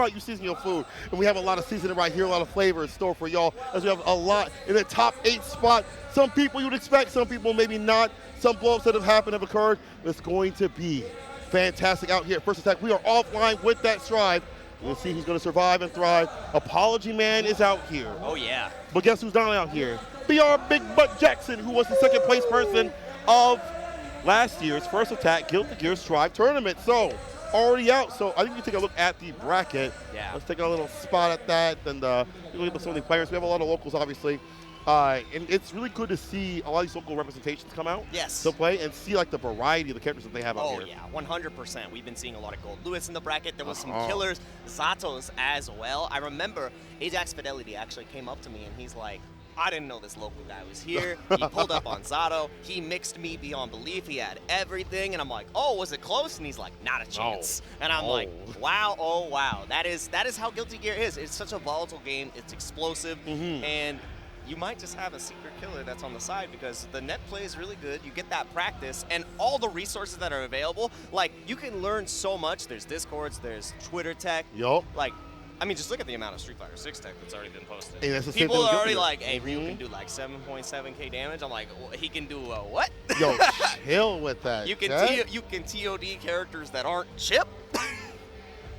about you season your food. And we have a lot of seasoning right here, a lot of flavor in store for y'all, as we have a lot in the top 8 spot. Some people you'd expect, some people maybe not. Some blow-ups that have occurred. It's going to be fantastic out here. First attack, we are offline with that strive. We'll see who's going to survive and thrive. Apologyman is out here. Oh, yeah. But guess who's not out here? BR Big Butt Jackson, who was the second place person of last year's First Attack Guilty Gear Strive tournament. So, already out. So, I think we can take a look at the bracket. Yeah. Let's take a little spot at that. And look at some of the players. We have a lot of locals, obviously. And it's really good to see a lot of these local representations come out to play and see like the variety of the characters that they have out here. Oh, yeah, 100%. We've been seeing a lot of Goldlewis in the bracket. There was some killers, Zatos as well. I remember Ajax Fidelity actually came up to me and he's like, I didn't know this local guy was here. He pulled up on Zato. He mixed me beyond belief. He had everything. And I'm like, oh, was it close? And he's like, not a chance. And I'm like, wow, oh, wow. That is how Guilty Gear is. It's such a volatile game. It's explosive. And you might just have a secret killer that's on the side because the net play is really good. You get that practice and all the resources that are available. Like, you can learn so much. There's Discords, there's Twitter tech. Yup. Like, I mean, just look at the amount of Street Fighter 6 tech that's already been posted. Hey, that's People are already like, hey, Ryu can do like 7.7k damage. I'm like, well, he can do what? Yo, chill with that. You can TOD characters that aren't Chip.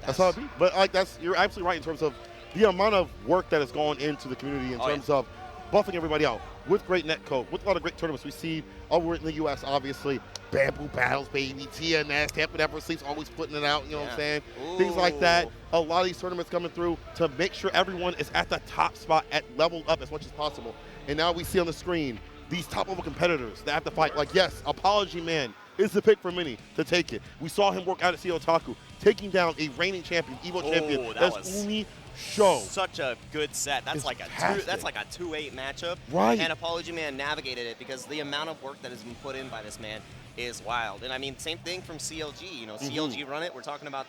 That's how it be. But like, you're absolutely right in terms of the amount of work that has gone into the community in terms of buffing everybody out with great netcode, with a lot of great tournaments. We see over in the U.S., obviously, Bamboo Battles, baby, TNS, TampaNeverSleeps, always putting it out, you know what I'm saying? Things like that. A lot of these tournaments coming through to make sure everyone is at the top spot, at level up as much as possible. And now we see on the screen these top-level competitors that have to fight. Like, yes, Apologyman is the pick for many to take it. We saw him work out at Otaku, taking down a reigning champion, Evo champion. That's Umi Show. Such a good set. That's like a 2-8 matchup. Right. And Apologyman navigated it because the amount of work that has been put in by this man is wild. And I mean, same thing from CLG. You know, CLG run it. We're talking about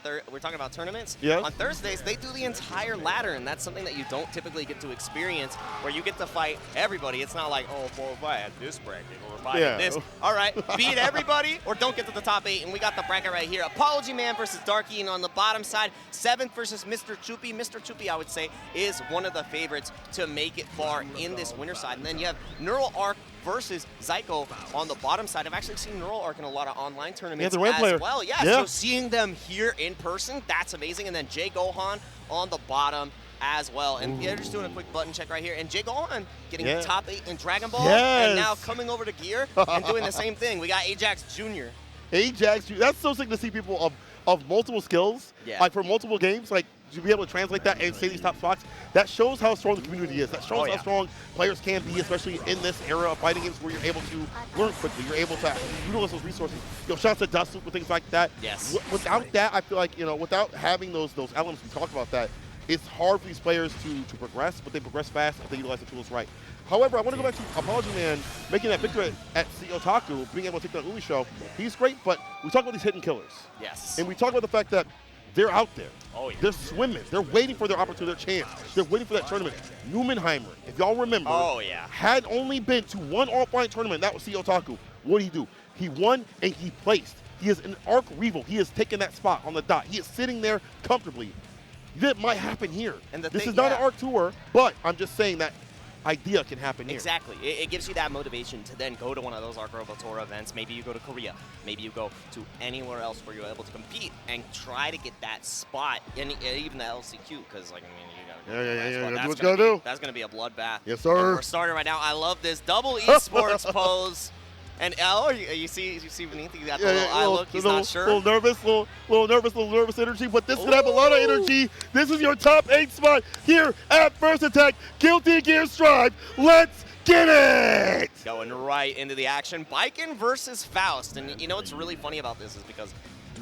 tournaments. Yeah. On Thursdays, they do the entire ladder, and that's something that you don't typically get to experience, where you get to fight everybody. It's not like, oh, well, if I had this bracket or if I had this, all right, beat everybody or don't get to the top 8. And we got the bracket right here. Apologyman versus Darky, and on the bottom side, 7th versus MrChupy. MrChupy, I would say, is one of the favorites to make it far in this winner side. And then you have Neuralarch versus Zyko on the bottom side. I've actually seen Neuralarch in a lot of online tournaments as well. Yeah, so seeing them here in person, that's amazing. And then JGohan on the bottom as well. And they're just doing a quick button check right here. And JGohan getting top 8 in Dragon Ball. And now coming over to Gear and doing the same thing. We got Ajax Jr. Ajax Jr. That's so sick to see people of multiple skills, like for multiple games, like to be able to translate that and say these top spots. That shows how strong the community is. That shows how strong players can be, especially in this era of fighting games where you're able to learn quickly. You're able to utilize those resources. You know, shots of Dust with things like that. Yes. Without that, I feel like, you know, without having those elements, we talked about that, it's hard for these players to progress, but they progress fast if they utilize the tools right. However, I want to go back to Apologyman making that victory at Otaku, being able to take that Umi show. He's great, but we talk about these hidden killers. Yes. And we talk about the fact that they're out there. Oh, yeah. They're swimming. They're waiting for their opportunity, their chance. They're waiting for that tournament. Newmanheimer, if y'all remember, had only been to one offline tournament. That was Otaku. What did he do? He won and he placed. He is an Arc Revo. He has taken that spot on the dot. He is sitting there comfortably. That might happen here. And this is not an Arc Tour, but I'm just saying that idea can happen here. Exactly. It gives you that motivation to then go to one of those Arc Robo Tour events. Maybe you go to Korea. Maybe you go to anywhere else where you're able to compete and try to get that spot, and even the LCQ, because, like, I mean, you got to what you gotta do. That's going to be a bloodbath. Yes, sir. And we're starting right now. I love this double esports pose. And you see beneath, you got the little eye look. He's not sure. Little nervous energy, but this could have a lot of energy. This is your top 8 spot here at First Attack Guilty Gear Strive. Let's get it! Going right into the action. Baiken versus Faust. And you know what's really funny about this is because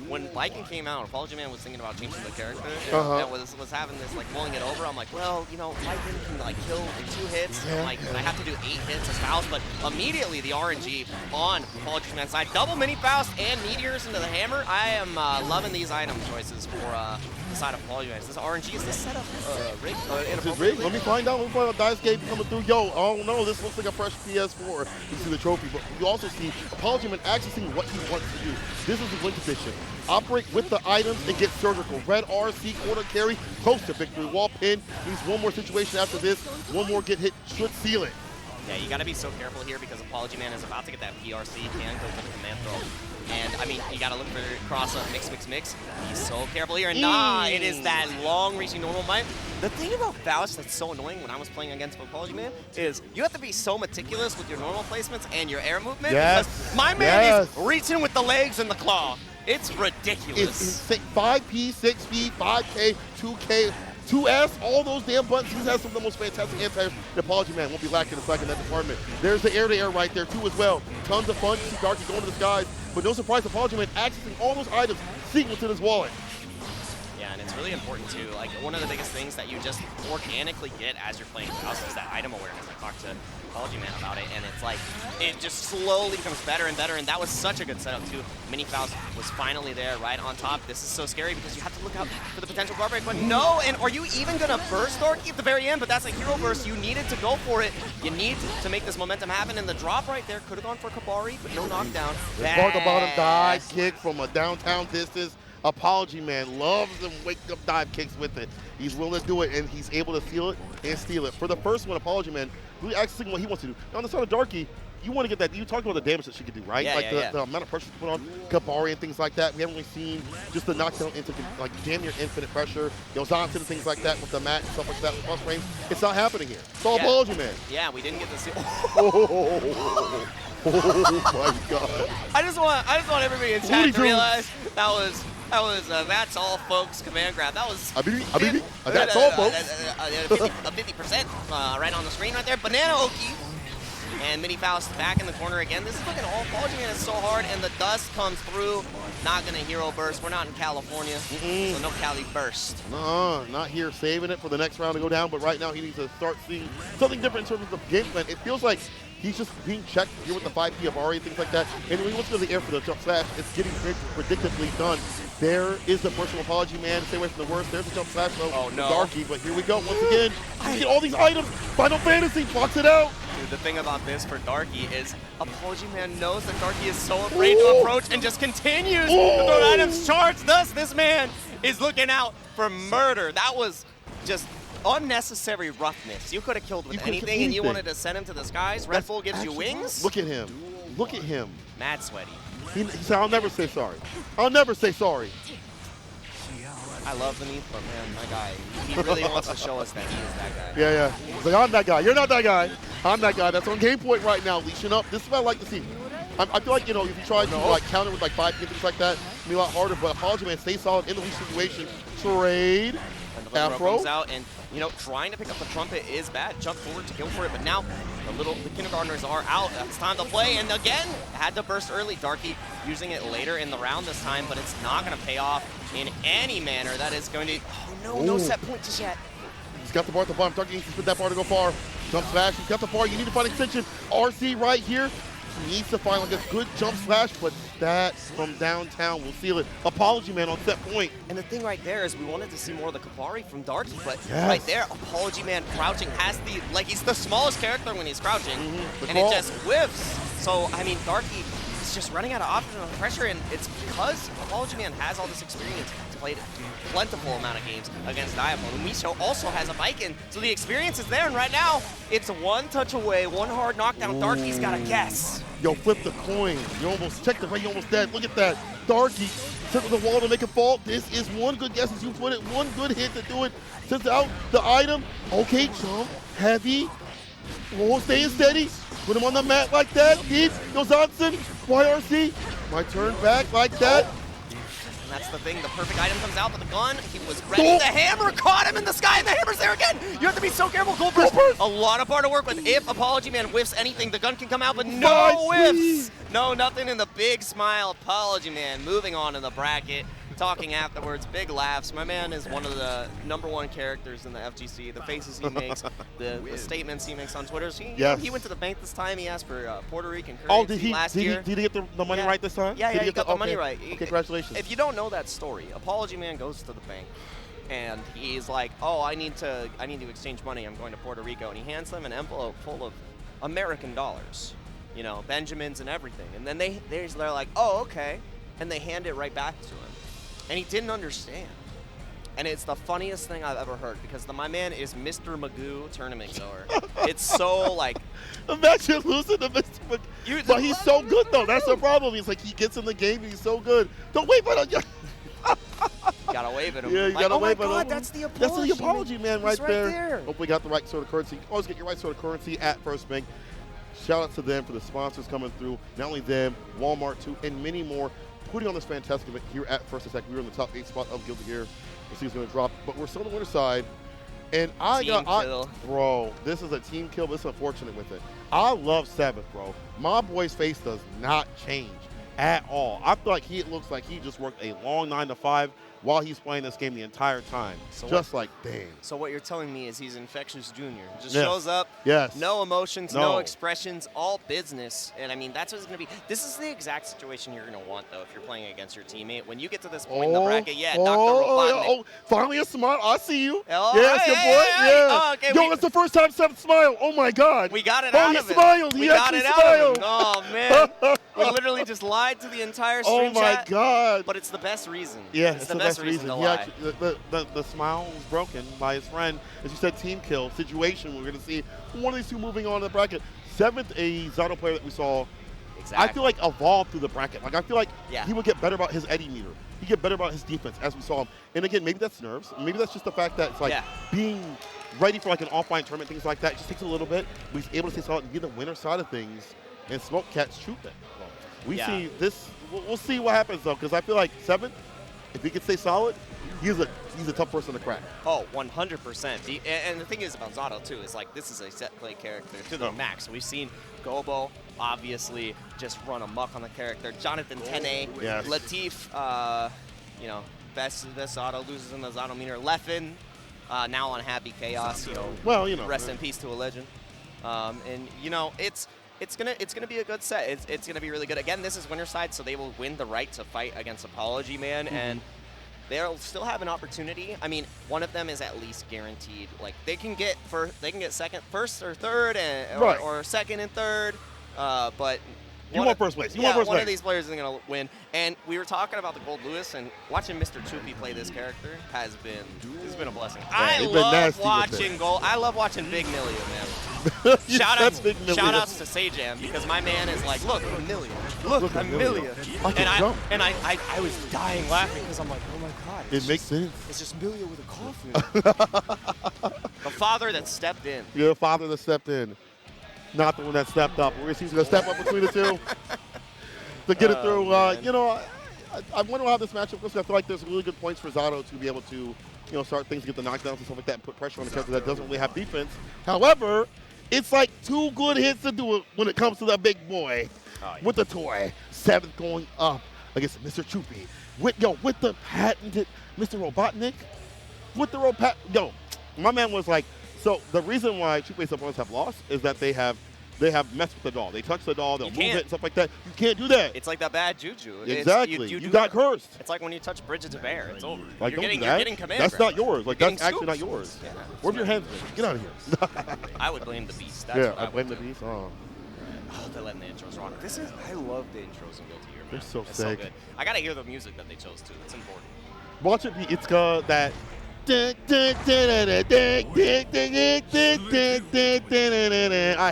when Baiken came out, Apologyman was thinking about changing the character. And was having this, like, mulling it over. I'm like, well, you know, Baiken can, like, kill in 2 hits. And, like, I have to do 8 hits as Faust. But immediately the RNG on Apologyman's side. Double mini Faust and meteors into the hammer. I am loving these item choices for the side of Apologyman. Is this RNG? Is this setup rigged? Is it rigged? Let me find out. Let me find out. Dice Game coming through. Yo, oh no, this looks like a fresh PS4. You see the trophy, but you also see Apologyman actually seeing what he wants to do. This is the win condition. Operate with the items and get surgical. Red RC, quarter carry, close to victory. Wall pin. Needs one more situation after this. One more get hit should seal it. Yeah, you got to be so careful here because Apologyman is about to get that PRC, can go for the command throw. And, I mean, you got to look for cross-up, mix. He's so careful here. And it is that long-reaching normal might. The thing about Faust that's so annoying when I was playing against Apologyman is you have to be so meticulous with your normal placements and your air movement. Yes. Because my man is reaching with the legs and the claw. It's ridiculous. It's 5P, 6P, 5K, 2K. 2S, all those damn buttons. He has some of the most fantastic anti-airs. The Apologyman won't be lacking a second in that department. There's the air-to-air right there, too, as well. Tons of fun. You see Darky going to the skies. But no surprise, the Apologyman accessing all those items sequenced in his wallet. Yeah, and it's really important, too. Like, one of the biggest things that you just organically get as you're playing Faust is that item awareness. I talked to Apologyman about it, and it's like, it just slowly becomes better and better, and that was such a good setup, too. Mini Faust was finally there right on top. This is so scary because you have to look out for the potential guard break, but no, and are you even going to burst Darky at the very end? But that's a hero burst. You needed to go for it. You need to make this momentum happen, and the drop right there could have gone for Kabari, but no knockdown. Part the bottom dive kick from a downtown distance. Apologyman loves them wake-up dive kicks with it. He's willing to do it, and he's able to seal it and steal it. For the first one, Apologyman really accessing what he wants to do. Now, on the side of Darky, you want to get that. You talked about the damage that she could do, right? Yeah, the amount of pressure she put on Kabari and things like that. We haven't really seen just the knockdown into like damn near infinite pressure. Johnson and things like that with the mat and stuff like that. Plus range. It's not happening here. It's all Apologyman. Yeah, we didn't get to see. Oh my God! I just want everybody in chat to realize that's all, folks. Command grab. That was that's all, folks. 50% right on the screen right there. Banana Oki and Mini Faust back in the corner again. This is looking all Apologyman is so hard, and the dust comes through. Not gonna hero burst. We're not in California, so no Cali burst. Not here. Saving it for the next round to go down, but right now he needs to start seeing something different in terms of the game plan. It feels like he's just being checked here with the 5P of Ari and things like that. And when he looks to the air for the jump slash, it's getting predictably done. There is the personal Apologyman. Stay away from the worst. There's the jump slash though. Oh, no. Darky, but here we go once again. You get all these items. Final Fantasy blocks it out. Dude, the thing about this for Darky is Apologyman knows that Darky is so afraid to approach and just continues to throw items charged. Thus, this man is looking out for murder. That was just unnecessary roughness. You could have killed with anything, and you wanted to send him to the skies. Red Bull gives you wings. Look at him. Look at him. Mad sweaty. He said, I'll never say sorry. I'll never say sorry. I love the Neath, but man, my guy, he really wants to show us that he is that guy. Yeah. He's like, I'm that guy. You're not that guy. I'm that guy. That's on game point right now, leashing up. This is what I like to see. I feel like, if you try to like counter with like 5 things like that, it'd be a lot harder, but Apologyman stays solid in the leash situation. Trade. And the Afro comes out, and trying to pick up the trumpet is bad. Jump forward to go for it, but now the kindergartners are out. It's time to play, and again, had to burst early. Darky using it later in the round this time, but it's not going to pay off in any manner. That is going to, no set point just yet. He's got the bar at the bottom. Darky needs to spit that bar to go far. Jump slash, he's got the bar. You need to find extension. RC right here. He needs to find like a good jump slash, but that from downtown will seal it. Apologyman on set point. And the thing right there is we wanted to see more of the Kabari from Darky, but right there, Apologyman crouching has he's the smallest character when he's crouching, and it just whiffs. So, I mean, Darky is just running out of options and pressure, and it's because Apologyman has all this experience. He's played a plentiful amount of games against Diegubis, and Micho also has a Baiken, so the experience is there, and right now, it's one touch away, one hard knockdown. Darky's got to guess. Yo, flip the coin. You almost checked it right, you almost dead. Look at that. Darky sits on the wall to make it fall. This is one good guess as you put it. One good hit to do it. Sends out the item. Okay, jump. Heavy. Oh, staying steady. Put him on the mat like that. Deep. Johnson. YRC. My turn back like that. And that's the thing, the perfect item comes out, but the gun, he was ready. The hammer caught him in the sky, and the hammer's there again. You have to be so careful. Goldlewis, a lot of bar to work with. If Apologyman whiffs anything, the gun can come out, but no whiffs. No, nothing in the big smile. Apologyman moving on in the bracket. Talking afterwards, big laughs. My man is one of the #1 characters in the FGC. The faces he makes, the statements he makes on Twitter. He went to the bank this time. He asked for Puerto Rican currency last year. Did he get the money right this time? Yeah, he got the money right. Okay, congratulations. If you don't know that story, Apologyman goes to the bank. and he's like, oh, I need to exchange money. I'm going to Puerto Rico. And he hands them an envelope full of American dollars, you know, Benjamins and everything. And then they're like, oh, okay. And they hand it right back to him. And he didn't understand. And it's the funniest thing I've ever heard because my man is Mr. Magoo tournament goer. It's so like. Imagine losing to Mr. Magoo. But he's so good though. That's the problem. He's like he gets in the game and he's so good. Don't wait for it. You gotta wave at him. Yeah, you gotta wave at him. Oh my God, that's the apology. That's the apology man right there. there. Hopefully got the right sort of currency. Always get your right sort of currency at First Bank. Shout out to them for the sponsors coming through. Not only them, Walmart too, and many more. Putting on this fantastic event here at First Attack. We were in the top 8 spot of Guild here. We'll see who's going to drop. But we're still on the winner side. And bro, this is a team kill. This is unfortunate with it. I love 7th, bro. My boy's face does not change at all. I feel like it looks like he just worked a long 9 to 5 while he's playing this game the entire time. So just like, dang. So what you're telling me is he's Infectious Junior. Just shows up, yes. No emotions, no expressions, all business. And I mean, that's what it's going to be. This is the exact situation you're going to want, though, if you're playing against your teammate. When you get to this point in the bracket, Dr. Robotnik. Finally a smile. I see you. Oh, yes, your boy. Yeah. Oh, okay, yo, that's the first time 7th smile. Oh, my God. We got it out of it. Smiled. We got it out of him. Oh, man. We literally just lied to the entire stream chat. Oh, my God. But it's the best reason. Yeah, it's the best reason to lie. The smile was broken by his friend. As you said, team kill situation. We're going to see one of these two moving on to the bracket. 7th, a Zyko player that we saw, I feel like evolved through the bracket. Like I feel like he would get better about his Eddie meter. He'd get better about his defense as we saw him. And again, maybe that's nerves. Maybe that's just the fact that it's like being ready for like an offline tournament, things like that. It just takes a little bit. But he's able to stay solid and be the winner side of things. And Smoke Cat's troop it. We see this. We'll see what happens though, because I feel like 7th, if he can stay solid, he's a tough person to crack. Oh, 100%. And the thing is about Zyko, too, is like this is a set play character to the max. We've seen Gobo, obviously, just run amok on the character. Jonathan Tene, Latif, you know, best Zyko loses in the Zyko meter. Leffen, now on Happy Chaos, you know. Well, you know. Rest in peace to a legend. And, you know, it's gonna be a good set. It's gonna be really good. Again, this is winner side, so they will win the right to fight against Apologyman, and they'll still have an opportunity. I mean, one of them is at least guaranteed. Like they can get first or third, or second and third. But you want first place. One of these players is gonna win. And we were talking about the Goldlewis, and watching MrChupy play this character has been a blessing. I love watching Big Millia, man. Shout outs to Sajam, because my man is like, look, Millia. Look, I'm Millia. And I was dying laughing because I'm like, oh my God. It makes sense. It's just Millia with a coffin. The father that stepped in. You're the father that stepped in. Not the one that stepped up. We're going to step up between the two to get it through. You know, I wonder how this matchup goes. I feel like there's really good points for Zyko to be able to, you know, start things, get the knockdowns and stuff like that, and put pressure on the character that doesn't really have defense. However, it's like 2 good hits to do it when it comes to that big boy with the toy. 7th going up against MrChupy. With the patented Mr. Robotnik. With the my man was like, so the reason why Chupy's opponents have lost is that they have messed with the doll. They touch the doll, they'll move it and stuff like that. You can't do that. It's like that bad juju. Exactly. You got cursed. It's like when you touch Bridget to Bear. It's over. Like, you're getting command. That's not yours. Like that's actually not yours. Yeah, where have your hands been? Get out of here. I would blame the beast. That's I blame the beast. Oh, they're letting the intros rock. I love the intros in Guilty Gear. They're so sick. So good. I gotta hear the music that they chose too. It's important. Watch it be. It's that. I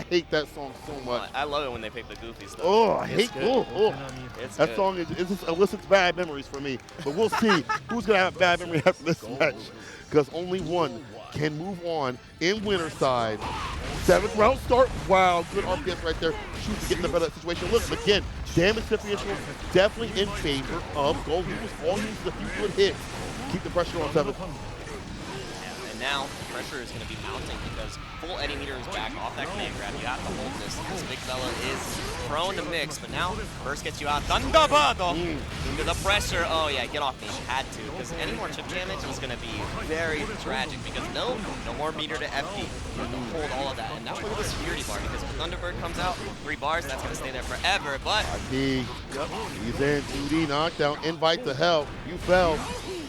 hate that song so much. I love it when they pick the goofy stuff. Oh, I hate that song. It just elicits bad memories for me. But we'll see who's going to have bad memory after this match, because only one can move on in winner side. 7th round start. Wow, good RPS right there. Shoot to get in a better situation. Look, again, damage differential definitely in favor of Goldlewis. All needs is a few good hits. Keep the pressure on 7th. And now pressure is going to be mounting because full Eddie meter is back off that command grab. You have to hold this. This big fella is prone to mix, but now first gets you out. Thunderbird into the pressure. Oh yeah, get off me. Had to, because any more chip damage was going to be very tragic, because no more meter to FP. You have to hold all of that. And now look at the security bar, because if Thunderbird comes out 3 bars, that's going to stay there forever. But he's in 2D knockdown. Invite to help. You fell.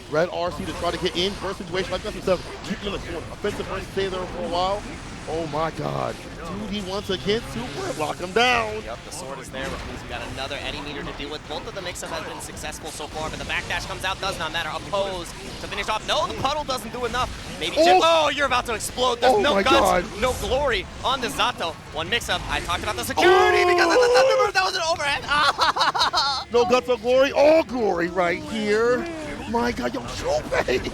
Red RC to try to get in. First situation like this, instead of keeping in the corner. Offensive first, stay there for a while. Oh my God. 2D once again, super, lock him down. Yep, the sword is there, which means we got another Eddie meter to deal with. Both of the mix-up has been successful so far, but the backdash comes out, does not matter. Oppose to finish off. No, the puddle doesn't do enough. Maybe Chip. Oh, you're about to explode. There's no guts, no glory on the Zato. One mix-up. I talked about the security because of the Thunderbird. That was an overhead. No guts, no glory. All glory right here. My God, yo, Chupy.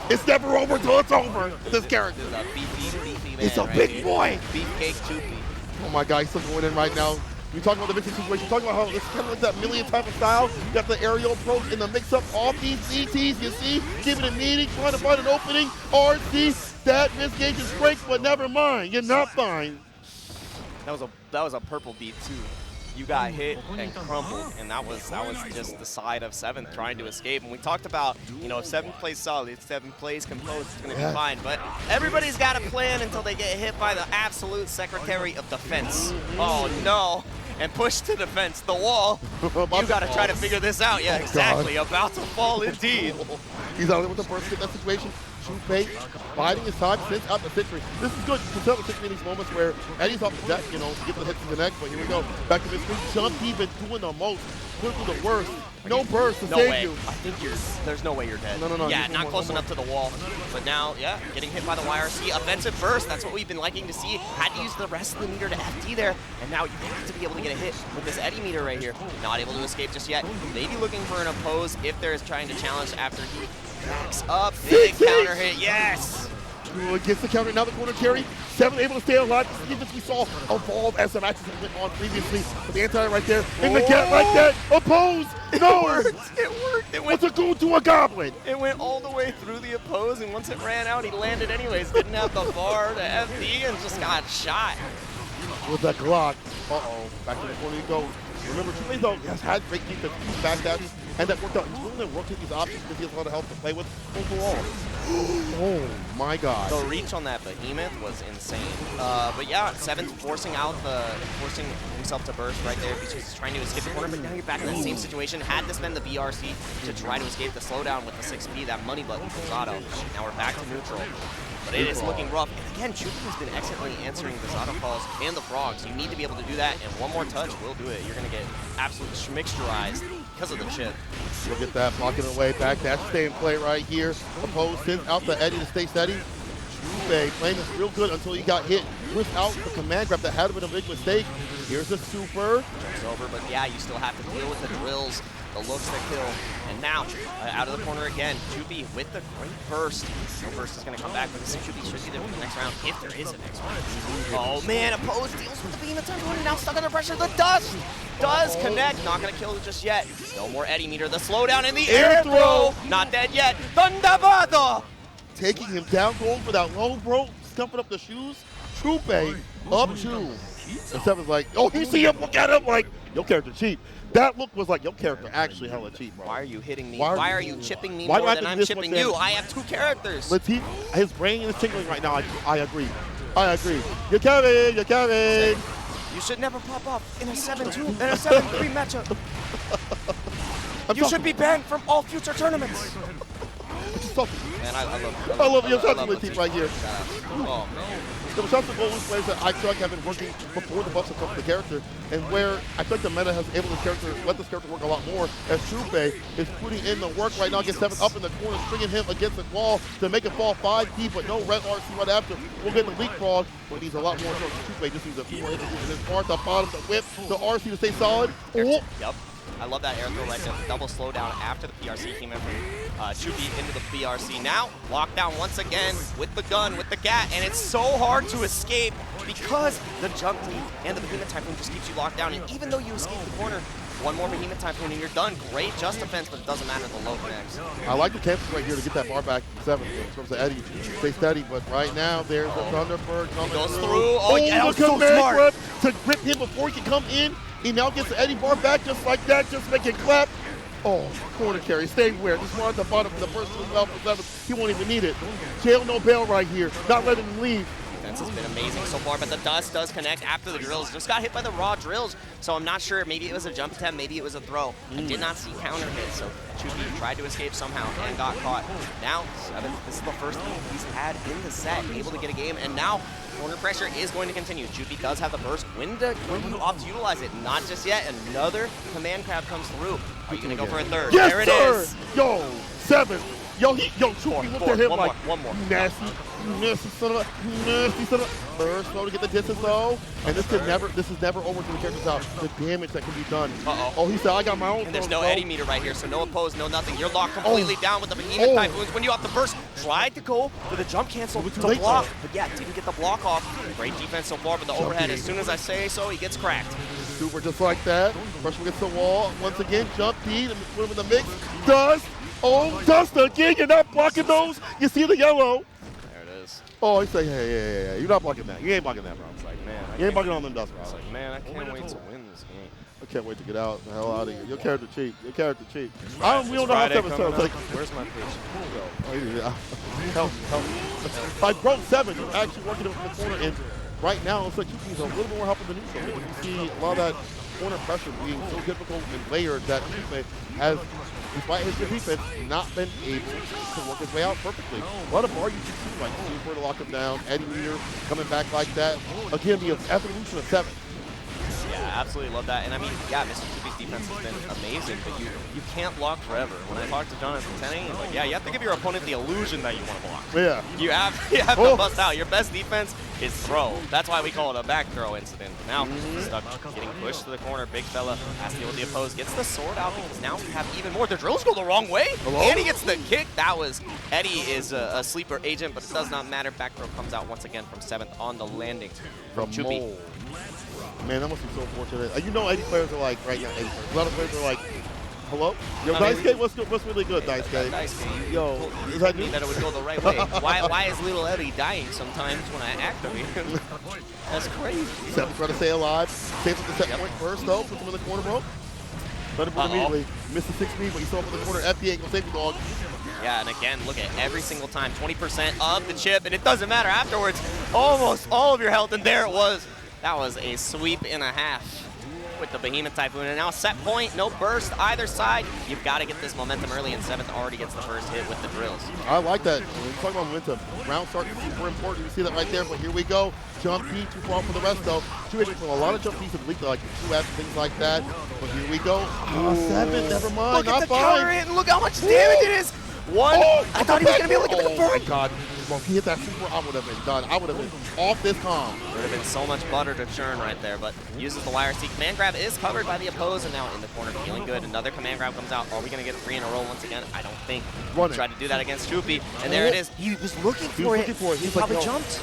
It's never over till it's over. This character. It's a beefy man. It's a right big here. boy. Beefcake Chupy. Oh my God, he's still going in right now. We talking about the mixing situation. Talking about how it's kind of like that million type of style. You got the aerial approach and the mix-up off these CTs. You see, giving a meeting, trying to find an opening. RC, that misgauge is break, but never mind. You're not fine. That was a purple beat too. You got hit and crumbled, and that was just the side of 7th trying to escape. And we talked about, you know, if 7th plays solid, if 7th plays composed, it's going to be fine. But everybody's got a plan until they get hit by the absolute Secretary of Defense. Oh no! And push to defense, the wall. You got to try to figure this out. Yeah, exactly. About to fall indeed. He's out there with the first hit in that situation. Chupy biding his time since out the victory. This is good to tell the victory in these moments where Eddie's off the deck, you know, to get the hit to the neck. But here we go. Back to this screen. Jump even doing the most. Put through the worst. No burst to save you. I think there's no way you're dead. No. Yeah, not close enough to the wall. But now, yeah, getting hit by the YRC. Offensive burst, that's what we've been liking to see. Had to use the rest of the meter to FD there. And now you have to be able to get a hit with this Eddie meter right here. Not able to escape just yet. Maybe looking for an oppose if there is trying to challenge after he backs up. Big counter hit, yes! Gets the counter, now the corner carry. 7 able to stay alive. This is the defense we saw evolve as the matches went on previously. But the anti right there, in the gap like that, oppose! No! It worked! It went What's a goon to a goblin? It went all the way through the oppose, and once it ran out, he landed anyways. Didn't have the bar to FD and just got shot. With that Glock. Uh-oh. Back to the corner you go. Remember, Chupy though has had great defense, back dashes, and that worked out. He's willing to rotate these options because he has a lot of help to play with overall. Oh my God. The reach on that behemoth was insane. But yeah, 7th forcing himself to burst right there because he's trying to escape the corner, but now you're back in that same situation. Had to spend the BRC to try to escape the slowdown with the 6P, that money button from Zato. Now we're back to neutral. But it is looking rough. And again, Chupy has been excellently answering the Zato calls and the frogs. You need to be able to do that, and one more touch will do it. You're going to get absolutely mixturized because of the chip. Look at that, blocking away, back dash, stay in play right here. Oppose sends out the Eddie to stay steady. Chupy playing this real good until he got hit without the command grab. That had been a big mistake. Here's a super. It's over, but yeah, you still have to deal with the drills, the looks that kill. And now, out of the corner again, Chupy with the great burst. No burst is going to come back, but this Chupy should be there for the next round, if there is a next round. Oh man, Oppose deals with the behemoth time one, and now stuck under pressure. The dust does connect. Not going to kill it just yet. No more Eddie meter. The slowdown in the air throw. Not dead yet. Thunderbird! Taking him down, going for that low bro, stuffing up the shoes. Chupy up 2. And 7's like, oh, you see him, look at him, like, your character cheap. That look was like, your character actually hella cheap, bro. Why are you hitting me? Why are you chipping me more than I'm chipping you? I have 2 characters. Latif, his brain is tingling right now. I agree. You're Kevin. You should never pop off in a 7-2 and a 7-3 matchup. You should be banned from all future tournaments. Man, I love your Latif right here. Oh, man. There was some Goldlewis players that I feel like have been working before the buffs have come to the character, and where I feel like the meta has able to let this character work a lot more, as Chupy is putting in the work right now, gets 7 up in the corner, stringing him against the wall to make it fall 5P, but no red RC right after. We'll get the leapfrog, but needs a lot more. So Chupy just needs a few more hits in his part, the bottom, the whip, the RC to stay solid. Oh. Yep. I love that air throw right there. Double slowdown after the PRC came in from Chupy into the PRC. Now, lockdown once again with the gun, with the GAT, and it's so hard to escape because the jump lead and the Behemoth Typhoon just keeps you locked down. And even though you escape the corner, one more Behemoth Typhoon and you're done. Great just defense, but it doesn't matter the low connects. I like the chances right here to get that bar back to 7 in terms of Eddie. Stay steady, but right now there's the Thunderbird coming goes through. Oh, yeah, that was so smart. To grip him before he can come in. He now gets the Eddie bar back just like that, just make it clap. Oh, corner carry, stay where? This one at the bottom of the first as well for 7. He won't even need it. Jail no bail right here, not letting him leave. defense has been amazing so far, but the dust does connect after the drills. Just got hit by the raw drills, so I'm not sure. Maybe it was a jump attempt, maybe it was a throw. I did not see counter hits, so Chupy tried to escape somehow and got caught. Now, 7, this is the first lead he's had in the set, able to get a game, and now corner pressure is going to continue. Chupy does have the burst. When do you opt to utilize it? Not just yet. Another command grab comes through. Are you going to go for a third? Yes, there it sir. is. Yo, 7. Yo, Chupy looked at him like, one more. nasty son of a burst slow to get the distance though. And this is never over to the character's out. The damage that can be done. Oh, he said, I got my own. And there's no Eddie meter right here, so no oppose, no nothing. You're locked completely down with the Behemoth Typhoons. When you off the burst, tried to go for the jump cancel to block, but yeah, didn't get the block off. Great defense so far, but the overhead, as soon as I say so, he gets cracked. Super just like that. Pressure gets the wall. Once again, jump D, put him in the mix. Dust. Oh, dust again. You're not blocking those. You see the yellow. There it is. Oh, he's like, hey. You're not blocking that. You ain't blocking that, bro. It's like, man. You ain't blocking on them dust, bro. It's like, man, I can't wait to win this game. I can't wait to get out the hell out of here. Your character cheap. We don't know how 7 starts. Like, where's my pitch? Help me. Like, bro, 7, you're actually working in the corner, and right now, it's like you need a little bit more help in the neutral. You see a lot of that corner pressure being so difficult and layered that Chupy has, despite his good defense, not been able to work his way out perfectly. A lot of bar you see, like Super to lock him down, Eddie Meter coming back like that. Again, the evolution of 7. Yeah, absolutely love that. And I mean, yeah, MrChupy's defense has been amazing, but you can't block forever. When I talked to Jonathan Tenney, he's like, yeah, you have to give your opponent the illusion that you want to block. Yeah. You have to bust out. Your best defense is throw. That's why we call it a back throw incident. Now, stuck getting pushed to the corner. Big fella has to deal with the opposed. Gets the sword out because now we have even more. The drills go the wrong way. And he gets the kick. That was, Eddie is a sleeper agent, but it does not matter. Back throw comes out once again from 7th on the landing from Chupy. Man, that must be so fortunate. You know, Eddie players are like, right now, Eddie players. A lot of players are like, hello? Yo, Daisuke, what's really good, Daisuke? Daisuke, yo, is that me? That it would go the right way. Why is little Eddie dying sometimes when I activate him? That's crazy. 7 trying to stay alive. Saves up the set point first, though. Puts him in the corner, bro. Thunderbolt immediately. Missed the 6 speed, but he saw him in the corner. FDA gonna save the dog. Yeah, and again, look at every single time. 20% of the chip, and it doesn't matter afterwards. Almost all of your health, and there it was. That was a sweep and a half with the Behemoth Typhoon. And now set point, no burst either side. You've got to get this momentum early, and 7th already gets the first hit with the drills. I like that. When you talk about momentum, round start is super important. You see that right there, but here we go. Jump P, too far for the rest, though. From a lot of jump P's have leaked like 2F and things like that. But here we go. 7, never mind. Look at the counter hit, and look how much damage it is. 1. I thought he was going to be able to get the confirm. Oh, my God. Well, if he hit that super, I would have been done. I would have been off this calm. Would have been so much butter to churn right there, but uses the wire C. Command grab is covered by the opposed, and now in the corner feeling good. Another command grab comes out. Are we going to get 3 in a row once again? I don't think. Tried to do that against Chupy, and there it is. He was looking for it. He probably jumped.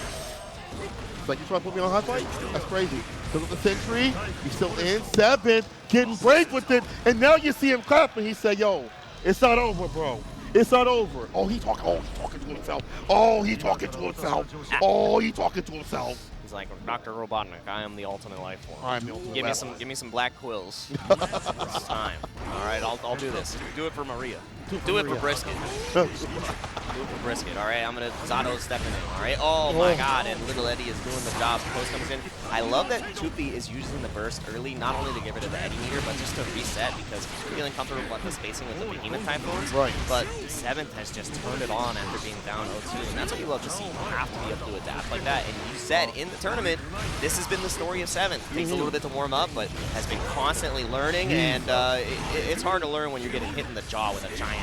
It's like, you trying to put me on high fight? That's crazy. Because of the sentry, he's still in. 7, getting brave with it, and now you see him clapping. He said, yo, it's not over, bro. It's not over. Oh, he's talking to himself. Oh, he's talking to himself. Oh, he's talking to himself. He's like, Dr. Robotnik, I am the ultimate life form. I am the ultimate give me some black quills. It's time. All right, I'll do this. Do it for Maria. Do it for Brisket. Do it for Brisket. All right, I'm going to Zato stepping in. All right. Oh, my God. And little Eddie is doing the job. Post comes in. I love that Chupy is using the burst early, not only to get rid of the Eddie meter, but just to reset because you're feeling comfortable with the spacing with the Behemoth Typhoons. Right. But 7th has just turned it on after being down 0-2. And that's what you love to see. You have to be able to adapt like that. And you said in the tournament, this has been the story of 7th. Takes a little bit to warm up, but has been constantly learning. And it's hard to learn when you're getting hit in the jaw with a giant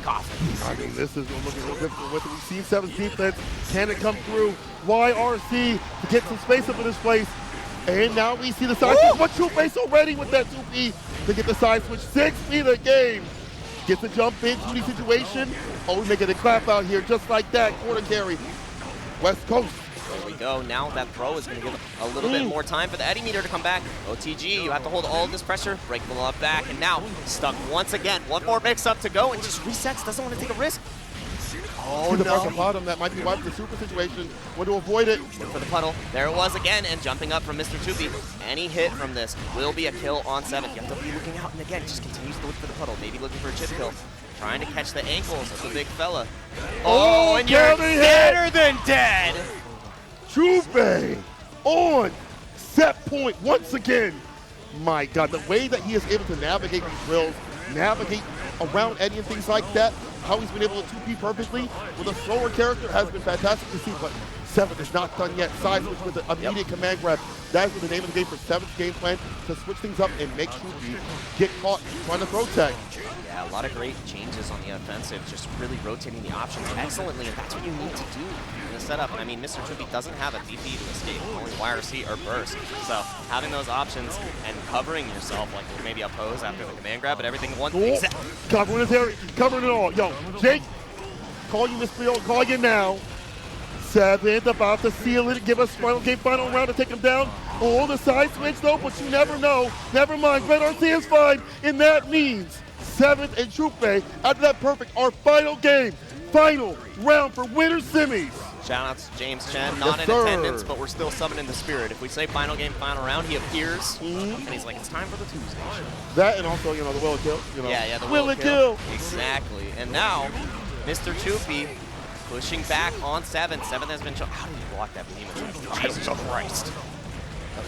coffin. I mean, this is looking real difficult with it. We see 7's defense. Can it come through? YRC to get some space up in this place. And now we see the side switch. What Chupy so ready with that 2P to get the side switch. 6 feet a game. Gets the jump in, 2D situation. Oh, we making a clap out here just like that. Quarter carry. West Coast. There we go. Now that throw is going to give a little bit more time for the Eddie meter to come back. OTG, you have to hold all of this pressure, break the love back, and now stuck once again. One more mix-up to go, and just resets. Doesn't want to take a risk. Oh, the no. Bottom, that might be wiped the super situation. Want to avoid it. Look for the puddle. There it was again, and jumping up from MrChupy. Any hit from this will be a kill on 7th. You have to be looking out, and again, just continues to look for the puddle. Maybe looking for a chip kill. Trying to catch the ankles of the big fella. Oh, and you're deader than dead. Chupy on set point once again. My God, the way that he is able to navigate these drills, navigate around Eddie and things like that, how he's been able to 2P perfectly with a slower character has been fantastic to see, but 7 is not done yet. Side switch with the immediate command grab. That is the name of the game for 7's game plan, to switch things up and make Chupy get caught trying to throw tag. Yeah, a lot of great changes on the offensive, just really rotating the options excellently, and that's what you need to do in the setup. And I mean, MrChupy doesn't have a DP to escape, only YRC or burst. So having those options and covering yourself, like maybe a pose after the command grab, but everything one thing. Covering his area, covering it all. Yo, Jake, call you Mr. Leo, call you now. 7 about to seal it, give us final round to take him down. Oh, the side switch though, but you never know. Never mind, Red RC is fine, and that means 7 and Chupy, after that perfect, our final game, final round for winner semis. Shout out to James Chen, not in attendance, but we're still summoning the spirit. If we say final game, final round, he appears, and he's like, it's time for the Tuesday show. That and also, you know, the will and kill. You know. Yeah, the will and kill. Exactly. And now, MrChupy pushing back on 7. 7 has been shown. How did he block that beam? Jesus Christ.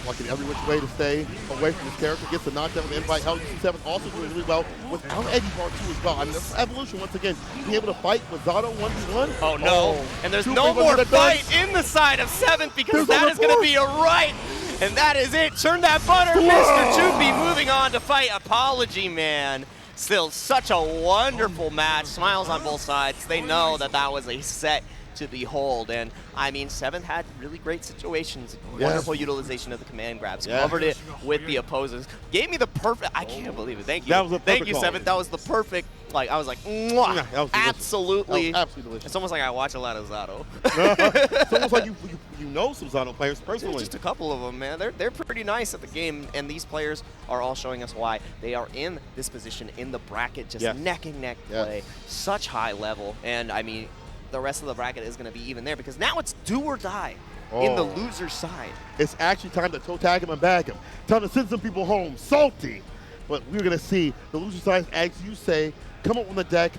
Walking every which way to stay away from his character, gets the knockdown with the invite. How 7 also doing really well without Eddie part 2 as well. I mean, this is evolution once again. Being able to fight with Zato 1v1. Oh no! And there's no more fight in the side of 7 because that is going to be a right. And that is it. Turn that butter. MrChupy moving on to fight Apologyman. Still such a wonderful match. Smiles on both sides. They know that that was a set to behold, and I mean, 7 had really great situations. Wonderful utilization of the command grabs. Covered it with the opposes. Gave me the perfect. I can't believe it. Thank you. That was a Thank you, call. 7. That was the perfect. Like I was like, mwah, that was absolutely. That was absolutely delicious. It's almost like I watch a lot of Zato. It's almost like you know some Zato players personally. Just a couple of them, man. They're pretty nice at the game, and these players are all showing us why they are in this position in the bracket, just neck and neck play, such high level, and I mean. The rest of the bracket is going to be even there because now it's do or die in the loser side. It's actually time to toe tag him and bag him. Time to send some people home salty. But we're going to see the loser side, as you say, come up on the deck,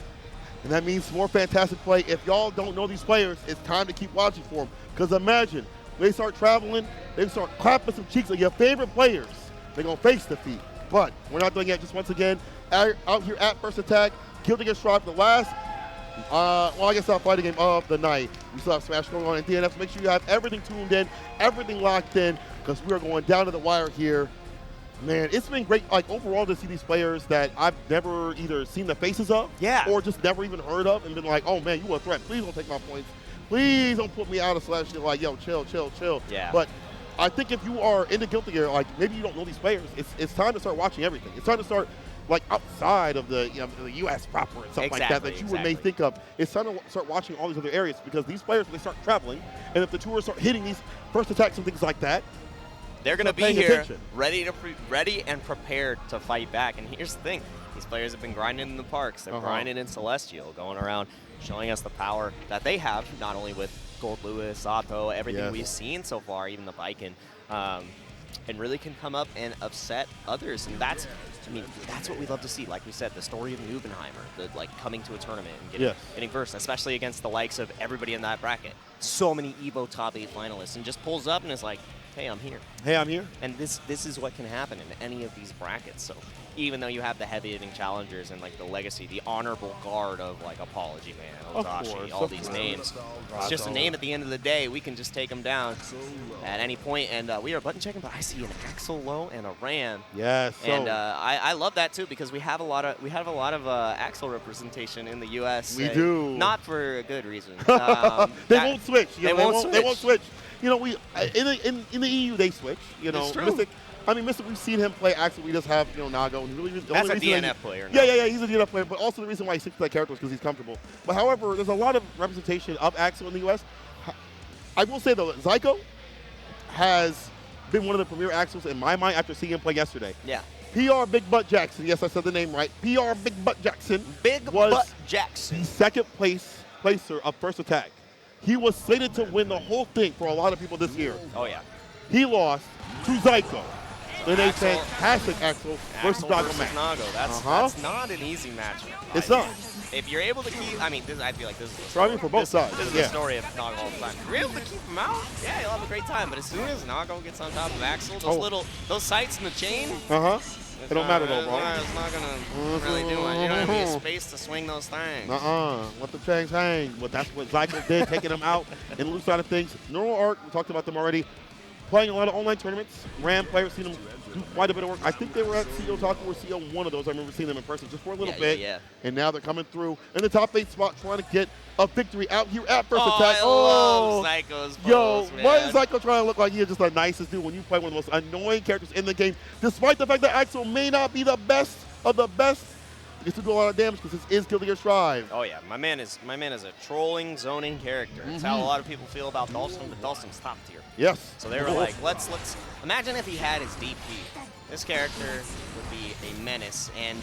and that means more fantastic play. If y'all don't know these players, it's time to keep watching for them. Because imagine, they start traveling, they start clapping some cheeks of your favorite players. They're going to face defeat. But we're not doing it. Just once again, out here at First Attack, Killed Against Strive, the last well, I guess our fighting game of the night. We still have Smash going on in DNF, so make sure you have everything tuned in, everything locked in, because we are going down to the wire here. Man, it's been great, like, overall to see these players that I've never either seen the faces of or just never even heard of and been like, oh, man, you a threat. Please don't take my points. Please don't put me out of slash. You're like, yo, chill, chill, chill. Yeah. But I think if you are into Guilty Gear, like, maybe you don't know these players, it's time to start watching everything. It's time to start like outside of the, the U.S. proper and stuff like that you may think of. It's time to start watching all these other areas because these players, when they start traveling, and if the tours start hitting these first attacks and things like that, they're going to be here ready and prepared to fight back. And here's the thing. These players have been grinding in the parks. They're grinding in Celestial, going around, showing us the power that they have, not only with Goldlewis, Zato, everything we've seen so far, even the Baiken, and really can come up and upset others. And that's, I mean, that's what we love to see. Like we said, the story of Neubenheimer, the coming to a tournament and getting first, especially against the likes of everybody in that bracket. So many EVO top 8 finalists, and just pulls up and is like, hey, I'm here. Hey, I'm here. And this is what can happen in any of these brackets. So even though you have the heavy-hitting challengers and like the legacy, the honorable guard of like Apologyman, Ozashi, all these names, it's just a name at the end of the day. We can just take them down at any point. And we are button checking, but I see an Axel low and a Ram. Yes. And I love that too because we have a lot of Axel representation in the U.S. We do. Not for a good reason. They won't switch. They won't switch. You know, we in the EU they switch. You know, Mystic. I mean, Mystic, we've seen him play Axel. We just have, Nago. And really, that's a DNF player. Yeah, he's a DNF player. But also the reason why he sticks to that character is because he's comfortable. But however, there's a lot of representation of Axel in the U.S. I will say though, Zyko has been one of the premier Axels in my mind after seeing him play yesterday. Yeah. PR Big Butt Jackson. Yes, I said the name right. PR Big Butt Jackson. Big Butt Jackson. The second placer of First Attack. He was slated to win the whole thing for a lot of people this year. Oh, yeah. He lost to Zyko. in a fantastic Axel versus Nago match. Nago. That's not an easy matchup. It's not. If you're able to keep, I mean, I feel like this is the story. For both sides. This is the story of Nago all the time. If you're able to keep him out, yeah, you'll have a great time. But as soon as Nago gets on top of Axel, those sights in the chain. It don't matter though, bro. It's not gonna really do it. You don't have any space to swing those things. Let the chains hang. But that's what Zyko did, taking them out in the loose side of things. Neuralarch, we talked about them already. Playing a lot of online tournaments. Ram players, seen them do quite a bit of work. I think they were at CO Taku or CO one of those. I remember seeing them in person just for a little bit. Yeah. And now they're coming through in the top 8 spot, trying to get a victory out here at First Attack. I love Zyko's pose, man. Why is Zyko trying to look like he's just the nicest dude when you play one of the most annoying characters in the game, despite the fact that Axel may not be the best of the best? He gets to do a lot of damage because this is Guilty Gear Strive. Oh yeah, my man is a trolling, zoning character. It's how a lot of people feel about Dhalsim, but Dhalsim's top tier. Yes. So they were like, let's imagine if he had his DP. This character would be a menace, and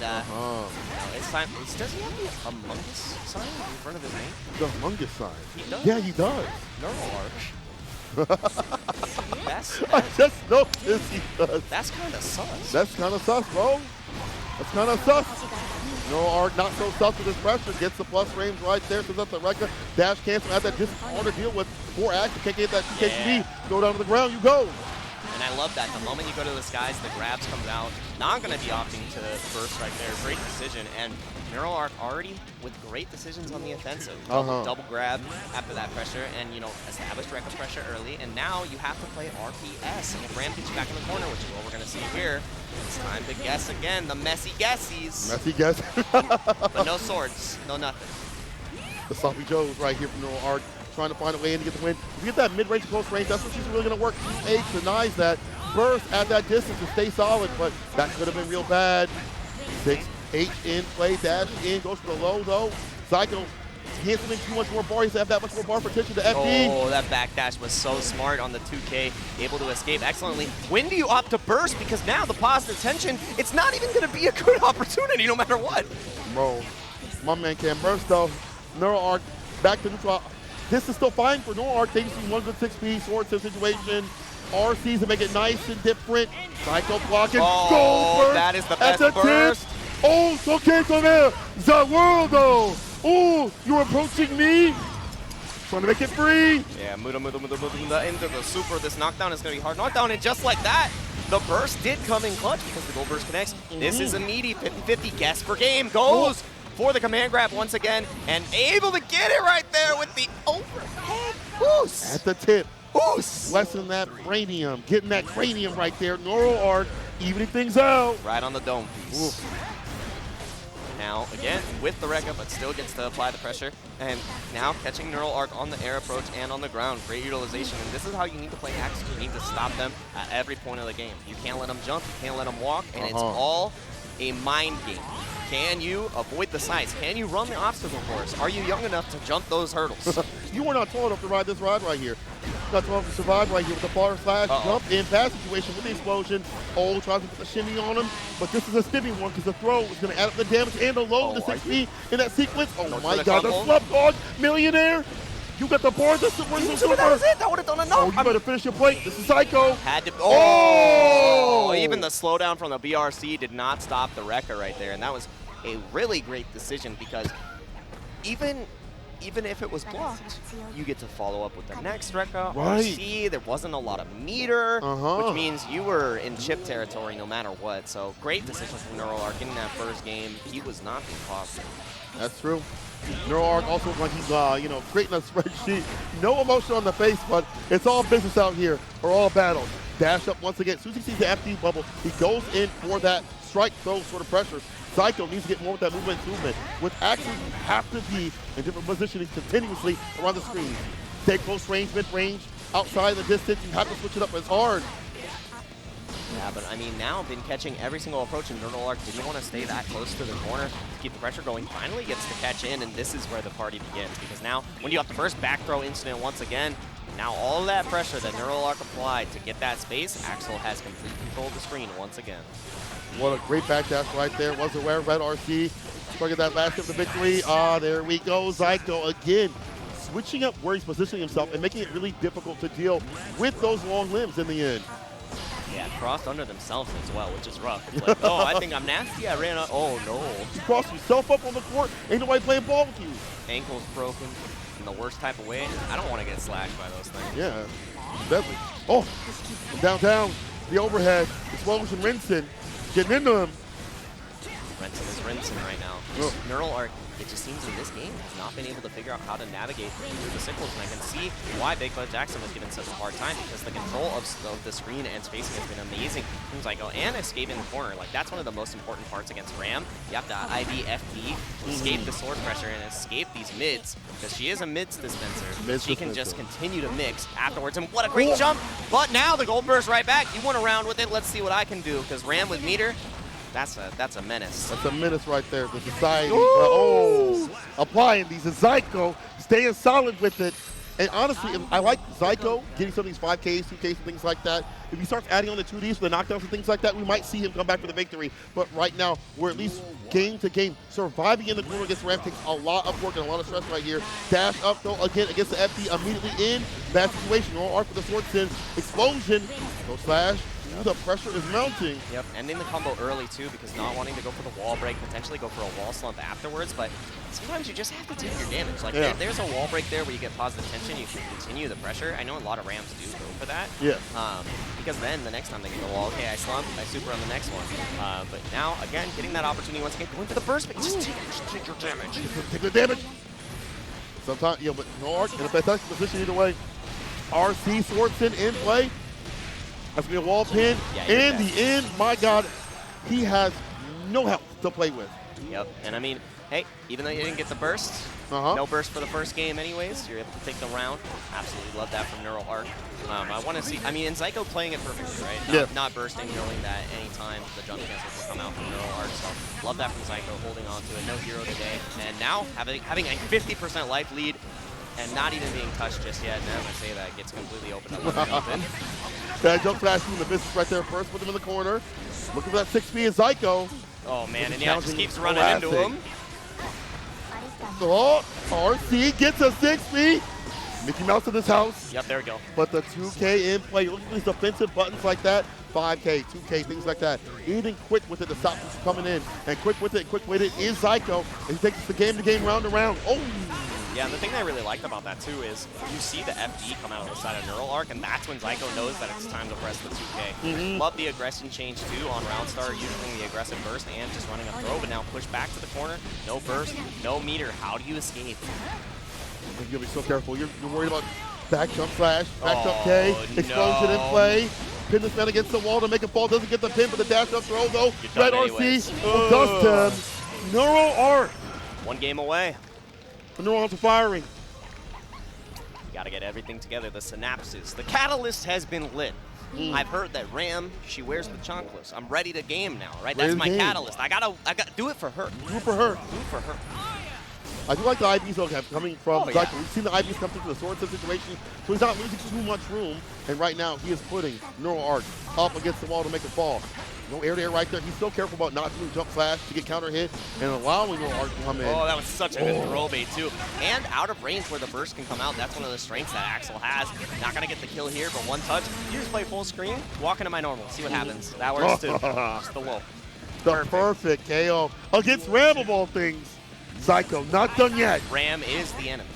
it's time. Does he have the Among Us sign in front of his name? The Among Us sign. He does. Yeah, he does. Neuralarch. I just noticed he does. That's kind of sus. That's kind of sus, bro. That's kind of sus. Neuralarch not so sus with his pressure. Gets the plus range right there. Sends up the record. Dash cancel at that distance. Hard to deal with. 4 action. Can't get that TKTV. Go down to the ground. You go. And I love that. The moment you go to the skies, the grabs comes out. Not going to be opting to burst right there. Great decision. And Neuralarch already with great decisions on the offensive. Double grab after that pressure and, established record pressure early. And now you have to play RPS. And if Ram gets you back in the corner, which is what we're going to see here, it's time to guess again. The messy guessies. Messy guess. But no swords. No nothing. The Sloppy Joes right here from Neuralarch. Trying to find a way in to get the win. If you get that mid-range close range, that's what she's really going to work. 8 denies that. Burst at that distance to stay solid, but that could have been real bad. 6, 8 in play, dash in, goes for the low though. Zyko can't swing too much more bar. He's have that much more bar protection to FD. Oh, that backdash was so smart on the 2K, able to escape excellently. When do you opt to burst? Because now the positive tension, it's not even going to be a good opportunity no matter what. Bro, my man can't burst though. Neuralarch back to neutral. This is still fine for Neuralarch. They just see 1 good 6P sword situation. RCs to make it nice and different. Zyko blocking. Oh, that is the best burst. Oh, so cancel there. The world though. Oh, you're approaching me. Trying to make it free. Yeah, Muda into the super. This knockdown is going to be hard. Knockdown, and just like that, the burst did come in clutch because the gold burst connects. This is a meaty 50-50 guess per game. Goes for the command grab once again, and able to get it right there with the overhead boost. At the tip. Boost. Lessening that cranium. Getting that cranium right there. Neuralarch evening things out. Right on the dome piece. Oof. Now, again, with the Rekka, but still gets to apply the pressure. And now catching Neuralarch on the air approach and on the ground. Great utilization. And this is how you need to play Axel. You need to stop them at every point of the game. You can't let them jump. You can't let them walk. And it's all a mind game. Can you avoid the sights? Can you run the obstacle course? Are you young enough to jump those hurdles? You were not tall enough to ride this ride right here. Not tall enough to survive right here with the bar slash jump in pass situation with the explosion. Oh, tries to put the shimmy on him, but this is a stimming one because the throw is going to add up the damage and the load the 6P in that sequence. Oh my God, the slump dog millionaire. You got the board. This is super. That was it. That would have done enough. Oh, you better finish your plate. This is Zyko. Had to. Oh! Even the slowdown from the BRC did not stop the Rekka right there, and that was a really great decision because even if it was blocked, you get to follow up with the next Rekka. Right. See, there wasn't a lot of meter, which means you were in chip territory no matter what. So great decision from Neuralarch in that first game. He was not being caused. That's true. Neuralarch also looks like he's, creating a spreadsheet. No emotion on the face, but it's all business out here, or all battles. Dash up once again. As soon as he sees the FD bubble, he goes in for that strike throw sort of pressure. Zyko needs to get more with that movement. With Axel, you have to be in different positionings continuously around the screen. Stay close range, mid-range, outside the distance. You have to switch it up. It's hard. Yeah, but I mean, now been catching every single approach, and Neuralarch didn't want to stay that close to the corner to keep the pressure going. Finally gets to catch in, and this is where the party begins. Because now, when you have the first back throw incident once again, now all that pressure that Neuralarch applied to get that space, Axel has complete control of the screen once again. What a great backdash right there. Was aware of red RC. Trying to get that last hit of the victory. There we go. Zyko again. Switching up where he's positioning himself and making it really difficult to deal with those long limbs in the end. Yeah, crossed under themselves as well, which is rough. It's like, oh, I think I'm nasty. I ran out. Oh, no. You crossed yourself up on the court. Ain't nobody playing ball with you. Ankles broken in the worst type of way. I don't want to get slashed by those things. Yeah, definitely. Oh, downtown, the overhead. Explosion, Rinsen getting into him. Renson is rinsing right now. Neuralarch, it just seems in this game, has not been able to figure out how to navigate through the sickles, and I can see why Big Bud Jackson was given such a hard time, because the control of the screen and spacing has been amazing from Zyko, and escaping the corner. Like, that's one of the most important parts against Ram. You have to IV, FD, to escape the sword pressure and escape these mids, because she is a mids dispenser. She can just continue to mix afterwards, and what a great jump! But now the gold burst right back. You went around with it. Let's see what I can do, because Ram with meter, that's a menace. That's a menace right there. The society, applying these. Zyko staying solid with it. And honestly, I like Zyko getting some of these 5Ks, 2Ks, and things like that. If he starts adding on the 2Ds for the knockdowns and things like that, we might see him come back for the victory. But right now, we're at least game to game. Surviving in the corner against Ram takes a lot of work and a lot of stress right here. Dash up, though, again against the FD, immediately in. Bad situation. Neuralarch with the sword sin. Explosion. No slash. The pressure is mounting. Yep, ending the combo early too, because not wanting to go for the wall break, potentially go for a wall slump afterwards, but sometimes you just have to take your damage. Like, there's a wall break there where you get positive tension, you can continue the pressure. I know a lot of Rams do go for that. Yeah. Because then the next time they can go, well, okay, I slump, I super on the next one. But now, again, getting that opportunity once again, going for the burst, but just take your damage. Take the damage. Sometimes, but Neuralarch in a fantastic position either way. RC Swordson in play. That's going to be a wall pin. In the end, my God, he has no health to play with. Yep, and I mean, hey, even though you didn't get the burst, no burst for the first game anyways, you're able to take the round. Absolutely love that from Neuralarch. I want to see, I mean, and Zyko playing it perfectly, right? Not bursting, knowing that anytime the jump cancels will come out from Neuralarch. So love that from Zyko, holding on to it. No hero today. And now having a 50% life lead and not even being touched just yet. Now I say that gets completely opened up. That jump flash in the business right there first. Put him in the corner. Looking for that 6B is Zyko. Oh, man, and yeah, just keeps running into him. Oh, RC gets a 6B. Mickey Mouse in this house. Yep, there we go. But the 2K in play. Look at these defensive buttons like that. 5K, 2K, things like that. Anything quick with it to stop this coming in. And quick with it is Zyko. And he takes the game-to-game, round-to-round. Oh! Yeah, and the thing I really liked about that, too, is you see the FD come out of the side of Neuralarch, and that's when Zyko knows that it's time to press the 2K. Love the aggression change, too, on round start, using the aggressive burst and just running a throw, but now push back to the corner. No burst, no meter. How do you escape? You're going to be so careful. You're worried about back jump slash, back jump K, explosion in play. Pin this man against the wall to make it fall. Doesn't get the pin, but the dash up throw, though. Red RC will dust him. Neuralarch. One game away. The Neuralarch are firing. You got to get everything together. The synapses. The catalyst has been lit. I've heard that Ram, she wears the chonkless. I'm ready to game now, right? That's my catalyst. I gotta do it for her. Do it for her. Do it for her. I do like the IBs though coming from Zyko. We've seen the IBs come through the sword situation, so he's not losing too much room. And right now, he is putting Neuralarch up against the wall to make it fall. No air-to-air right there. He's so careful about not doing jump slash to get counter hit and allowing Neuralarch to come in. Oh, that was such a good throw bait, too. And out of range where the burst can come out, that's one of the strengths that Axel has. Not going to get the kill here, but one touch. You just play full screen, walk into my normal, see what happens. That works, too. Just the low. The perfect KO against Ram of all things. Zyko, not done yet. Ram is the enemy.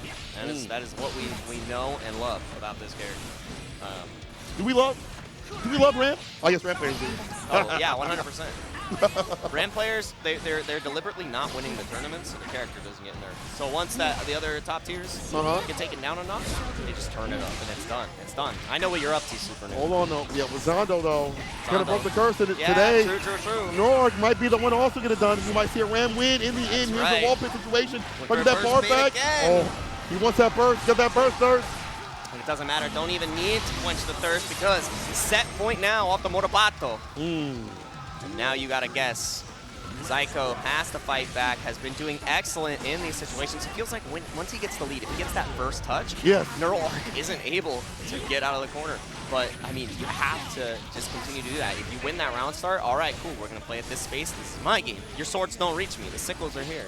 That is what we know and love about this character. Do we love Ram? I guess Ram players do. Oh, yeah, 100%. Ram players, they're deliberately not winning the tournaments, so the character doesn't get nerfed. So once the other top tiers get taken down a notch, they just turn it up, and it's done. It's done. I know what you're up to, Super Noob. Hold on, though. Yeah, with Zondo, though, he's going to break the curse in it yeah, today. True. Neuralarch might be the one to also get it done. You might see a Ram win in the end. Here's the wall pit situation. Look at that far back. Oh, he wants that burst. Get that burst thirst. It doesn't matter. Don't even need to quench the thirst because set point now off the Motopato. And now you got to guess. Zyko has to fight back, has been doing excellent in these situations. It feels like once he gets the lead, if he gets that first touch, Neuralarch isn't able to get out of the corner. But, I mean, you have to just continue to do that. If you win that round start, all right, cool, we're going to play at this space. This is my game. Your swords don't reach me. The sickles are here.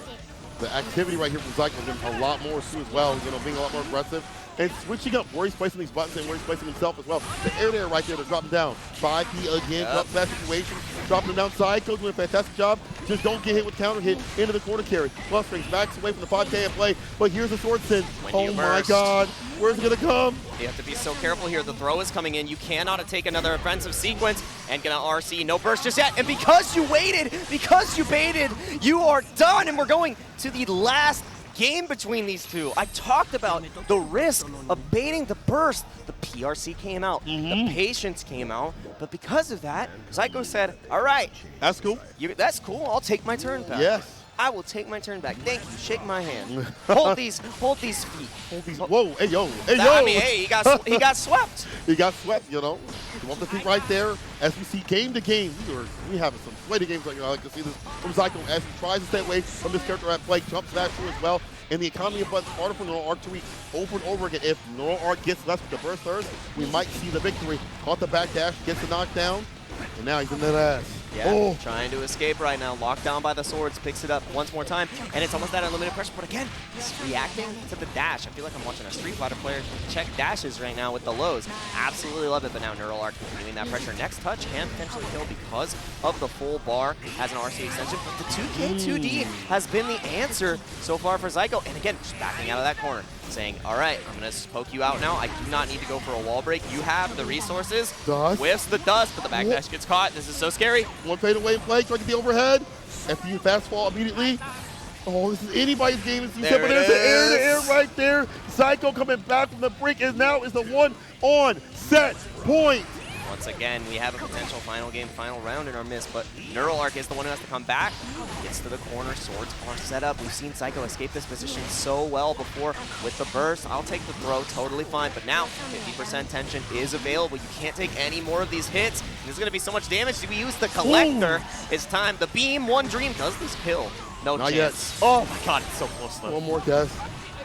The activity right here from Zyko is a lot more too as well, being a lot more aggressive. and switching up where he's placing these buttons and where he's placing himself as well. The air there right there to drop him down. 5P again, drop that situation, dropping him down. Zyko doing a fantastic job. Just don't get hit with counter hit into the corner carry. Plus rings backs away from the 5K at play, but here's the sword send. Oh my God, where's it gonna come? You have to be so careful here. The throw is coming in. You cannot take another offensive sequence and gonna RC. No burst just yet. And because you waited, because you baited, you are done. And we're going to the last game between these two. I talked about the risk of baiting the burst. The PRC came out, the patience came out, but because of that, Zyko said, all right. That's cool. That's cool, I'll take my turn back. Yes. I will take my turn back. Thank you, shake my hand. Hold these feet. Hold these, whoa, hey yo, hey yo. I mean, hey, he got swept. He got swept, you know. You want the feet right there. As we see game to game, we having some sweaty games right here. I like to see this from Zyko as he tries to stay away from this character at play, jumps that through as well. And the economy of buttons harder for Neuralarch to reach over and over again. If Neuralarch gets less with the burst first, we might see the victory. Caught the backdash, gets the knockdown, and now he's in that ass. Yeah, trying to escape right now. Locked down by the swords, picks it up once more time, and it's almost that unlimited pressure. But again, he's reacting to the dash. I feel like I'm watching a Street Fighter player check dashes right now with the lows. Absolutely love it, but now Neuralarch continuing that pressure. Next touch can potentially kill because of the full bar as an RC extension, but the 2K2D has been the answer so far for Zyko. And again, just backing out of that corner, saying, all right, I'm going to poke you out now. I do not need to go for a wall break. You have the resources. Dust. Whiffs the dust, but the backdash gets caught. This is so scary. One fade away in play, trying to get the overhead. FU fast fall immediately. Oh, this is anybody's game. But there's the air to air right there. Zyko coming back from the brink, and now is the one on set point. Once again, we have a potential final game, final round in our midst, but Neuralarch is the one who has to come back. Gets to the corner, swords are set up. We've seen Zyko escape this position so well before with the burst. I'll take the throw, totally fine, but now 50% tension is available. You can't take any more of these hits. There's going to be so much damage. Do we use the collector? It's time. The beam, one dream. Does this kill? No Not chance. Yet. Oh my God, it's so close though. One more guess.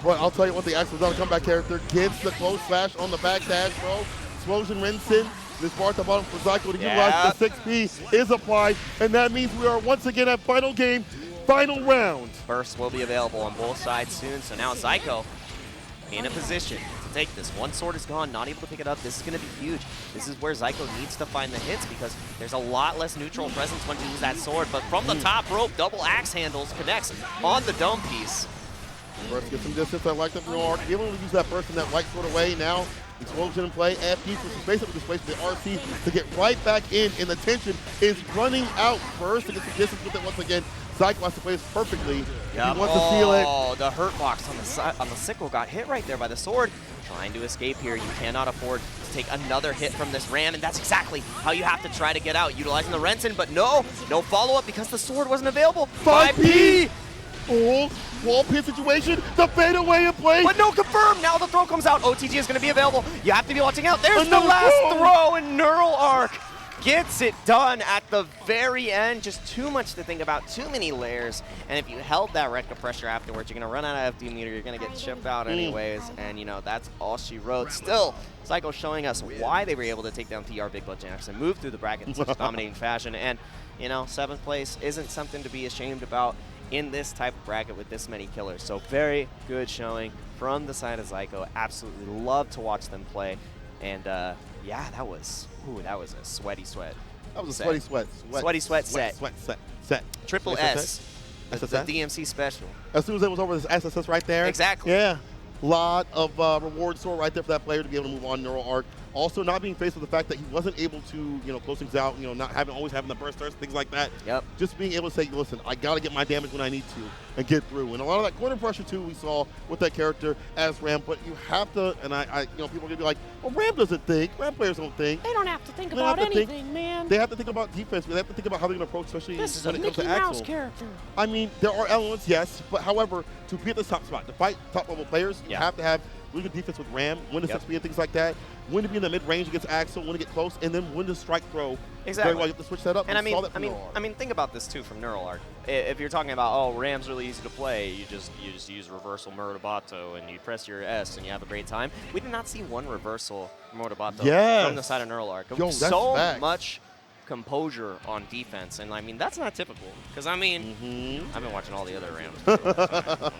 But I'll tell you what, the Axel's on a comeback character gets the close slash on the back dash, bro. Explosion Rinsen. This bar at the bottom for Zyko to utilize the 6P is applied, and that means we are once again at final game, final round. Burst will be available on both sides soon, so now Zyko in a position to take this. One sword is gone, not able to pick it up. This is going to be huge. This is where Zyko needs to find the hits because there's a lot less neutral presence when you use that sword, but from the top rope, double axe handles, connects on the dome piece. Burst gets some distance. I like that Neuralarch. Able to use that burst in that white sword away now. Explosion in play, FP which is basically displaced the RC to get right back in, and the tension is running out first to get some distance with it once again. Zyko has to play this perfectly. He wants to seal it. Oh, the hurt box on the sickle got hit right there by the sword. Trying to escape here. You cannot afford to take another hit from this ram, and that's exactly how you have to try to get out. Utilizing the Rensen, but no follow-up because the sword wasn't available. 5P! Oh, wall pin situation, the fade away in play. But no confirm, now the throw comes out. OTG is going to be available. You have to be watching out. There's the last throw, and Neuralarch gets it done at the very end. Just too much to think about, too many layers. And if you held that Rekka pressure afterwards, you're going to run out of FD meter. You're going to get chipped out anyways. And, you know, that's all she wrote. Still, Zyko showing us why they were able to take down TR Big Blood Jackson, move through the bracket in such a dominating fashion. And, you know, 7th place isn't something to be ashamed about in this type of bracket with this many killers. So very good showing from the side of Zyko. Absolutely love to watch them play. And yeah, that was a sweaty sweat. That was a sweaty sweat. Sweaty sweat set. Set. Triple S. That's the DMC special. As soon as it was over, this SSS right there. Exactly. Yeah. Lot of reward store right there for that player to be able to move on Neuralarch. Also, not being faced with the fact that he wasn't able to, close things out, not always having the burst thirst, things like that. Yep. Just being able to say, listen, I got to get my damage when I need to and get through. And a lot of that corner pressure, too, we saw with that character as Ram. But you have to, and people are going to be like, well, Ram doesn't think. Ram players don't think. They don't have to think about anything, man. They have to think about defense. They have to think about how they're going to approach, especially this is when a it comes Mickey to Mouse Axel. character. I mean, there are elements, yes. But, however, to be at the top spot, to fight top-level players, you have to have really good defense with Ram, win the 6B and things like that, when to be in the mid-range against Axel, when to get close, and then when to strike throw. Exactly. Very well, you have to switch that up. And I mean, think about this too from Neuralarch. If you're talking about, oh, Ram's really easy to play, you just use reversal Muratabato and you press your S and you have a great time. We did not see one reversal Muratabato from the side of Neuralarch. Yo, so facts. much composure on defense, and I mean that's not typical because I mean I've been watching all the other rounds.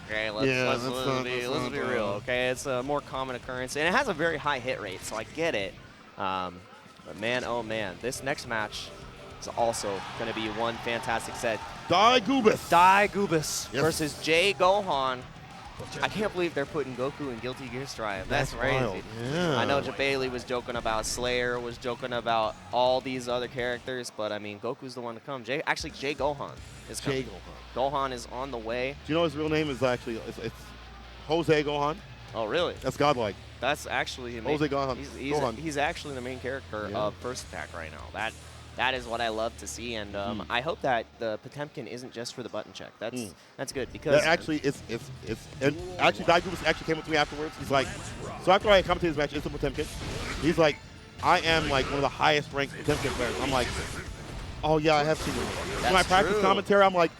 Okay, let's be real. Okay, it's a more common occurrence, and it has a very high hit rate, so I get it. But man, oh man, this next match is also going to be one fantastic set. Diegubis versus JGohan. I can't believe they're putting Goku in Guilty Gear Strive. That's crazy. Wild. Yeah. I know Bailey was joking about Slayer, was joking about all these other characters, but I mean, Goku's the one to come. Actually, JGohan is coming. Gohan is on the way. Do you know his real name is actually, it's Jose Gohan? Oh, really? That's godlike. That's actually Jose Gohan. He's actually the main character of First Attack right now. That is what I love to see, and I hope that the Potemkin isn't just for the button check. That's good because that actually and actually Diegubis actually came up to me afterwards. He's like, so after I commentated this match, it's a Potemkin. He's like, I am like one of the highest ranked Potemkin players. I'm like, oh yeah, I have seen him. When I practice commentary, I'm like,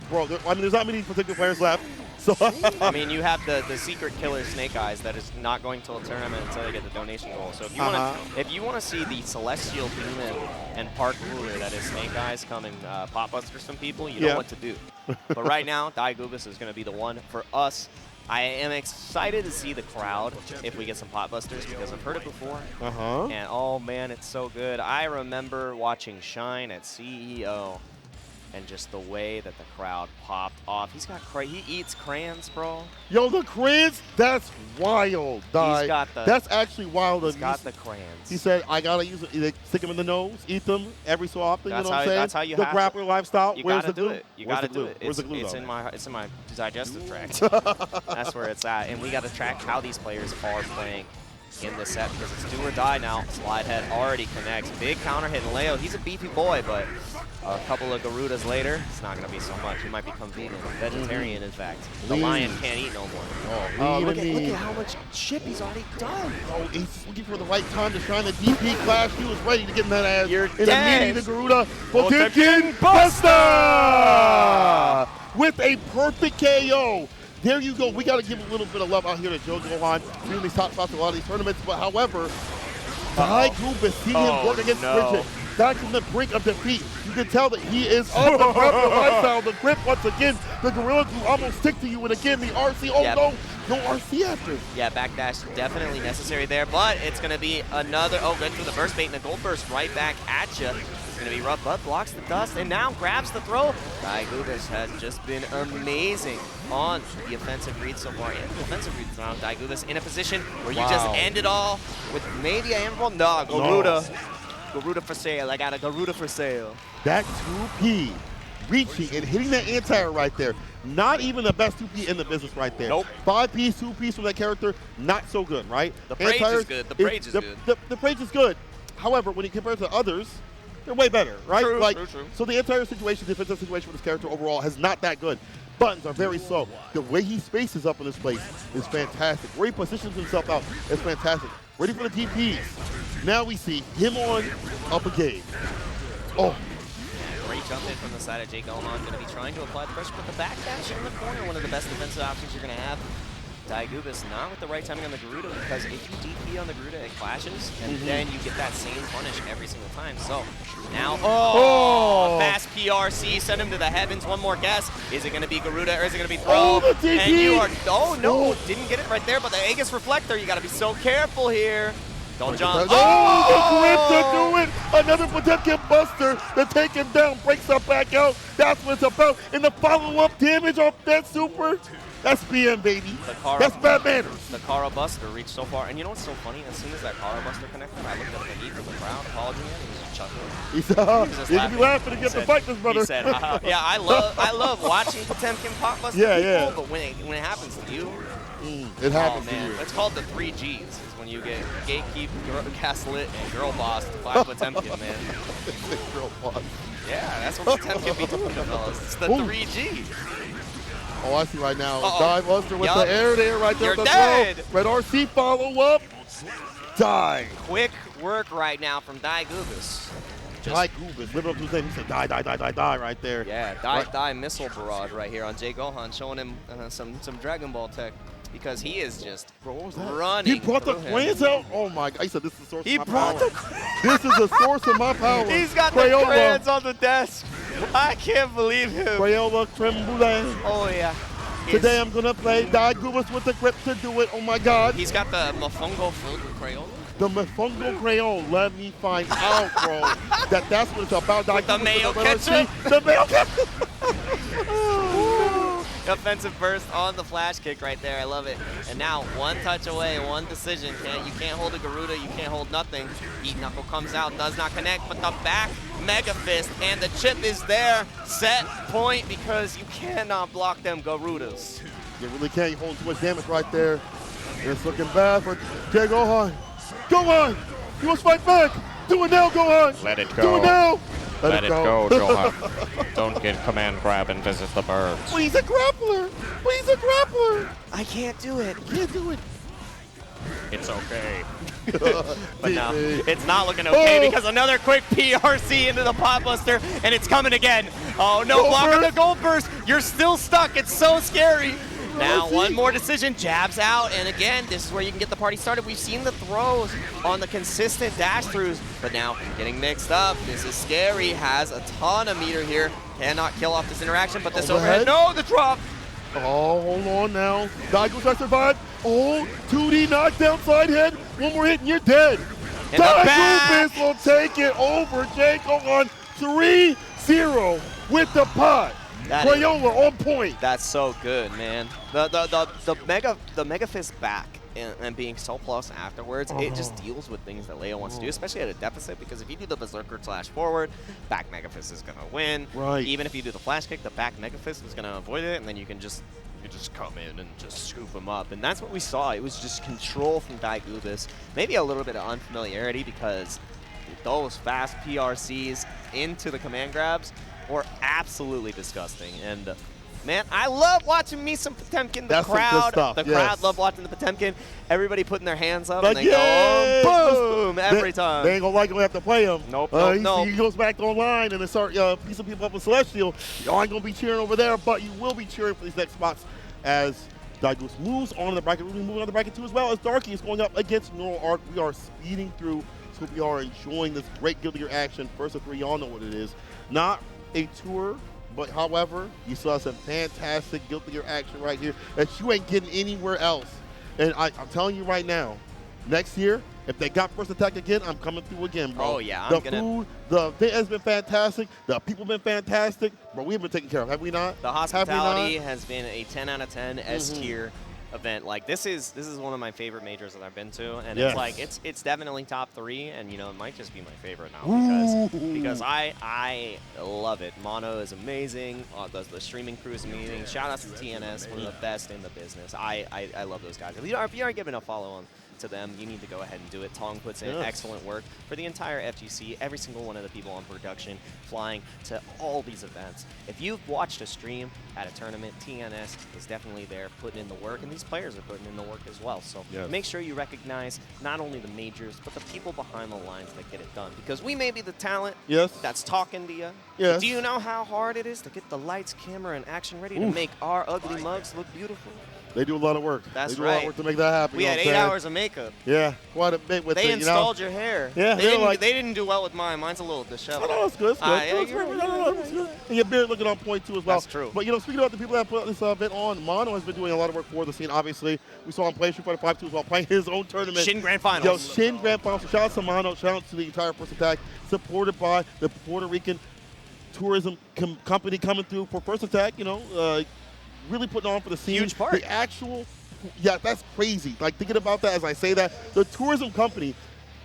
bro, I mean, there's not many Potemkin players left. So I mean, you have the secret killer Snake Eyes that is not going to a tournament until they get the donation goal. So if you want to see the Celestial Demon and Park Ruler that is Snake Eyes come and pop buster some people, you know what to do. But right now, Diegubis is going to be the one for us. I am excited to see the crowd if we get some pot busters because I've heard it before. And oh man, it's so good. I remember watching Shine at CEO. And just the way that the crowd popped off. He's got he eats crayons, bro. Yo, the crayons? That's wild, That's actually wild. He's got the crayons. He said, I gotta use it. Stick them in the nose, eat them every so often. That's you know what I'm saying? That's how you the have grappler lifestyle. You Where's gotta the glue? do it. You gotta do it. Where's the glue? It's in my digestive tract. That's where it's at. And we gotta track how these players are playing in this set because it's do or die now. Slidehead already connects. Big counter hit. And Leo, he's a beefy boy, but a couple of Garudas later, it's not going to be so much. He might become vegetarian, in fact. The lion can't eat no more. Look at how much chip he's already done. Oh, he's looking for the right time to shine the DP clash. He was ready to get in that ass. You're in dead. The Garuda Potemkin Buster with a perfect KO. There you go. We got to give a little bit of love out here to JGohan. Doing these top spots in a lot of these tournaments. But however, Diegubis, seeing him work against Bridget, back from the brink of defeat. You can tell that he is on the grappler lifestyle. The grip once again. The Gorilla Glue almost stick to you. And again, the RC. Oh no RC after. Yeah, backdash definitely necessary there. But it's going to be another. Oh, good through the burst bait and the gold burst right back at you. It's going to be rough, but blocks the dust and now grabs the throw. Diegubis has just been amazing on the offensive read so far. And the offensive read now, Diegubis in a position where you just end it all with maybe a handful. No, Garuda. Garuda for sale. I got a Garuda for sale. That 2P reaching and hitting that anti-air right there. Not even the best 2P in the business right there. Nope. 5P, 2Ps from that character, not so good, right? The Praise is good. The Praise is good. The Praise is good. However, when you compare it to others, they're way better, right? True. So the entire situation, defensive situation with this character overall is not that good. Buttons are very slow. The way he spaces up in this place is fantastic. Where he positions himself out is fantastic. Ready for the DPs. Now we see him on up a game. Oh. Great jump in from the side of JGohan. Going to be trying to apply the pressure, but the backdash in the corner, one of the best defensive options you're going to have. Diegubis not with the right timing on the Garuda because if you DP on the Garuda, it clashes, and then you get that same punish every single time. So now, fast PRC, send him to the heavens. One more guess. Is it going to be Garuda or is it going to be Throw? And you are, didn't get it right there, but the Aegis Reflector, you got to be so careful here. Don't jump. The grip to do it. Another Potemkin Buster to take him down, breaks up back out. That's what it's about. And the follow-up damage off that super. That's BM, baby. That's bad manners. The Kara Buster reached so far. And you know what's so funny? As soon as that Kara Buster connected, I looked at the heat from the crowd, Apologyman, and he was chuckling. He said, you can be laughing to get the fight, this brother. He said, yeah, I love watching Potemkin pop buster people, but when it happens to you, it happens to you. It's called the 3 Gs. It's when you get Gatekeep, Gaslit, and Girl Boss to fight Potemkin, man. Girl Boss. Yeah, that's what Potemkin be doing to fellas. It's the 3 Gs. Oh, I see right now. Dive Buster with the air there right there. You're dead. Red RC follow-up. Die. Quick work right now from Diegubis. Diegubis living up to his name. He said die right there. Yeah, die missile barrage right here on JGohan, showing him some Dragon Ball tech. because he is just Bro, what was that? running. He brought the through him. crayons out? Oh my God. He said this is the source He of my brought power. This is the source of my power. He's got Crayola. the crayons on the desk. I can't believe him. Crayola creme brulee. Oh, yeah. Today I'm going to play Diegubis with the grip to do it. Oh my God. He's got the mofongo filled with Crayola. The mofongo crayon. Let me find out, bro. that's what it's about. With the mayo Diegubis, ketchup. The mayo ketchup. Offensive burst on the flash kick right there. I love it. And now one touch away, one decision. You can't hold a Garuda. You can't hold nothing. Heat Knuckle comes out, does not connect, but the back Mega Fist and the chip is there. Set point because you cannot block them Garudas. You really can't. You hold too much damage right there. It's looking bad for JGohan. Gohan! You must fight back! Do it now, Gohan! Let it go. Do it now! Let it go, Johan. Don't get command grab and visit the birds. Please a grappler! Please a grappler! I can't do it. Can't do it. It's okay. But no, it's not looking okay because another quick PRC into the pot buster, and it's coming again. Oh no, blocking the gold burst. You're still stuck. It's so scary. Now one more decision, jabs out, and again, this is where you can get the party started. We've seen the throws on the consistent dash throughs, but now getting mixed up. This is scary, has a ton of meter here. Cannot kill off this interaction, but this overhead, no, the drop. Oh, hold on now. Diegubis tries to survive. Oh, 2D knockdown side head. One more hit and you're dead. Diegubis will take it over JGohan 3-0 with the pot. Crayola on point. That's so good, man. The Mega Fist back and being so plus afterwards, it just deals with things that Leo wants to do, especially at a deficit, because if you do the Berserker slash forward, back Mega Fist is going to win. Right. Even if you do the flash kick, the back Mega Fist is going to avoid it, and then you can just come in and just scoop him up. And that's what we saw. It was just control from Diegubis. Maybe a little bit of unfamiliarity because those fast PRCs into the command grabs were absolutely disgusting. And man, I love watching me some Potemkin. The crowd loved watching the Potemkin. Everybody putting their hands up and they go, boom, every time. They ain't gonna like it when we have to play him. Nope, He goes back online and they start piecing people up with Celestial. Y'all ain't gonna be cheering over there, but you will be cheering for these next spots as Diegubis moves on to the bracket. We'll be moving on to the bracket too, as well as Darky is going up against Neuralarch. We are speeding through, so we are enjoying this great Guilty Gear action. First of three, y'all know what it is. Not a tour, but however, you saw some fantastic Guilty Gear action right here that you ain't getting anywhere else. And I'm telling you right now, next year, if they got first attack again, I'm coming through again, bro. Oh yeah, the event has been fantastic. The people have been fantastic, but we've been taken care of, have we not? The hospitality has been a 10 out of 10 S tier event. Like this is one of my favorite majors that I've been to, and it's like it's definitely top 3, and you know it might just be my favorite now because I love it. Mono is amazing. The streaming crew is amazing. Shout out to TNS, one of the best in the business. I love those guys. If you aren't giving a follow on to them, you need to go ahead and do it. Tong puts in excellent work for the entire FGC, every single one of the people on production, flying to all these events. If you've watched a stream at a tournament, TNS is definitely there putting in the work, and these players are putting in the work as well. So make sure you recognize not only the majors, but the people behind the lines that get it done. Because we may be the talent that's talking to you. But do you know how hard it is to get the lights, camera, and action ready to make our ugly mugs look beautiful? They do a lot of work. That's they do a lot of work to make that happen. We had 8 hours of makeup. Yeah, quite a bit with They installed your hair. Yeah, they didn't do well with mine. Mine's a little disheveled. Oh, no, it's good. It's good. And your beard looking on point too as well. That's true. But you know, speaking about the people that put this event on, Mono has been doing a lot of work for the scene. Obviously, we saw him play Street Fighter 5 2 as well, playing his own tournament. Shin Grand Finals. Yo, Shin Grand Finals. So shout out to Mono. Shout out to the entire First Attack, supported by the Puerto Rican tourism company coming through for First Attack. You know, really putting on for the scene. Huge part. The actual. Yeah, that's crazy. Like, thinking about that as I say that, the tourism company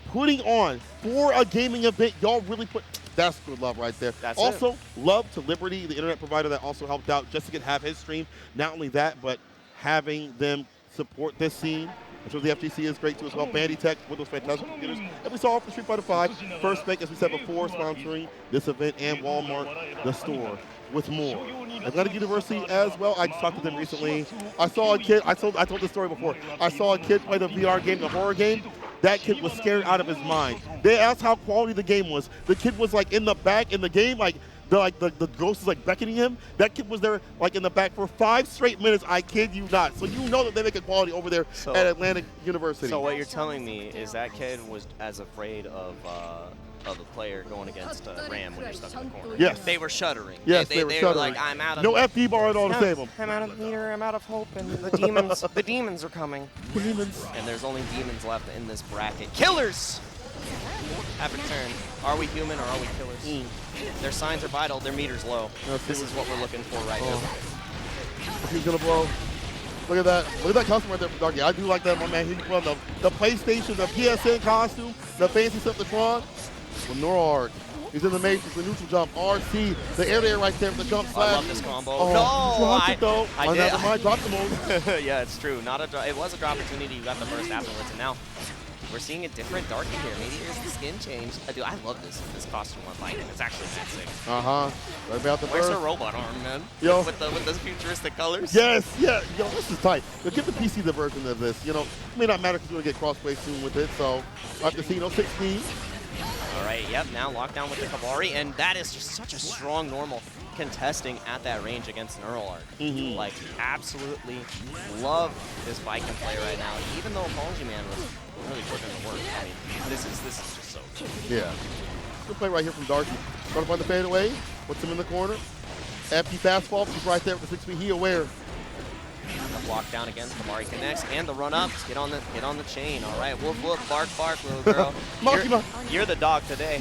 putting on for a gaming event, y'all really put, that's good love right there. That's also, love to Liberty, the internet provider that also helped out just to have his stream. Not only that, but having them support this scene. I'm sure the FGC is great too as well. Bandy Tech with those fantastic computers. And we saw for Street Fighter 5, First Make, as we said before, sponsoring this event, and Walmart, the store, with more. Atlanta University as well. I just talked to them recently. I saw a kid, I told this story before. I saw a kid play the VR game, the horror game. That kid was scared out of his mind. They asked how quality the game was. The kid was like in the back in the game, like the ghost is like beckoning him. That kid was there like in the back for 5 straight minutes. I kid you not. So you know that they make a quality over there at Atlantic University. So what you're telling me is that kid was as afraid of the player going against Ram when you're stuck in the corner. Yes. They were shuddering. Yes, they were were shuddering. like, I'm out of no FD bar at all to save them. I'm out of meter, I'm out of hope, and the demons are coming. Demons. And there's only demons left in this bracket. Killers have returned. Are we human or are we killers? Their signs are vital, their meter's low. This is what we're looking for right now. He's gonna blow. Look at that. Look at that costume right there from Darky. I do like that, my man. He's putting the PlayStation, the PSN costume, the fancy stuff to Tron. From Neuralarch. He's in the matrix, the neutral jump, RC, the air right there, the jump slash. I love this combo. Oh, no, dropped it though. I did. I dropped the most. Yeah, it's true. It was a drop opportunity. You got the burst afterwards, and now we're seeing a different Darky here. Maybe here's the skin change. Dude, I love this costume on Baiken. It's actually that sick. Right about the Where's burst. her robot arm, man? Yo. With those futuristic colors. Yes, yeah. Yo, this is tight. Yo, give the PC the version of this. You know, it may not matter because you're going to get crossplay soon with it. So, I have to see, 16. All right, yep, now lockdown with the Kabari, and that is just such a strong normal contesting at that range against Neuralarch. Like, absolutely love this Baiken play right now, even though Apologyman was really putting in the work. I mean, this is just so good. Yeah. Good play right here from Darky. Trying to find the fadeaway, puts him in the corner. Empty fastball, he's right there with the 6 feet. He aware. The block down again, Kabari connects, and the run up. Get on the chain. All right, woof woof, bark bark, little girl. You're the dog today.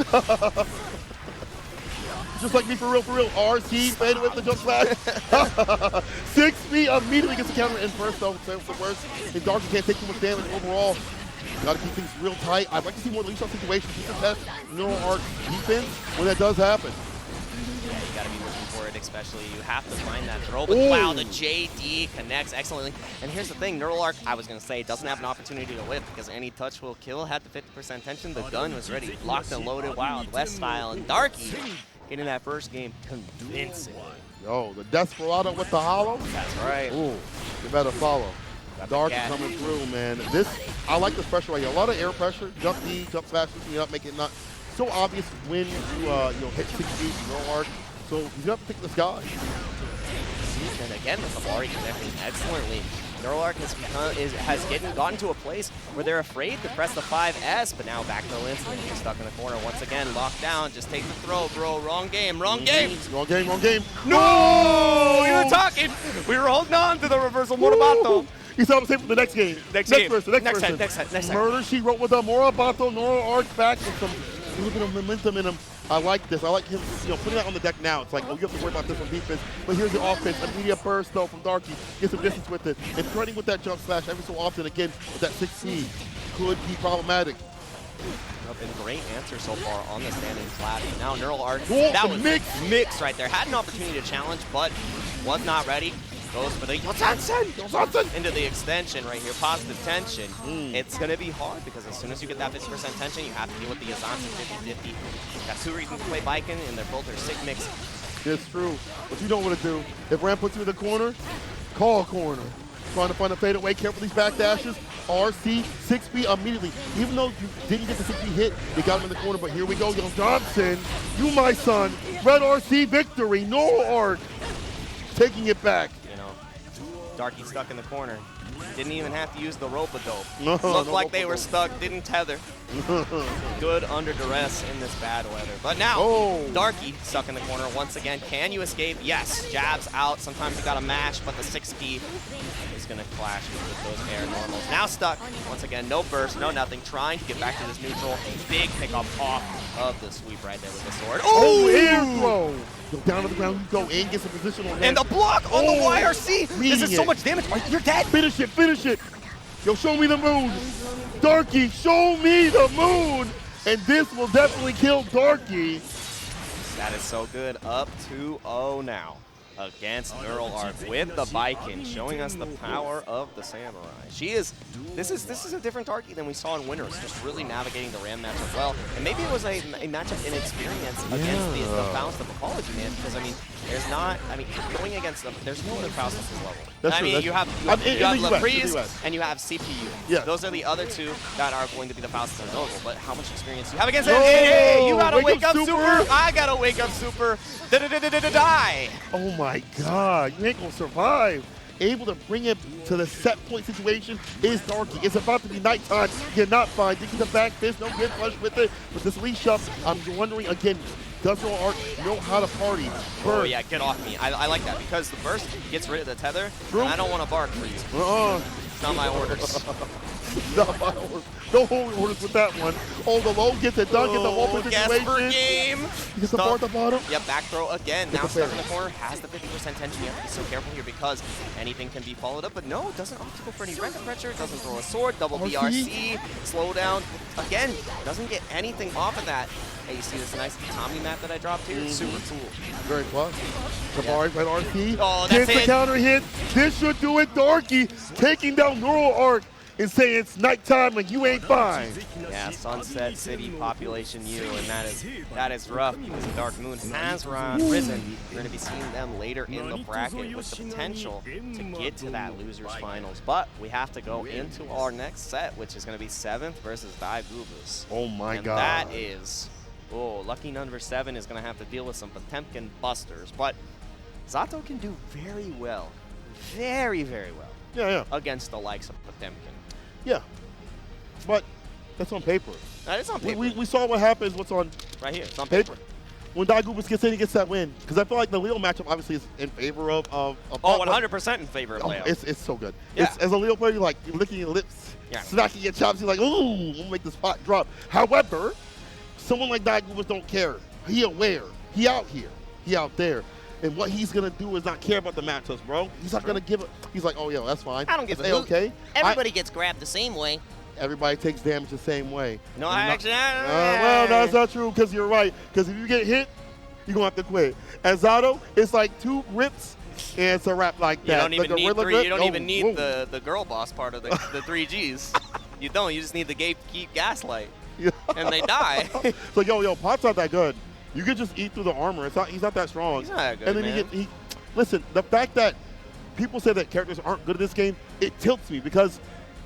Just like me, for real. RC, fade with the jump slash. 6 feet, immediately gets the counter in first, though. So the worst. And Darky can't take too much damage overall. Got to keep things real tight. I'd like to see more leash-off situations just to test Neuralarch defense when that does happen. Yeah, you got to be looking for it, especially. You have to find that throw. But wow, the JD connects excellently. And here's the thing, Neuralarch, I was going to say, doesn't have an opportunity to whip because any touch will kill. Had the 50% tension. The gun was ready. Locked and loaded, Wild West style. And Darky getting that first game convincing. Yo, the Desperado with the hollow. That's right. Ooh, you better follow. Darky coming through, man. I like this pressure right here. A lot of air pressure. Jump D, jump slash, me up, make it not so obvious when you hit 6 feet, Neuralarch. So you have to pick this guy. And again, the Kabari connecting excellently. Neuralarch has gotten to a place where they're afraid to press the 5S, but now back throw instant. You're stuck in the corner once again, locked down. Just take the throw, bro. Wrong game. Wrong game. No! We were talking. We were holding on to the reversal Morabato. He's all the same for the next game. Next person. Next time. Murder She Wrote with a Morabato, Neuralarch back with some a little bit of momentum in him. I like this. I like him, putting that on the deck now. It's like, oh, you have to worry about this on defense. But here's the offense. Immediate burst, though, from Darky. Get some distance with it. And threatening with that jump slash every so often, again, with that 6 could be problematic. Been great answer so far on the standing flat. Now Neuralarch, that was mix right there. Had an opportunity to challenge, but was not ready. Goes for the Yosansen into the extension right here. Positive tension. It's going to be hard because as soon as you get that 50% tension, you have to deal with the Yosansen 50-50. Got 2 reasons to play Baiken, and they're both sick mix. It's true. But you know what to do. If Ram puts you in the corner, call corner. Trying to find a fadeaway. Careful these back dashes. RC, 6 feet immediately. Even though you didn't get the 6 feet hit, they got him in the corner. But here we go. Young Johnson, you my son. Red RC victory. Neuralarch taking it back. Darky stuck in the corner. Didn't even have to use the rope-a-dope. Looked like they were stuck, didn't tether. Good under duress in this bad weather. But now, Darky stuck in the corner once again. Can you escape? Yes. Jabs out. Sometimes you got to mash, but the 6P is going to clash with those air normals. Now stuck. Once again, no burst, no nothing. Trying to get back to this neutral. Big pickup off of the sweep right there with the sword. Air throw. Go down to the ground, you go in, get some position on him. And the block on the YRC. This is so much damage. You're dead. Finish it. Yo, show me the moon. Darky, show me the moon. And this will definitely kill Darky. That is so good. Up 2-0 now. against Neuralarch with the Baiken, showing us the power of the Samurai. This is a different Darky than we saw in Winners, just really navigating the Ram matchup well. And maybe it was a matchup inexperience against the Faust of Apologyman, because, I mean, going against them, there's no other Faust at this level. That's true. You have Laprise and you have CPU. Yeah. Those are the other two that are going to be the Faust of notable. But how much experience do you have against it? Hey, you gotta wake up super! I gotta wake up super! Die! Oh my God, you ain't gonna survive. Able to bring it to the set point situation is Darky. It's about to be nighttime. You're not fine. Digging the back fist, no good flush with it. With this leash up, I'm wondering again, does Neuralarch know how to party? Oh yeah, get off me. I like that because the burst gets rid of the tether. True. And I don't want to bark for you. It's not my orders. Not my orders. No holy orders with that one. Oh, the low gets it done. Get the open situation. Gasper game. He gets the bar at the bottom. Yep, back throw again. Now stuck in the corner. Has the 50% tension. You have to be so careful here because anything can be followed up. But no, doesn't optical for any record pressure. Doesn't throw a sword. Double BRC. Slow down. Again, doesn't get anything off of that. Hey, you see this nice Tommy map that I dropped here? Super cool. Very close. Tabari by RP. Oh, that's gets it. the counter hit. This should do it. Darky taking down Neuralarch and saying it's nighttime and you ain't fine. Yeah, Sunset City population U, and that is rough because the Dark Moon has risen. We're going to be seeing them later in the bracket with the potential to get to that losers finals. But we have to go into our next set, which is going to be 7th versus Diegubis. Oh my and God. That is, lucky number 7 is going to have to deal with some Potemkin busters. But Zato can do very well, very, very well against the likes of Potemkin. Yeah, but that's on paper. That is on paper. We saw what happens. What's on right here? It's on paper. When Diegubis gets in, he gets that win. Because I feel like the Leo matchup obviously is in favor of 100% in favor of Leo. It's so good. Yeah. As a Leo player, you're like licking your lips, smacking your chops. You're like, ooh, we'll make this spot drop. However, someone like Diegubis don't care. He aware. He out here. He out there. And what he's going to do is not care about the matchups, bro. He's not going to give it. He's like, oh, yeah, that's fine. I don't give a hoot. Okay. Everybody gets grabbed the same way. Everybody takes damage the same way. No, well, that's not true because you're right. Because if you get hit, you're going to have to quit. As Zato, it's like 2 rips and it's a wrap like that. You don't even need 3. You don't even need the girl boss part of the 3 Gs. You don't. You just need the gatekeep gaslight. And they die. So, yo, Pot's not that good. You could just eat through the armor. He's not that strong. He's not that good, and then listen, the fact that people say that characters aren't good at this game, it tilts me because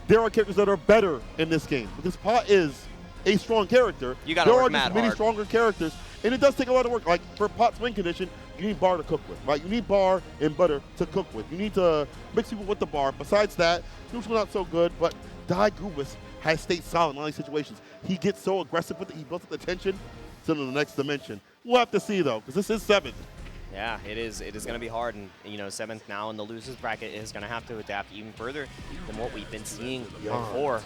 there are characters that are better in this game. Because Pot is a strong character. You gotta work mad There are many hard. stronger characters, and it does take a lot of work. Like for Pot's win condition, you need bar to cook with, right? You need bar and butter to cook with. You need to mix people with the bar. Besides that, neutral not so good, but Diegubis has stayed solid in all these situations. He gets so aggressive with it. He builds up the tension to the next dimension. We'll have to see though, because this is 7th. Yeah, it is. It is going to be hard, and 7th now in the losers bracket is going to have to adapt even further than what we've been seeing before.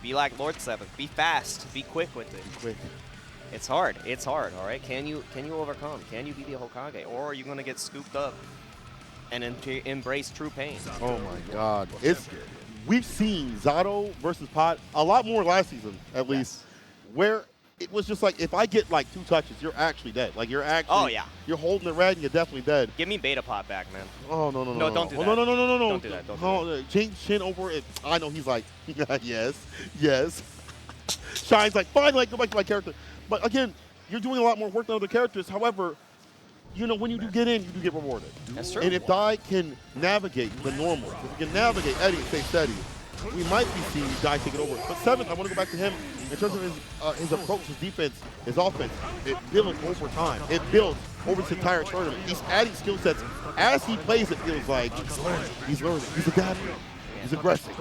Be like Lord 7th. Be fast. Be quick with it. Be quick. It's hard. It's hard. All right. Can you overcome? Can you be the Hokage, or are you going to get scooped up and embrace true pain? Oh my God! We've seen Zato versus Pot a lot more last season, at least, where it was just like, if I get like 2 touches, you're actually dead. Like you're actually, you're holding the red and you're definitely dead. Give me Beta Pot back, man. Oh, no. No, don't do that. No. Don't do that. Don't do that. Change chin over it. I know he's like, yes. Shine's like, fine, like go back to my character. But again, you're doing a lot more work than other characters. However, when you do get in, you do get rewarded. That's true. And if Dai can navigate the normal, if he can navigate Eddie and stay steady, we might be seeing Dai take it over. But 7th, I want to go back to him in terms of his approach, his defense, his offense. It builds over time. It builds over this entire tournament. He's adding skill sets as he plays. It feels like he's learning. He's adapting. He's aggressive.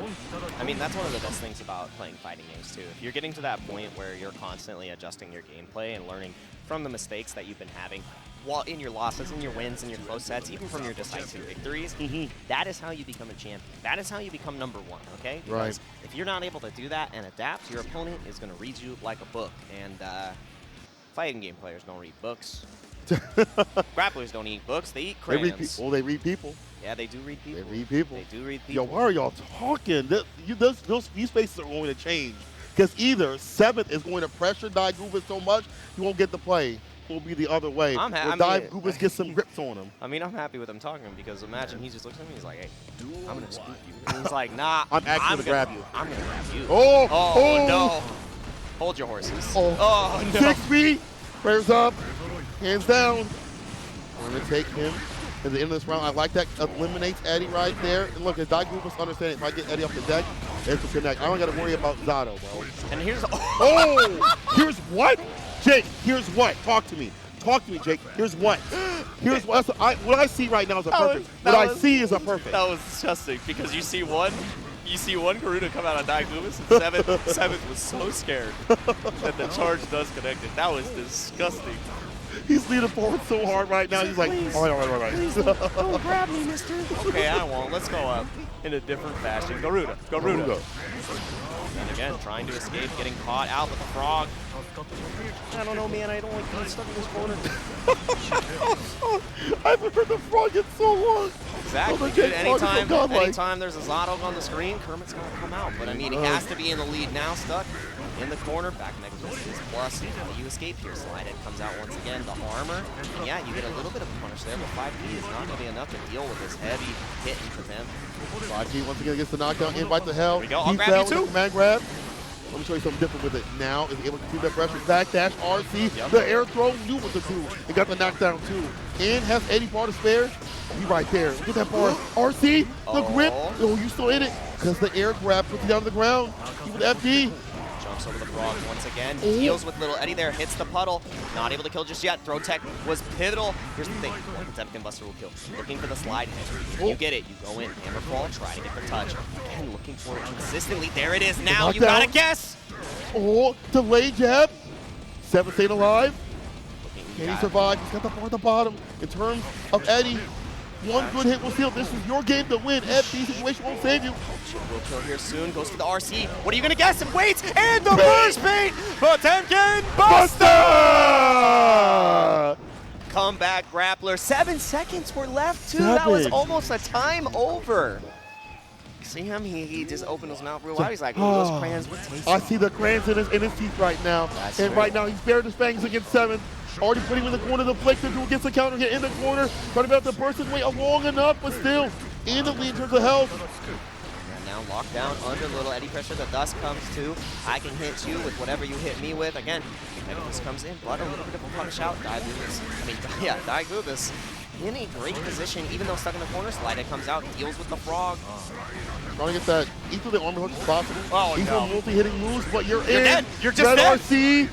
I mean, that's one of the best things about playing fighting games, too. If you're getting to that point where you're constantly adjusting your gameplay and learning from the mistakes that you've been having while in your losses, in your wins, in your close sets, even from your decisive victories, that is how you become a champion. That is how you become #1, okay? Because if you're not able to do that and adapt, your opponent is going to read you like a book. And fighting game players don't read books. Grapplers don't eat books. They eat crayons. They read people. Yeah, they do read people. They read people. They do read people. Yo, why are y'all talking? These faces are going to change. Because either 7th is going to pressure Diegubis so much, he won't get to play. will be the other way. I'm Diegubis gets some grips on him. I mean, I'm happy with him talking because imagine he just looks at me, he's like, hey, I'm going to scoop you. And he's like, nah, I'm actually going to grab you. I'm going to grab you. Oh, no. Hold your horses. Oh, no. 6 feet. Prayers up. Hands down. We're going to take him at the end of this round. I like that. Eliminates Eddie right there. And look, at Diegubis understand if I get Eddie off the deck, it's a connect. I don't got to worry about Zato, bro. And here's here's what? Jake, here's what? Talk to me. Talk to me, Jake. Here's what? Here's what. What I see right now is a perfect. What I see is a perfect. That was disgusting because you see one Garuda come out on Diegubis, and Seventh was so scared that the charge does connect it. That was disgusting. He's leaning forward so hard right now. He's like, all right. Please don't grab me, mister. Okay, I won't. Let's go up in a different fashion. Garuda. And again, trying to escape, getting caught out with the frog. I don't know, man. I don't like being stuck in this corner. I haven't heard the frog in so long. Exactly. Dude, anytime there's a Zato on the screen, Kermit's going to come out. But I mean, he has to be in the lead now, stuck in the corner. Back Megaphist is plus. How do you escape here? Slide Head comes out once again. The armor. And yeah, you get a little bit of a punish there, but 5P is not going to be enough to deal with this heavy hit into them. 5P once again gets the knockdown, invite to hell. Here we go. I'll grab you too. Command grab. Let me show you something different with it. Now is able to keep that pressure. Back dash, RC. Yep. The air throw knew what to do and got the knockdown too. And has 80 bar to spare. You right there. Look at that bar. RC, the grip. Oh, you still in it. Because the air grab puts you down to the ground. Keep it FD. Jumps over the frog once again. Deals with little Eddie there. Hits the puddle. Not able to kill just yet. Throw tech was pivotal. Here's the thing. Potemkin Buster will kill. Looking for the slide head. You get it. You go in. Hammerfall. Try to get the touch. Again, looking for it consistently. There it is now. You gotta guess. Oh, delayed jab. 7 staying alive. Can he survive? He's got the bar at the bottom. In terms of Eddie, one good hit will seal. This is your game to win. FD situation won't save you. Will kill here soon. Goes for the RC. What are you going to guess? And waits. And the first paint. Potemkin Buster! Comeback grappler. 7 seconds were left, too. That was almost a time over. See him? He just opened his mouth real wide. He's like, oh, those crayons would taste. I see the crayons in his teeth right now. Right now, he's bared his fangs against 7. Already putting him in the corner. The flick to do against the counter hit in the corner. Trying to be able to burst his way long enough, but still in the lead in terms of health. And now locked down under little Eddie pressure. The dust comes too. I can hit you with whatever you hit me with. Again, Diegubis comes in, but a little bit of a punish out. Diegubis in a great position, even though stuck in the corner. Slide Head comes out, deals with the frog. Trying to get that equal the armor hook as possible. Oh, he's no. multi-hitting moves, but you're in. Dead. You're just Red dead. RC.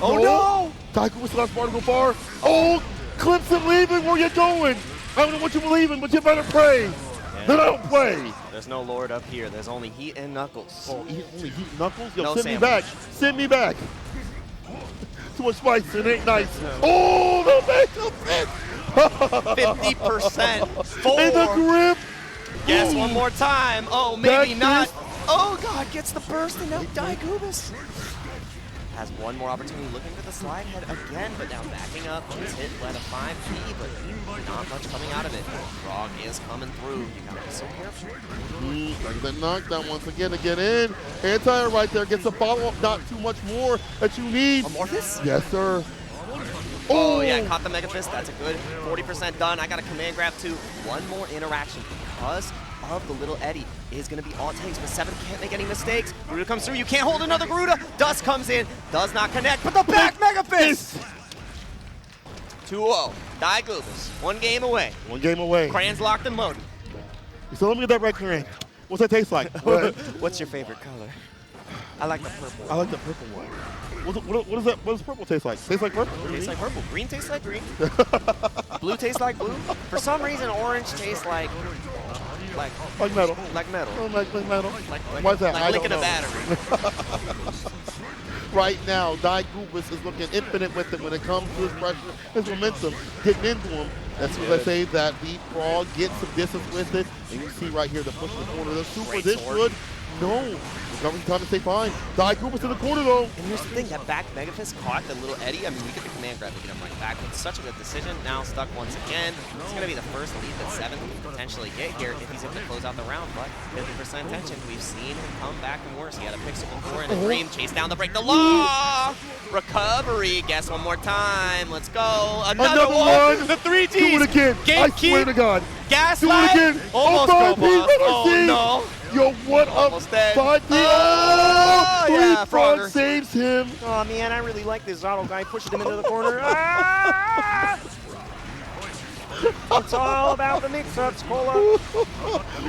Oh no! Diegubis still has far to go far. Oh, clips him leaving. Where you going? I don't know what you believe in, but you better pray. Then I don't play. There's no Lord up here. There's only Heat and Knuckles. Oh, only Heat and Knuckles? Yo, no send sandwich. me back. Send me back. Too much spice. It ain't nice. Oh, the makeup fit. 50%. In the grip. Guess one more time. Oh, maybe not. Oh, God, gets the burst, and now Diegubis has one more opportunity looking for the slide head again, but now backing up. He's hit by the 5P, but not much coming out of it. Frog is coming through. You gotta be so careful. That knockdown once again to get in. Anti right there gets a follow-up, not too much more that you need. Amorphous? Yes, sir. Oh, yeah, caught the Mega Fist. That's a good 40% done. I got a command grab too. One more interaction because of the little Eddie is going to be all it takes, but 7 can't make any mistakes. Garuda comes through. You can't hold another Garuda. Dust comes in. Does not connect, but the back Mega Fist! 2-0. Diegubis. 1 game away. 1 game away. Crayons locked and loaded. So let me get that red crayon. What's that taste like? What's your favorite color? I like the purple. I like the purple one. What does that? What does purple taste like? Tastes like purple. Tastes like purple. Green tastes like green. Blue tastes like blue. For some reason, orange tastes like metal. Like metal. Oh, like metal. Why is that? Like licking a battery. Right now, Diegubis is looking infinite with it when it comes to his pressure, his momentum, getting into him. That's what I say, that the frog gets some distance with it. And you see right here the push in the corner. The super, this should No. Recovery time to stay fine. Diegubis in the corner, though. And here's the thing, that back Mega Fist caught the little Eddie. I mean, we get the command grab to get him right back. It's such a good decision. Now stuck once again. It's going to be the first lead that 7 can potentially get here if he's able to close out the round. But 50% tension, we've seen him come back and worse. He had a pixel before and a dream. Chase down the break. The law! Recovery. Guess one more time. Let's go. Another one. The 3Gs. Do it again. I swear to God. Gaslight. Do it again. Almost go, boss. Oh, no. Yo, what Almost up? dead. 5D. Oh, yeah, Frogger saves him. Oh man, I really like this Zyko guy pushing him into the corner. Ah! It's all about the mix-ups, Cola.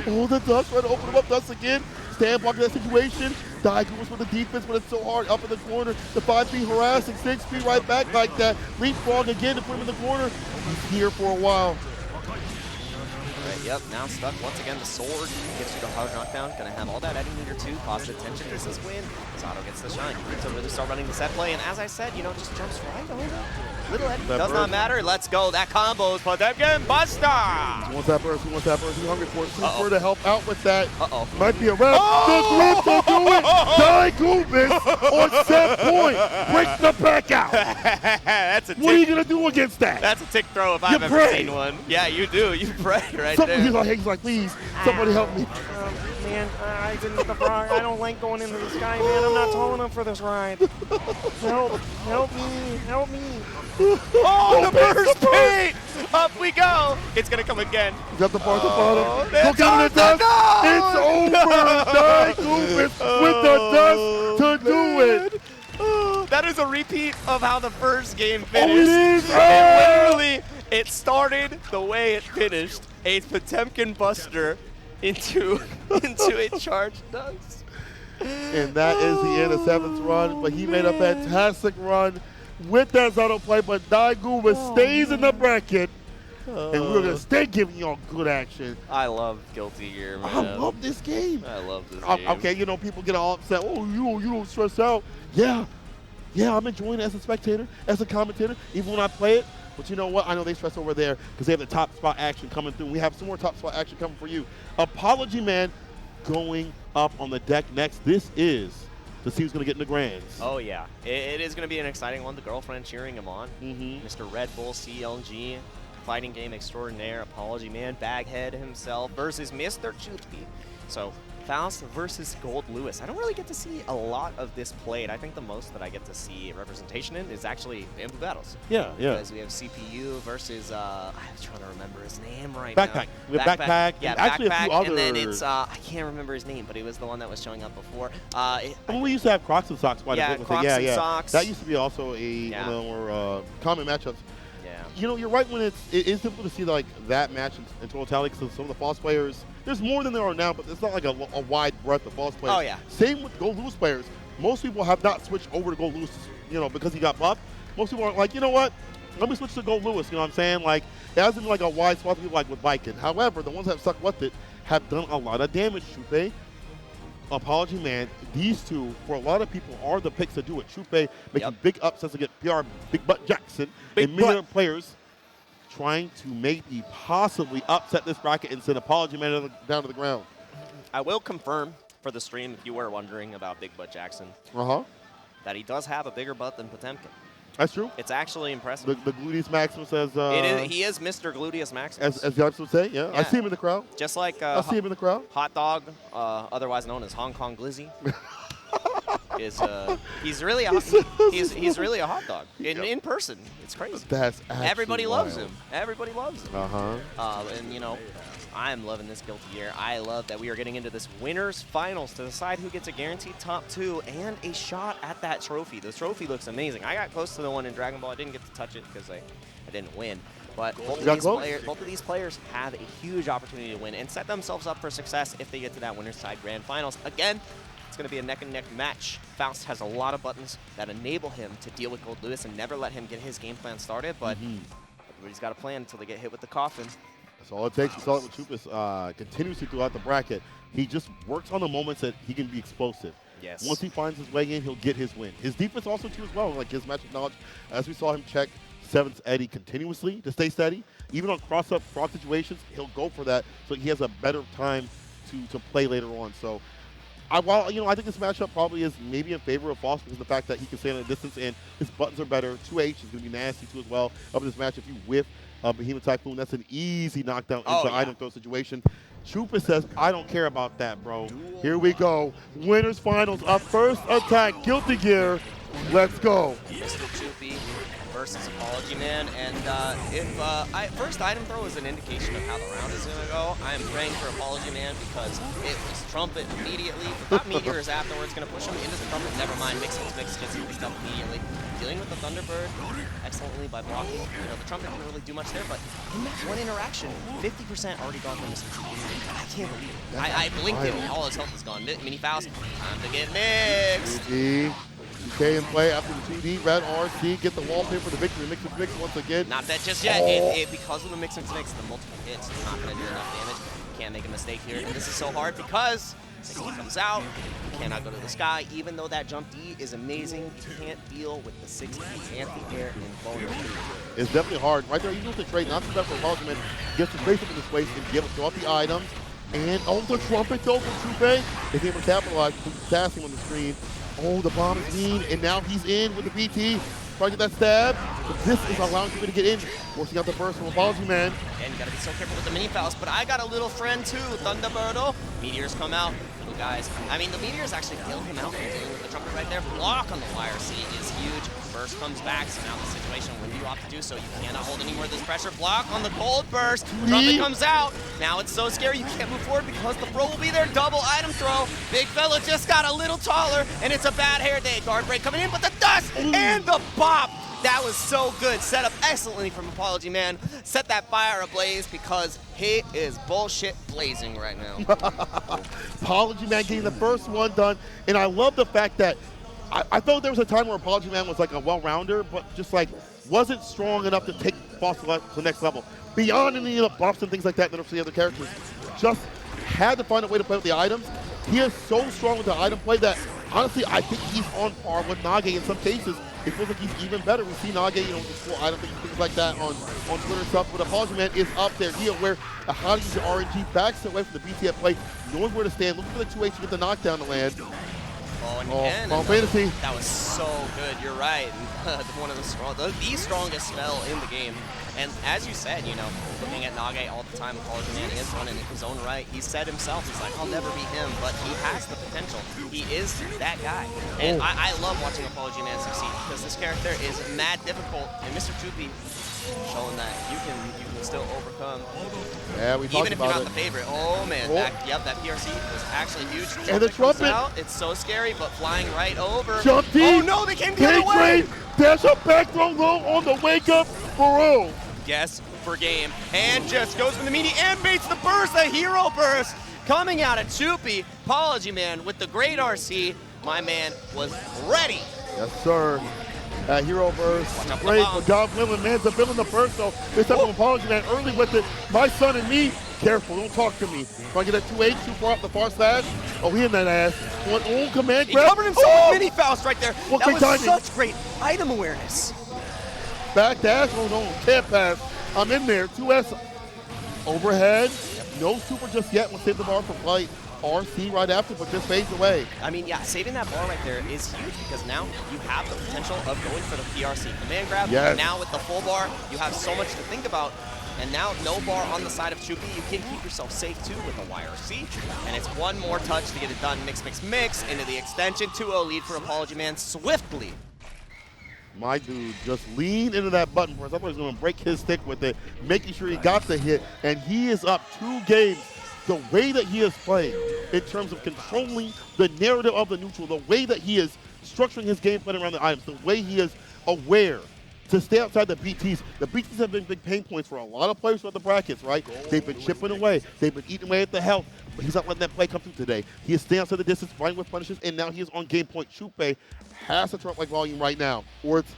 Oh, the dust trying to open him up. Dust again. Stand block that situation. Diegubis with the defense, but it's so hard up in the corner. The 5-3 harassing, 6-3 right back like that. Leapfrog again to put him in the corner. He's here for a while. Right, yep, now stuck once again. The sword gets you the hard knockdown. Gonna have all that Eddie meter too. Positive tension. This is win. Zyko gets the shine. To really start running the set play. And as I said, you know, just jumps right over. Little Eddie does not matter. Let's go. That combo is Potemkin Buster. He wants that burst. He wants that burst. He's hungry for it. Super to help out with that. Might be a round. Oh! The grip to do it. Diegubis on set point. Break the back out. That's a tick. What are you going to do against that? That's a tick throw if I've ever seen one. Yeah, you do. You pray right there. He's like, please, somebody help me. Man, I didn't get the frog. I don't like going into the sky, man. I'm not tall enough for this ride. Help me, help me. Oh, the burst paint! Up we go. It's going to come again. Is that the bar at the bottom? It's over. It's Diegubis with the dust to do it. That is a repeat of how the first game finished. Oh, it is. Literally, it started the way it finished. A Potemkin Buster into a charged dust. And that is the end of 7th run. But he made a fantastic run with that Zyko play. But Diegubis stays in the bracket. And we're going to stay giving y'all good action. I love Guilty Gear, man. I love this game. I love this game. Okay, you know, people get all upset. Oh, you don't stress out. Yeah, I'm enjoying it as a spectator, as a commentator, even when I play it. But you know what? I know they stress over there because they have the top spot action coming through. We have some more top spot action coming for you. Apologyman going up on the deck next. This is to see who's going to get in the grands. Oh, yeah. It is going to be an exciting one. The girlfriend cheering him on. Mr. Red Bull CLG, fighting game extraordinaire, Apologyman, Baghead himself versus MrChupy. So Faust versus Goldlewis. I don't really get to see a lot of this played. I think the most that I get to see representation in is actually bamboo battles. Yeah. Because we have CPU versus, I'm trying to remember his name right now. Backpack. We have Backpack. Yeah, actually Backpack, a few others. and then it's, I can't remember his name, but he was the one that was showing up before. We used to have Crocs and Socks quite a bit with Crocs it. and Socks. That used to be also one of our common matchups. Yeah. You know, you're right when it is difficult to see like that match in totality because some of the Faust players, there's more than there are now, but it's not like a wide breadth of Faust players. Oh, yeah. Same with Goldlewis players. Most people have not switched over to Goldlewis, you know, because he got buffed. Most people are like, you know what? Let me switch to Goldlewis, you know what I'm saying? Like, it hasn't been like a wide swath of people like with Baiken. However, the ones that have stuck with it have done a lot of damage. Chupy, Apologyman, these two, for a lot of people, are the picks to do it. Chupy making big upsets against PR Big Butt Jackson and many other players trying to maybe possibly upset this bracket and send Apologyman down to the ground. I will confirm for the stream, if you were wondering about Big Butt Jackson, that he does have a bigger butt than Potemkin. That's true. It's actually impressive. The Gluteus Maximus says he is Mr. Gluteus Maximus. As the others would say, yeah. I see him in the crowd. Just like I see him in the crowd. Hot Dog, otherwise known as Hong Kong Glizzy. He's really a hot dog in person. It's crazy. That's everybody loves wild. him. Everybody loves him. And you know, I am loving this Guilty Gear. I love that we are getting into this winners finals to decide who gets a guaranteed top 2 and a shot at that trophy. The trophy looks amazing. I got close to the one in Dragon Ball. I didn't get to touch it because I didn't win. But both of these players have a huge opportunity to win and set themselves up for success if they get to that winner's side grand finals. Again, it's going to be a neck-and-neck match. Faust has a lot of buttons that enable him to deal with Goldlewis and never let him get his game plan started, but everybody's got a plan until they get hit with the coffin. That's all it takes. We saw it with Chupis continuously throughout the bracket. He just works on the moments that he can be explosive. Yes. Once he finds his way in, he'll get his win. His defense also, too, as well, like his matchup knowledge. As we saw him check 7th Eddie continuously to stay steady. Even on cross-up frog situations, he'll go for that so he has a better time to play later on. So While I think this matchup probably is maybe in favor of Faust because of the fact that he can stand at a distance and his buttons are better. 2H is going to be nasty too as well. Up in this match, if you whiff Behemoth Typhoon, that's an easy knockdown into item throw situation. Chupa says, I don't care about that, bro. Here we go. Winners finals. Our first attack, Guilty Gear. Let's go. MrChupy versus Apologyman, and if first item throw is an indication of how the round is gonna go, I am praying for Apologyman because it was Trumpet immediately. The top meteor is afterwards gonna push him into the Trumpet. Never mind, Mix gets picked up immediately. Dealing with the Thunderbird excellently by blocking. The Trumpet didn't really do much there, but in that one interaction, 50% already gone from MrChupy. I can't believe it. I blinked it, and all his health is gone. Mini Faust, time to get mixed. DK in play after the 2D. Red RC get the wallpaper for the victory. Mix once again. Not that just yet. Because of the mix, the multiple hits, it's not going to do enough damage. Can't make a mistake here. And this is so hard because 60 comes out. Cannot go to the sky. Even though that jump D is amazing, you can't deal with the 60 anti-air invulnerability. It's definitely hard. Right there, even with the trade, not too bad for Apologyman. Gets the space up in this place and be able to throw out the items. And the Trumpet though from Chupe is able to capitalize with the passing on the screen. The bomb is mean, and now he's in with the BT. Trying to get that stab, but this is allowing him to get in. Forcing out the burst from Apologyman. And you gotta be so careful with the mini Faust, but I got a little friend too, Thunderbird. Meteors come out, little guys. I mean, the Meteors actually kill him out from dealing with the Trumpet right there. Block on the wire C is huge. Burst comes back, so now the situation when you opt to do so, you cannot hold any more of this pressure. Block on the Gold Burst. Trumpet comes out. Now it's so scary you can't move forward because the throw will be there. Double item throw. Big fella just got a little taller, and it's a bad hair day. Guard break coming in, but the dust and the bop. That was so good. Set up excellently from Apologyman. Set that fire ablaze because he is bullshit blazing right now. Apologyman getting the first one done, and I love the fact that I felt there was a time where Apologyman was like a well-rounder, but just like wasn't strong enough to take Faust to the next level. Beyond any of the buffs and things like that that are for the other characters, just had to find a way to play with the items. He is so strong with the item play that honestly I think he's on par with Nage in some cases. It feels like he's even better. We see Nage, with the cool item things like that on Twitter and stuff, but Apologyman is up there. He aware of how to use the RNG, backs away from the BT at play, knowing where to stand, looking for the 2H to get the knockdown to land. And Fantasy. That was so good. You're right. One of the strongest spell in the game. And as you said, looking at Nage all the time, Apologyman is running in his own right. He said himself, he's like, I'll never beat him, but he has the potential. He is that guy. And I love watching Apologyman succeed because this character is mad difficult. And MrChupy showing that you can still overcome. Yeah, we talked about it. Even if you're not the favorite. Oh man, that PRC was actually huge. And the Trumpet out. It's so scary, but flying right over. Jump deep. Oh no, they came the other way. Dash up back throw low on the wake up for Guess for game. And just goes for the meaty and baits the burst, the hero burst. Coming out of Chupy, Apologyman with the great RC. My man was ready. Yes, sir. Hero burst, great, but God willing, man's a villain the burst, so this type of Apologyman early with it. My son and me, careful, don't talk to me. Trying to get that 2H too far up the far slash. He in that ass. One command grab. He covered himself with mini Faust right there. That was timing. Such great item awareness. Back dash, can't pass. I'm in there, 2S overhead. No super just yet, we'll save the bar for flight. RC right after, but just fades away. I mean, yeah, saving that bar right there is huge because now you have the potential of going for the PRC command grab. Yes. Now with the full bar, you have so much to think about. And now no bar on the side of Chupy. You can keep yourself safe too with a YRC. And it's one more touch to get it done. Mix into the extension. 2-0 lead for Apologyman swiftly. My dude just leaned into that button for us. I thought he was going to break his stick with it, making sure he got the hit. And he is up 2 games. The way that he is playing in terms of controlling the narrative of the neutral, the way that he is structuring his game plan around the items, the way he is aware to stay outside the BTs. The BTs have been big pain points for a lot of players throughout the brackets, right? They've been chipping away. They've been eating away at the health, but he's not letting that play come through today. He is staying outside the distance, fighting with punishes, and now he is on game point. Chupe has to Trump like volume right now, or it's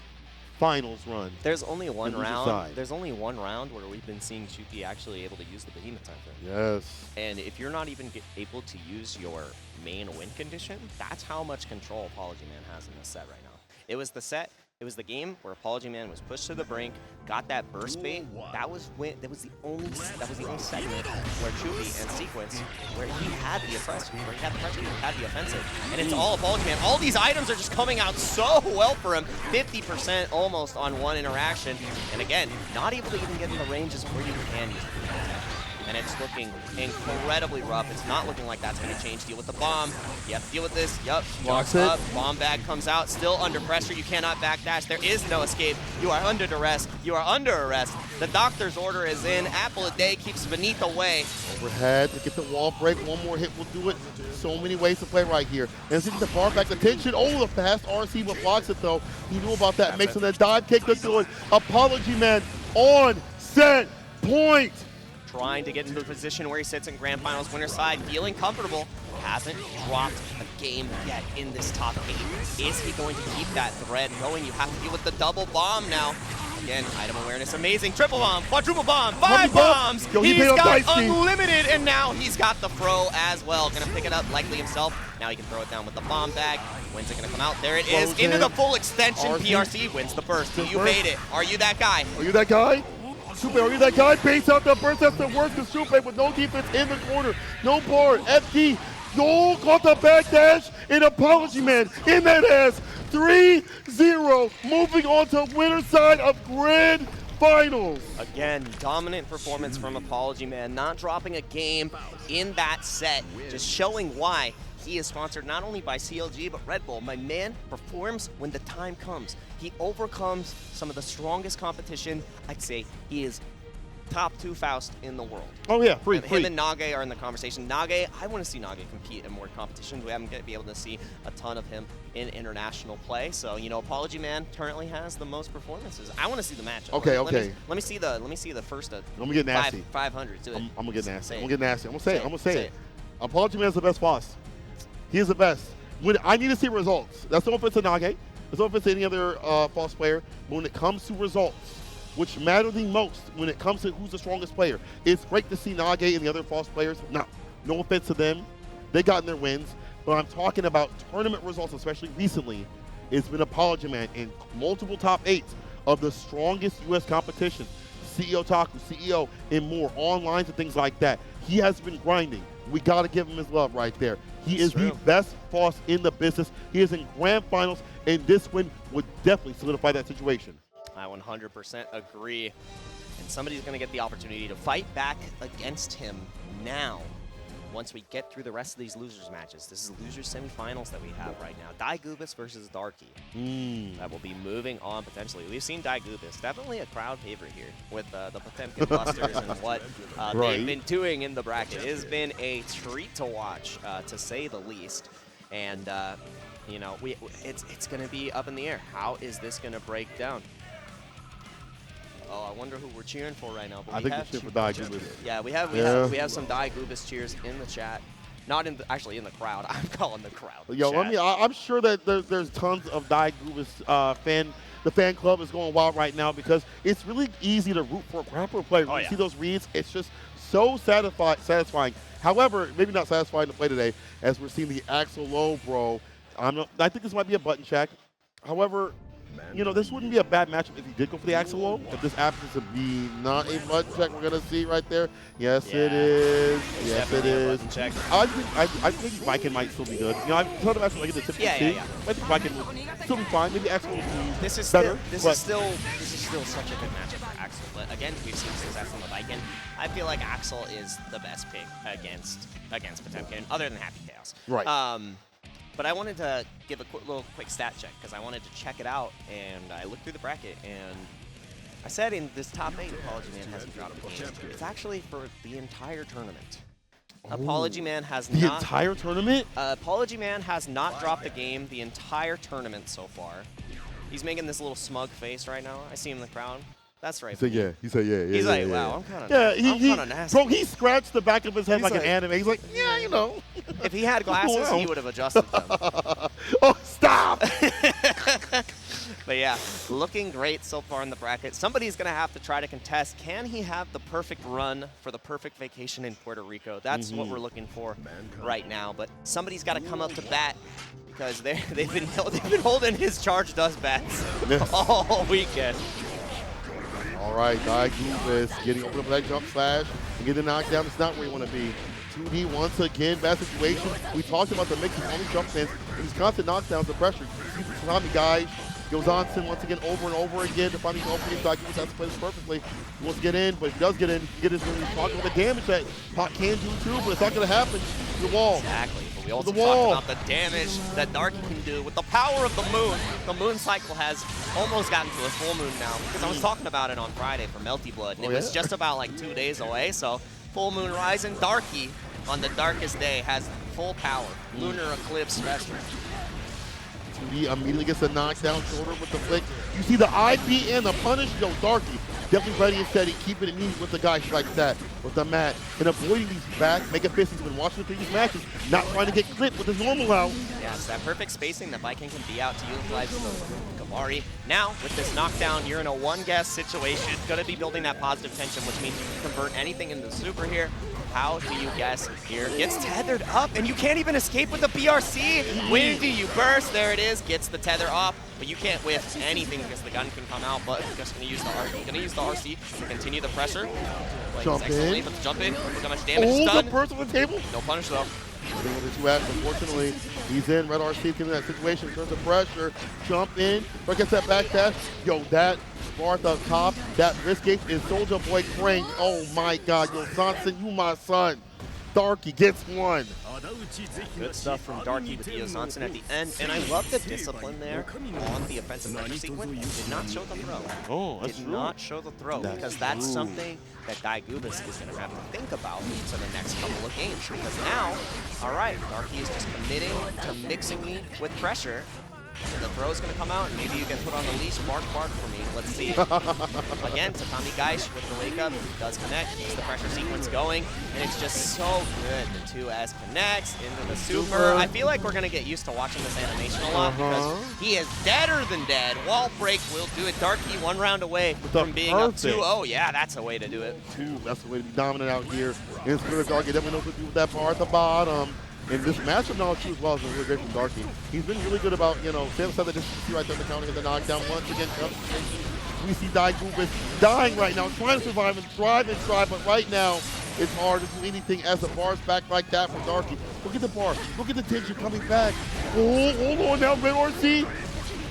finals run. There's only one round. There's only one round where we've been seeing Chupy actually able to use the Behemoth time frame. Yes. And if you're not even able to use your main win condition, that's how much control Apologyman has in this set right now. It was the set It was the game where Apologyman was pushed to the brink, got that burst bait. That was the only segment where Chupy and Sequence, where he had the oppression, where he had the pressure, he had the offensive. And it's all Apologyman. All these items are just coming out so well for him. 50% almost on one interaction. And again, not able to even get in the ranges where you can use the attack. And it's looking incredibly rough. It's not looking like that's going to change. Deal with the bomb. You have to deal with this. Yup. Jumps up. Bomb bag comes out. Still under pressure. You cannot backdash. There is no escape. You are under duress. You are under arrest. The doctor's order is in. Apple a day keeps beneath away. Overhead to get the wall break. One more hit will do it. So many ways to play right here. And see the bar back attention. Oh, the fast RC, but blocks it though. He knew about that. Makes a dive kick to do it. Apologyman on set point. Trying to get into the position where he sits in Grand Finals winner side, feeling comfortable, hasn't dropped a game yet in this top 8. Is he going to keep that thread going? You have to deal with the double bomb now. Again, item awareness amazing. Triple bomb, quadruple bomb, 5 bombs. Yo, he's got unlimited, and now he's got the throw as well. Gonna pick it up likely himself. Now he can throw it down with the bomb bag. When's it gonna come out? There it is, into the full extension. PRC wins the burst. You made it. Are you that guy? Are you that guy? Chupy, are you that guy? Base out the burst, that's the worst, because Chupy with no defense in the corner. No bar, FD, no, caught the backdash, and Apologyman in that ass. 3-0, moving on to winner side of Grand Finals. Again, dominant performance from Apologyman, not dropping a game in that set, just showing why he is sponsored not only by CLG, but Red Bull. My man performs when the time comes. He overcomes some of the strongest competition. I'd say he is top 2 Faust in the world. Oh yeah, free. Him and Nage are in the conversation. Nage, I want to see Nage compete in more competitions. We haven't been able to see a ton of him in international play. So, you know, Apologyman currently has the most performances. I want to see the matchup. Okay, let me see the first of I'm gonna get nasty. 500. Do it. I'm gonna get nasty. I'm gonna get nasty. I'm gonna say it. Apologyman is the best Faust. He is the best. When I need to see results. That's no offense to Nage. That's no offense to any other Faust player. But when it comes to results, which matter the most when it comes to who's the strongest player, it's great to see Nage and the other Faust players. No offense to them. They gotten their wins. But I'm talking about tournament results, especially recently. It's been Apologyman in multiple top 8s of the strongest U.S. competition. CEO Taku, CEO, and more, online and things like that. He has been grinding. We got to give him his love right there. He is the best Faust in the business. He is in Grand Finals, and this win would definitely solidify that situation. I 100% agree. And somebody's going to get the opportunity to fight back against him now. Once we get through the rest of these losers matches. This is losers semifinals that we have right now. Diegubis versus Darky. That will be moving on potentially. We've seen Diegubis, definitely a crowd favorite here with the Potemkin Busters and what they've been doing in the bracket. It has been a treat to watch, to say the least. And you know, it's going to be up in the air. How is this going to break down? Oh, I wonder who we're cheering for right now. But I think we're cheering for Diegubis. Yeah, we have some Diegubis cheers in the chat. Not in the, actually in the crowd. I'm calling the crowd. Yo, I'm sure that there's tons of Diegubis the fan club is going wild right now because it's really easy to root for a grappler player. When you see those reads, it's just so satisfying. However, maybe not satisfying to play today as we're seeing the Axel low, bro. I think this might be a button check. However, you know, this wouldn't be a bad matchup if he did go for the Axel low. If this happens to be not a button check, we're going to see right there. Yes, it is. Yes, it is. I think Baiken might still be good. You know, I've told him actually like the tip I think Baiken would still be fine. Maybe Axel will be better. This is still such a good matchup for Axel. But again, we've seen success from the Baiken. I feel like Axel is the best pick against Potemkin, other than Happy Chaos. Right. But I wanted to give a quick stat check because I wanted to check it out, and I looked through the bracket, and I said in this top 8, Apologyman hasn't dropped a game. It's actually for the entire tournament. Apologyman has not... The entire tournament? Apologyman has not dropped a game the entire tournament so far. He's making this little smug face right now. I see him in the crowd. That's right. He said, yeah. He said, yeah. He's like, wow, I'm kind of nasty. Bro, he scratched the back of his head like an anime. He's like, yeah, you know. If he had glasses, he would have adjusted them. Oh, stop! But yeah, looking great so far in the bracket. Somebody's going to have to try to contest. Can he have the perfect run for the perfect vacation in Puerto Rico? That's what we're looking for right now. But somebody's got to come up to bat because they've been holding his charge dust bats all weekend. All right, Diegubis getting open up that jump slash and getting knocked down. It's not where you want to be. 2D once again, bad situation. We talked about the mix of only jump ins and these constant knockdowns, the pressure. Tsunami guys goes on once again over and over again to find these openings. Diegubis has to play this perfectly. He wants to get in, but if he does get in, he can get his talk about the damage that Pot can do too, but it's not going to happen. The wall. Exactly. But we also talked about the damage that Darky can do with the power of the moon. The moon cycle has almost gotten to a full moon now because I was talking about it on Friday for Melty Blood, and it was just about like 2 days away. So full moon rising, Darky on the darkest day has full power. Lunar eclipse special. 2D immediately gets a knockdown shoulder with the flick. You see the IP and the punish. Yo, Darky definitely ready and steady, keeping it neat with the guy like that, with the mat, and avoiding these back mega fists. He's been watching the previous matches, not trying to get clipped with his normal out. Yeah, it's that perfect spacing that Baiken can be out to utilize the Kamari. Now, with this knockdown, you're in a one-guess situation, going to be building that positive tension, which means you can convert anything into super here. How do you guess here? Gets tethered up, and you can't even escape with the BRC. When do you burst? There it is. Gets the tether off, but you can't whiff anything because the gun can come out. But just going to use the RC. Going to use the RC to continue the pressure. Jump in. But the jump in. Look how much damage is done. The burst on the table. No punish though. Unfortunately, he's in. Red RC in that situation. Turns the pressure. Jump in. But gets that back dash. Yo, that Barth up top. That wrist gate is Soldier Boy crank. Oh my God. Yo, Johnson, you my son. Darky gets one. Good stuff from Darky with Dio Johnson at the end, and I love the discipline there on the offensive pressure sequence. Did not show the throw. Oh, that's Did true. not show the throw because that's something that Diegubis is going to have to think about for the next couple of games. Because now, all right, Darky is just committing to mixing me with pressure. And the throw's going to come out, and maybe you get put on the leash. Bark for me. Let's see. Again, Tatami Gaish with the wake up. Does connect. Keeps the pressure sequence going. And it's just so good. The 2S connects into the super. I feel like we're going to get used to watching this animation a lot because he is deader than dead. Wall break will do it. Darky 1 round away from being up 2-0. Yeah, that's a way to do it. That's the way to be dominant out here. In Spirit Darky definitely knows what to do with that bar at the bottom. And this matchup now too as well has been really great from Darky. He's been really good about, you know, staying aside the distance right there, the counting of the knockdown. Once again, we see Diegubis dying right now, trying to survive and thrive, but right now it's hard to do anything as the bar's back like that for Darky. Look at the bar. Look at the tension coming back. Oh, hold on now, Red RC.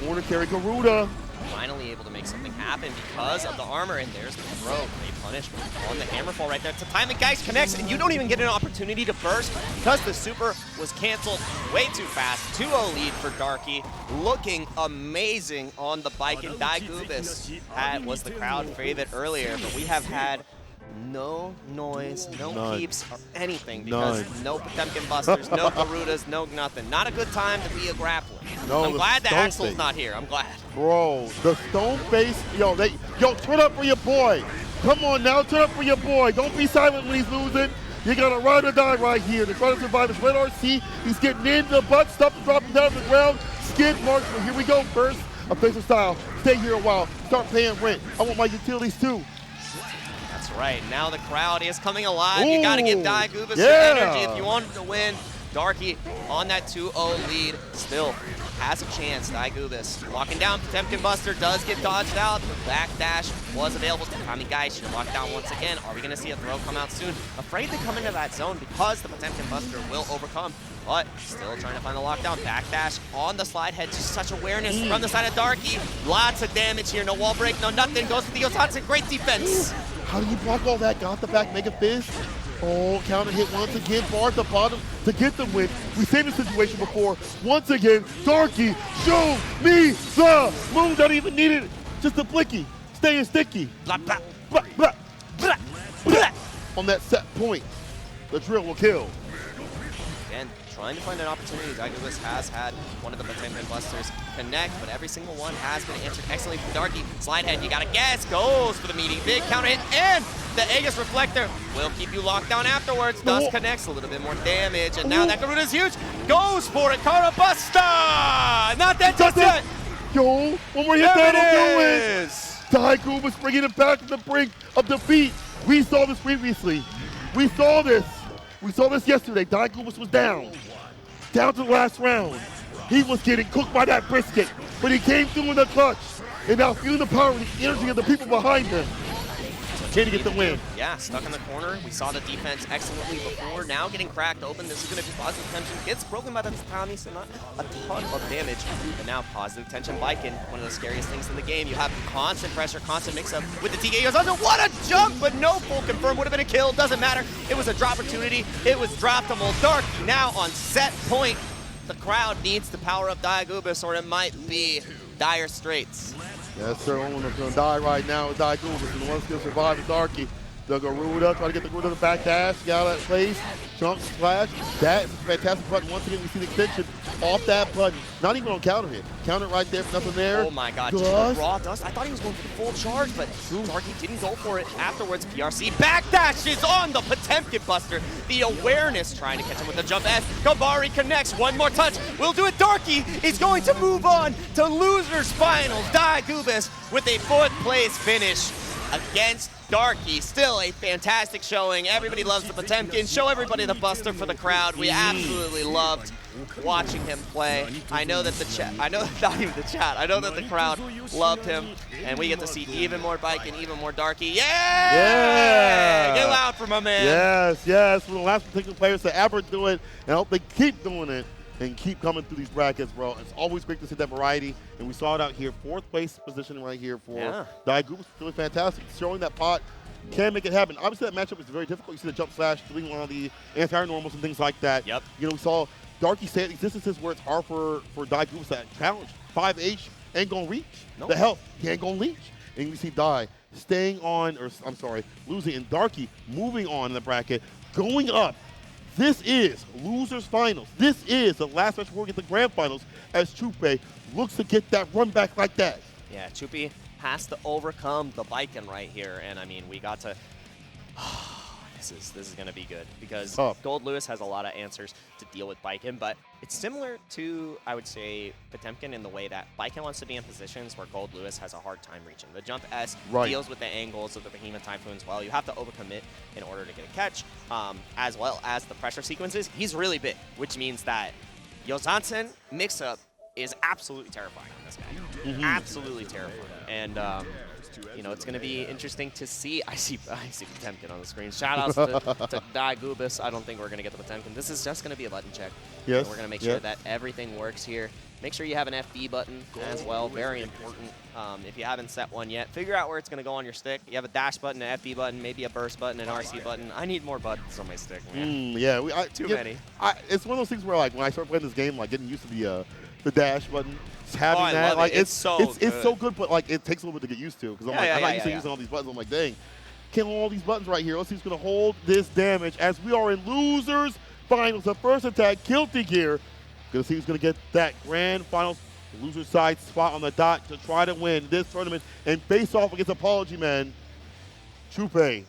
Corner carry Garuda. Finally able to make something happen because of the armor, and there's the throw. They punish on the hammerfall right there. TampaNeverSleeps guys connects, and you don't even get an opportunity to burst because the super was canceled way too fast. 2-0 lead for Darky. Looking amazing on the Baiken. Diegubis was the crowd favorite earlier, but we have had no noise, no keeps, or anything because no Potemkin busters, no Garudas, no nothing. Not a good time to be a grappler. No, I'm glad that Axel's not here. I'm glad. Bro, the stone face, yo, turn up for your boy. Come on now, turn up for your boy. Don't be silent when he's losing. You gotta ride or die right here. They're trying to survive. It's Red RC. He's getting in the butt, stuff dropping down to the ground. Skid marks, but here we go. Burst, offensive style. Stay here a while. Start paying rent. I want my utilities too. That's right. Now the crowd is coming alive. You got to give Diegubis your energy if you want to win. Darky on that 2-0 lead still has a chance. Diegubis locking down. Potemkin Buster does get dodged out. The back dash was available. TampaNeverSleeps locked down once again. Are we going to see a throw come out soon? Afraid to come into that zone because the Potemkin Buster will overcome. But still trying to find the lockdown. Back dash on the slide head. Just such awareness from the side of Darky. Lots of damage here. No wall break, no nothing. Goes for the Yotatsu. Great defense. How do you block all that? Got the back mega fist. Oh, counter hit once again. Bar at the bottom to get the win. We saved the situation before. Once again, Darky, show me the moon. Don't even need it. Just a blicky. Staying sticky. Blah, blah. Blah, blah, blah, blah. On that set point, the drill will kill. Again, trying to find an opportunity. Diegubis has had one of the Potemkin Busters connect, but every single one has been answered excellently from Darky. Slide head, you gotta guess. Goes for the meaty. Big counter hit, and the Aegis Reflector will keep you locked down afterwards. Does connects a little bit more damage, and now that Garuda's huge. Goes for it. Karabusta! Not that just it. Yo, one more hit, that'll do it. Diegubis bringing it back to the brink of defeat. We saw this previously. We saw this. We saw this yesterday. Diegubis was down to the last round. He was getting cooked by that brisket, but he came through in the clutch. And now feeling the power and the energy of the people behind him. Can he get the win? Yeah, stuck in the corner. We saw the defense excellently before. Now getting cracked open. This is going to be positive tension. Gets broken by the tatami, so not a ton of damage. But now positive tension. Baiken, one of the scariest things in the game. You have constant pressure, constant mix-up with the TK. What a jump, but no full confirm. Would have been a kill. Doesn't matter. It was a drop opportunity. It was droppable. Darky now on set point. The crowd needs to power up Diegubis, or it might be dire straits. Yes, sir. Only one's going to die right now is Diegubis, and the one's going to survive is Darky. They'll go Ruda, try to get the Ruda the back dash, get out of that place, jump, splash. That is a fantastic button. Once again, we see the extension off that button. Not even on counter hit. Counter right there, nothing there. Oh my god, just a raw dust. I thought he was going for the full charge, but Darky didn't go for it afterwards. PRC backdashes on the Potemkin Buster. The awareness trying to catch him with the jump S. Kabari connects, one more touch. We'll do it. Darky is going to move on to losers finals. Diegubis with a 4th place finish against Darky. Still a fantastic showing. Everybody loves the Potemkin. Show everybody the Buster for the crowd. We absolutely loved watching him play. I know that the chat, not even the chat, I know that the crowd loved him, and we get to see even more Baiken, even more Darky. Yeah! Get loud for my man. Yes, yes. From the last particular players to ever do it, and I hope they keep doing it and keep coming through these brackets, bro. It's always great to see that variety, and we saw it out here. 4th place position right here for Diegubis. Really fantastic. Showing that pot can make it happen. Obviously, that matchup is very difficult. You see the jump slash, doing one of the anti-normals and things like that. Yep. You know, we saw Darky say these instances where it's hard for Diegubis to challenge. 5H ain't gonna reach. Nope. The health, he ain't gonna reach. And we see Dai staying on, or I'm sorry, losing, and Darky moving on in the bracket, going up. This is losers finals. This is the last match before we get the grand finals as Chupy looks to get that run back like that. Yeah, Chupy has to overcome the Baiken right here, and I mean, we got to. This is going to be good because Goldlewis has a lot of answers to deal with Baiken, but it's similar to, I would say, Potemkin in the way that Baiken wants to be in positions where Goldlewis has a hard time reaching. The jump S deals with the angles of the Behemoth Typhoons well. You have to overcommit in order to get a catch, as well as the pressure sequences. He's really big, which means that Yozansen mix-up is absolutely terrifying on this guy. Absolutely terrifying. And you know, it's going to be interesting to see. I see Potemkin on the screen. Shout outs to Diegubis. I don't think we're going to get the Potemkin. This is just going to be a button check. Yes. And we're going to make sure that everything works here. Make sure you have an FB button as well. Very important. If you haven't set one yet, figure out where it's going to go on your stick. You have a dash button, an FB button, maybe a burst button, an RC button. I need more buttons on my stick, man. Yeah. Too many. It's one of those things where, like, when I started playing this game, like, getting used to the dash button, having I that, love like, it. It's so good, but like, it takes a little bit to get used to because I'm not used to using all these buttons. I'm like, dang, can't hold all these buttons right here. Let's see who's gonna hold this damage as we are in losers finals. The first attack, Guilty Gear. Gonna see who's gonna get that grand finals loser side spot on the dot to try to win this tournament and face off against Apologyman. Chupy.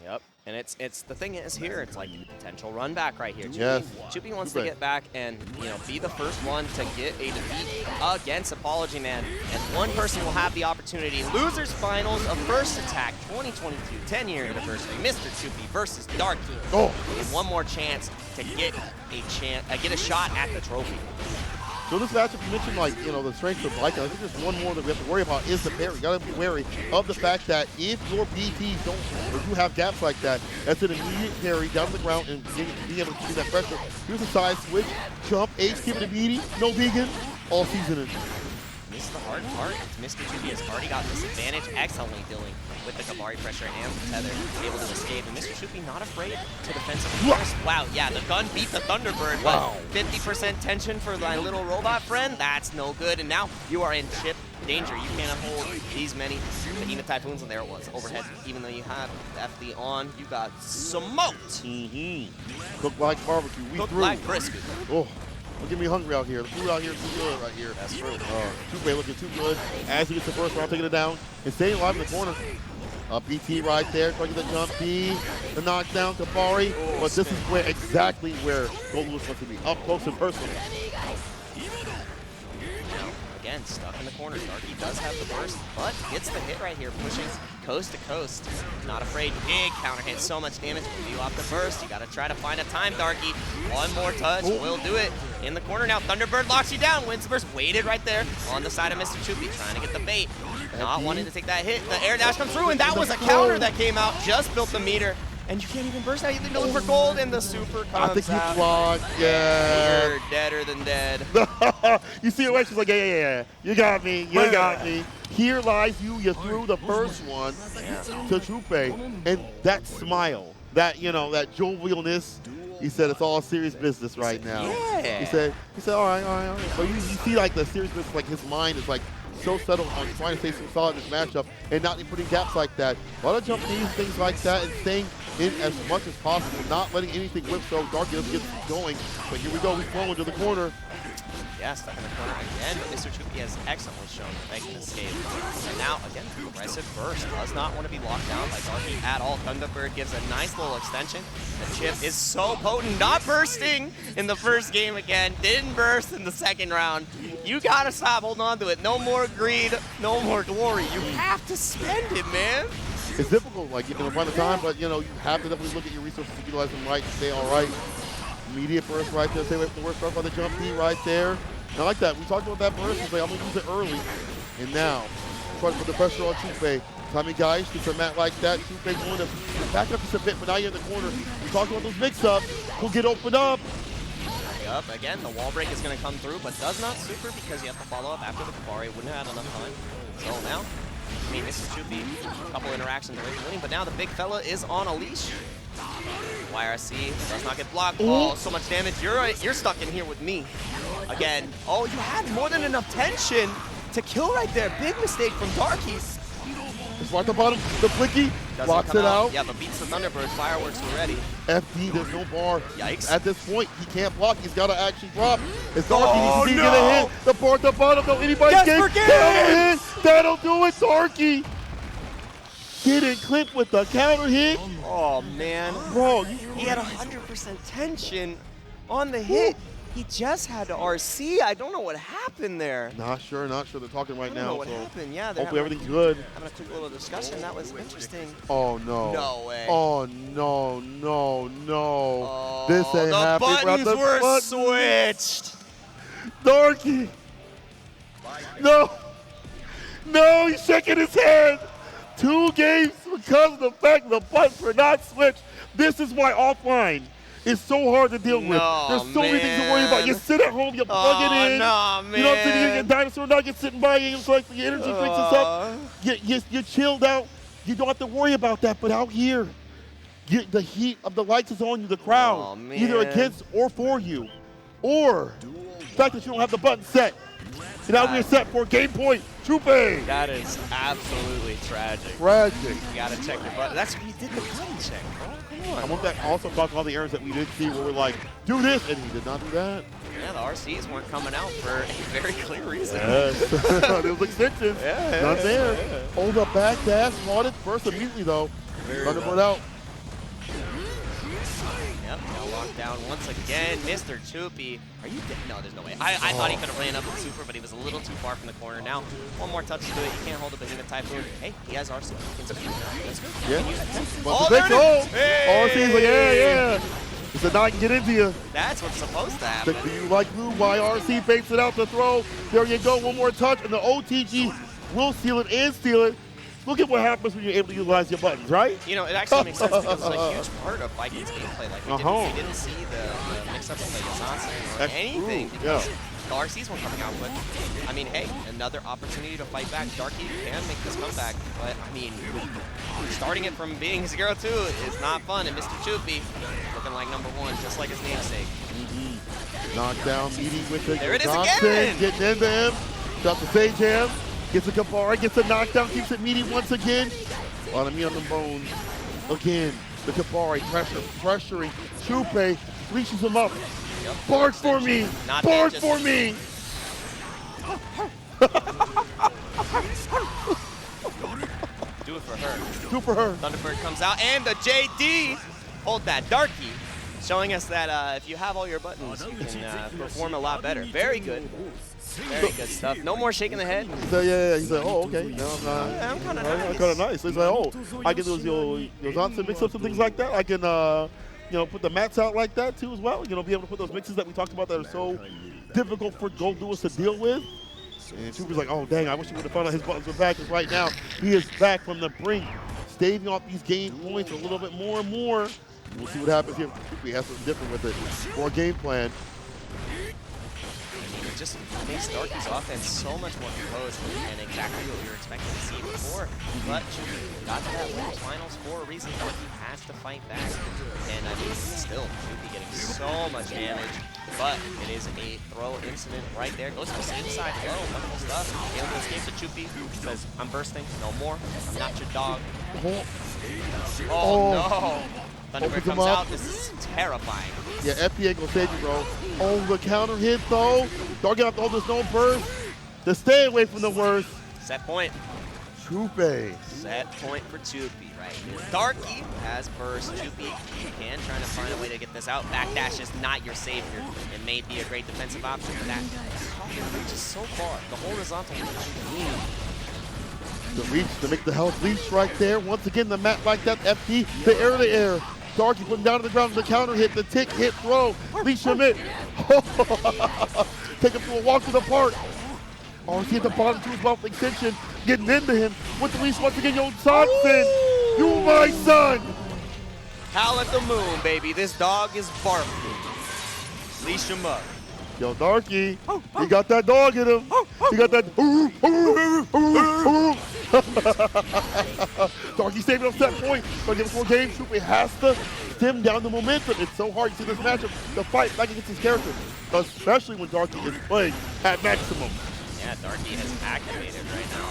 Yep. And it's the thing is here, it's like potential run back right here. Chupy wants to get back and, you know, be the first one to get a defeat against Apologyman. And one person will have the opportunity. Losers finals of First Attack 2022 10-year anniversary. MrChupy versus Darky. And one more chance to get a shot at the trophy. So this matchup, you mentioned, like, you know, the strength of Baiken. I think there's one more that we have to worry about is the parry. You gotta be wary of the fact that if your BTs don't, or you have gaps like that, that's an immediate parry down to the ground and being able to keep that pressure. Here's a side switch, jump, H, keep it immediate, no vegan, all season. This is the hard part. MrChupy has already got this advantage, excellently dealing with the Kabari pressure and the tether, able to escape. And MrChupy not afraid to defensively first. Wow, yeah, the gun beat the Thunderbird, but 50% tension for my little robot friend, that's no good. And now you are in chip danger. You can't hold these many Behemoth Typhoons, and there it was, overhead. Even though you have FD on, you got smoked. Cooked like barbecue, we Cooked through. like brisket. Don't get me hungry out here. The food out here is too good right here. That's true. Chupy looking too good as he gets the first round, taking it down and staying alive in the corner. BT right there, trying to get the jump B, the knockdown to Bari. But this is exactly where Goldlewis wants to be, up close and personal. Again, again, stuck in the corner. Darky does have the burst, but gets the hit right here, pushing coast to coast. Not afraid. Big counter hit, so much damage. When you off the burst, you got to try to find a time, Darky. One more touch will do it. In the corner now, Thunderbird locks you down. Wins the burst, waited right there on the side of MrChupy, trying to get the bait. Not wanting to take that hit. The air dash comes through, and that was a counter that came out. Just built the meter. And you can't even burst out. You look for gold, and the super comes out. I think you blocked. Yeah. You're deader than dead. You see her, she's like, yeah. You got me. You got me. Here lies you. You threw the first one to Chupy, and that smile, that that jovialness. He said it's all serious business right now. Yeah. He said, all right. But you see like the serious business, like his mind is like so settled on trying to stay so solid in this matchup and not putting gaps like that. A lot of jump knees, things like that, and staying in as much as possible, not letting anything whip so Darky doesn't get going. But here we go, he's flowing to the corner. Yeah, stuck in the corner again, but MrChupy has excellently shown that they can escape. And now, again, aggressive burst. Does not want to be locked down by Darky at all. Thunderbird gives a nice little extension. The chip is so potent, not bursting in the first game again. Didn't burst in the second round. You gotta stop holding on to it. No more greed, no more glory. You have to spend it, man. It's difficult, like you can run the time, but you have to definitely look at your resources to utilize them right and stay all right. Immediate burst right there, stay away from the worst start by the jump D right there. I like that. We talked about that burst. It's like, I'm going to use it early. And now, trying to put the pressure on Chupy. Tommy guys, gets a mat like that. Chupy going to back up just a bit, but now you're in the corner. We talked about those mix-ups. Who'll get opened up. Up again, the wall break is going to come through, but does not super because you have to follow up after the Kapari. Wouldn't have had enough time. So now, MrChupy, a couple interactions away from winning, but now the big fella is on a leash. YRC does not get blocked. Oh, so much damage. You're stuck in here with me. Again. Oh, you had more than enough tension to kill right there. Big mistake from Darky. It's right at the bottom. The Flicky blocks it out. Yeah, but beats the Thunderbird. Fireworks already. FD, there's no bar. Yikes. At this point, he can't block. He's got to actually drop. It's Darky. He's going to hit. The bar at the bottom. No, anybody get hit. That'll do it, Darky. Getting clipped with the counter hit. Oh, man. Bro, he had 100% tension on the hit. He just had to RC. I don't know what happened there. Not sure. They're talking right now. I don't know what happened. Yeah, hopefully everything's good. Having a quick little discussion. That was interesting. Oh, no. No way. Oh, no. Oh, this ain't happening. The buttons were switched. Darky. No, he's shaking his head. 2 games because of the fact the buttons were not switched. This is why offline is so hard to deal with. There's so many things to worry about. You sit at home, you plug it in. No, man. You know what I'm saying? You get dinosaur nuggets sitting by you, it's like your energy fixes up. You're chilled out. You don't have to worry about that. But out here, the heat of the lights is on you, the crowd, either against or for you. Or the fact that you don't have the button set. And now we're set for game point. Chupy. That is absolutely tragic. You gotta check your button. That's what he did the button check, bro. Come on. I want that also talk about all the errors that we did see where we're like, do this, and he did not do that. Yeah, the RCs weren't coming out for a very clear reason. Yes. There was extensions. Not there. Hold up, back dash, caught it first immediately though. Thunderbird out. Yep, now locked down once again. MrChupy. Are you dead? No, there's no way. I thought he could have ran up with super, but he was a little too far from the corner. Now, one more touch to do it. You can't hold a Behemoth Typhoon. Hey, he has RC. That's good. Yeah. Oh, there it is. Hey. RC's like, yeah. He said, now I can get into you. That's what's supposed to happen. Do you like blue? YRC fakes it out to throw. There you go. One more touch, and the OTG will seal it and steal it. Look at what happens when you're able to utilize your buttons, right? You know, it actually makes sense because it's a huge part of Baiken's gameplay. Like, we didn't see the mix-up of the Yazansen or anything because the RCs weren't coming out. But, I mean, hey, another opportunity to fight back. Darky can make this comeback. But, I mean, starting it from being 0-2 is not fun. And MrChupy looking like #1, just like his namesake. Knockdown meeting with the there it is Johnson, again. getting into him. Got the sage ham. Gets a Kapari, gets a knockdown, keeps it meaty once again. A lot of meat on the bones. Again, the Kapari pressuring Chupy, reaches him up. Yep. Bark for me! Bark for me! Do it for her. Do it for her. Thunderbird comes out, and the JD. Hold that, Darky. Showing us that if you have all your buttons, you can perform a lot better. Very good. Very good stuff. No more shaking the head. He said, yeah. He said, oh, okay. No, I'm kind of nice. I'm kind of nice. He's like, oh, I can do those Johnson mix-ups and things like that. I can, put the mats out like that too as well. Be able to put those mixes that we talked about that are so difficult for Goldlewis to deal with. And Chupi's like, oh, dang, I wish he would have found out his buttons were back. Because right now, he is back from the brink, staving off these game points a little bit more and more. We'll see what happens here. Chupi has something different with it for a game plan. It just makes Darky's offense so much more composed and exactly what we were expecting to see before. But Chupi got to that World Finals for a reason. Darky has to fight back. And I mean, still, Chupi getting so much damage. But it is a throw incident right there. Goes to the same side throw. Wonderful stuff. Able to escape to Chupi. Says, I'm bursting. No more. I'm not your dog. Oh no. Thunderbird comes out. This is terrifying. Yeah, FP ain't gonna save you, bro. Oh, the counter hit, though. Darky have to hold this no burst to stay away from the worst. Set point. Chupi. Set point for Chupi right here. Darky has burst. Chupi can trying to find a way to get this out. Backdash is not your savior. It may be a great defensive option for that. Coffin reaches so far. The horizontal reach. The reach to make the health leash right there. Once again, the mat like that. FP, the air to air. Darky putting down to the ground, the counter hit, the tick, hit, throw. Leash him in. Take him to a walk to the park. RC at the bottom to his mouth extension, getting into him with the leash once again. Yo, Johnson, you my son. Howl at the moon, baby. This dog is barking. Leash him up. Yo, Darky, he got that dog in him. He got that. Darky saving up set point. But give us more game. Chupi has to stem down the momentum. It's so hard to see this matchup to fight back against his character, especially when Darky is playing at maximum. Yeah, Darky has activated right now.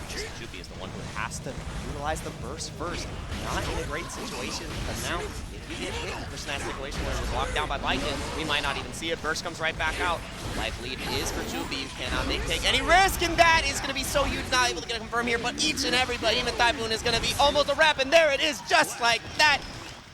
Chupi is the one who has to utilize the burst first. Not in a great situation, but now if you get hit in that situation where it was locked down by Baiken, we might not even see it. Burst comes right back out. Life lead is for Chupi. You cannot take any risk, and that is going to be so huge. Not able to get a confirm here, but each and every Behemoth Typhoon is going to be almost a wrap, and there it is, just like that.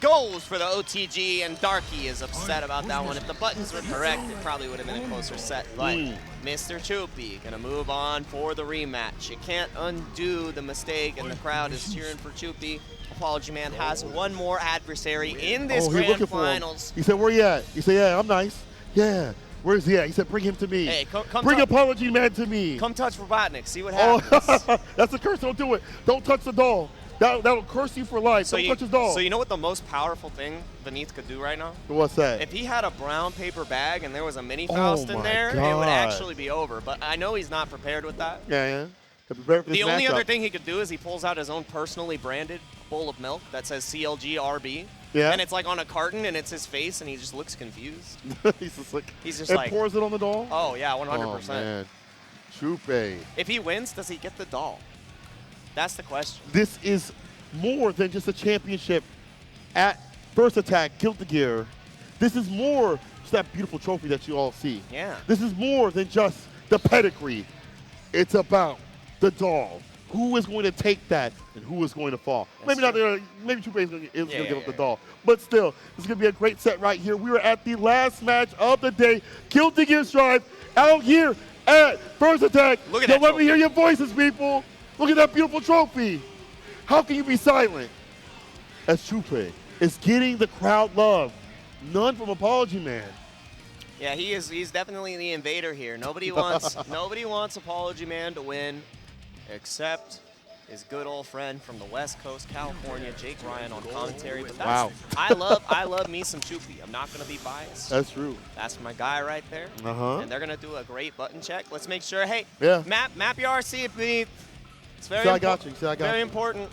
Goes for the OTG, and Darky is upset about that one. If the buttons were correct, it probably would have been a closer set, but MrChupy gonna move on for the rematch. You can't undo the mistake, and the crowd is cheering for Chupi. Apologyman has one more adversary in this grand finals. He said, where you at? He said, yeah, I'm nice. Yeah, where's he at? He said, bring him to me. Hey, bring Apologyman to me. Come touch Robotnik, see what happens. Oh, that's a curse, don't do it. Don't touch the doll. That'll curse you for life. Don't touch his doll. So you know what the most powerful thing Beneath could do right now? What's that? If he had a brown paper bag and there was a mini Faust in there, it would actually be over. But I know he's not prepared with that. Yeah. The only other thing he could do is he pulls out his own personally branded bowl of milk that says CLGRB. Yeah. And it's like on a carton and it's his face and he just looks confused. he's just like pours it on the doll? Oh, yeah, 100%. Oh, man. Chupi. If he wins, does he get the doll? That's the question. This is more than just a championship at First Attack, Guilty Gear. This is more just that beautiful trophy that you all see. Yeah. This is more than just the pedigree. It's about the doll. Who is going to take that and who is going to fall? Maybe Chupi is going to give up the doll. But still, this is going to be a great set right here. We are at the last match of the day. Guilty Gear Strive out here at First Attack. Look at that let me hear your voices, people. Look at that beautiful trophy. How can you be silent? As Chupi is getting the crowd love. None from Apologyman. Yeah, he's definitely the invader here. Nobody wants Apologyman to win except his good old friend from the West Coast, California, Jake Ryan on commentary. But that's, I love me some Chupi. I'm not gonna be biased. That's true. That's my guy right there. And they're gonna do a great button check. Let's make sure, hey, map your RC beneath. It's very very important.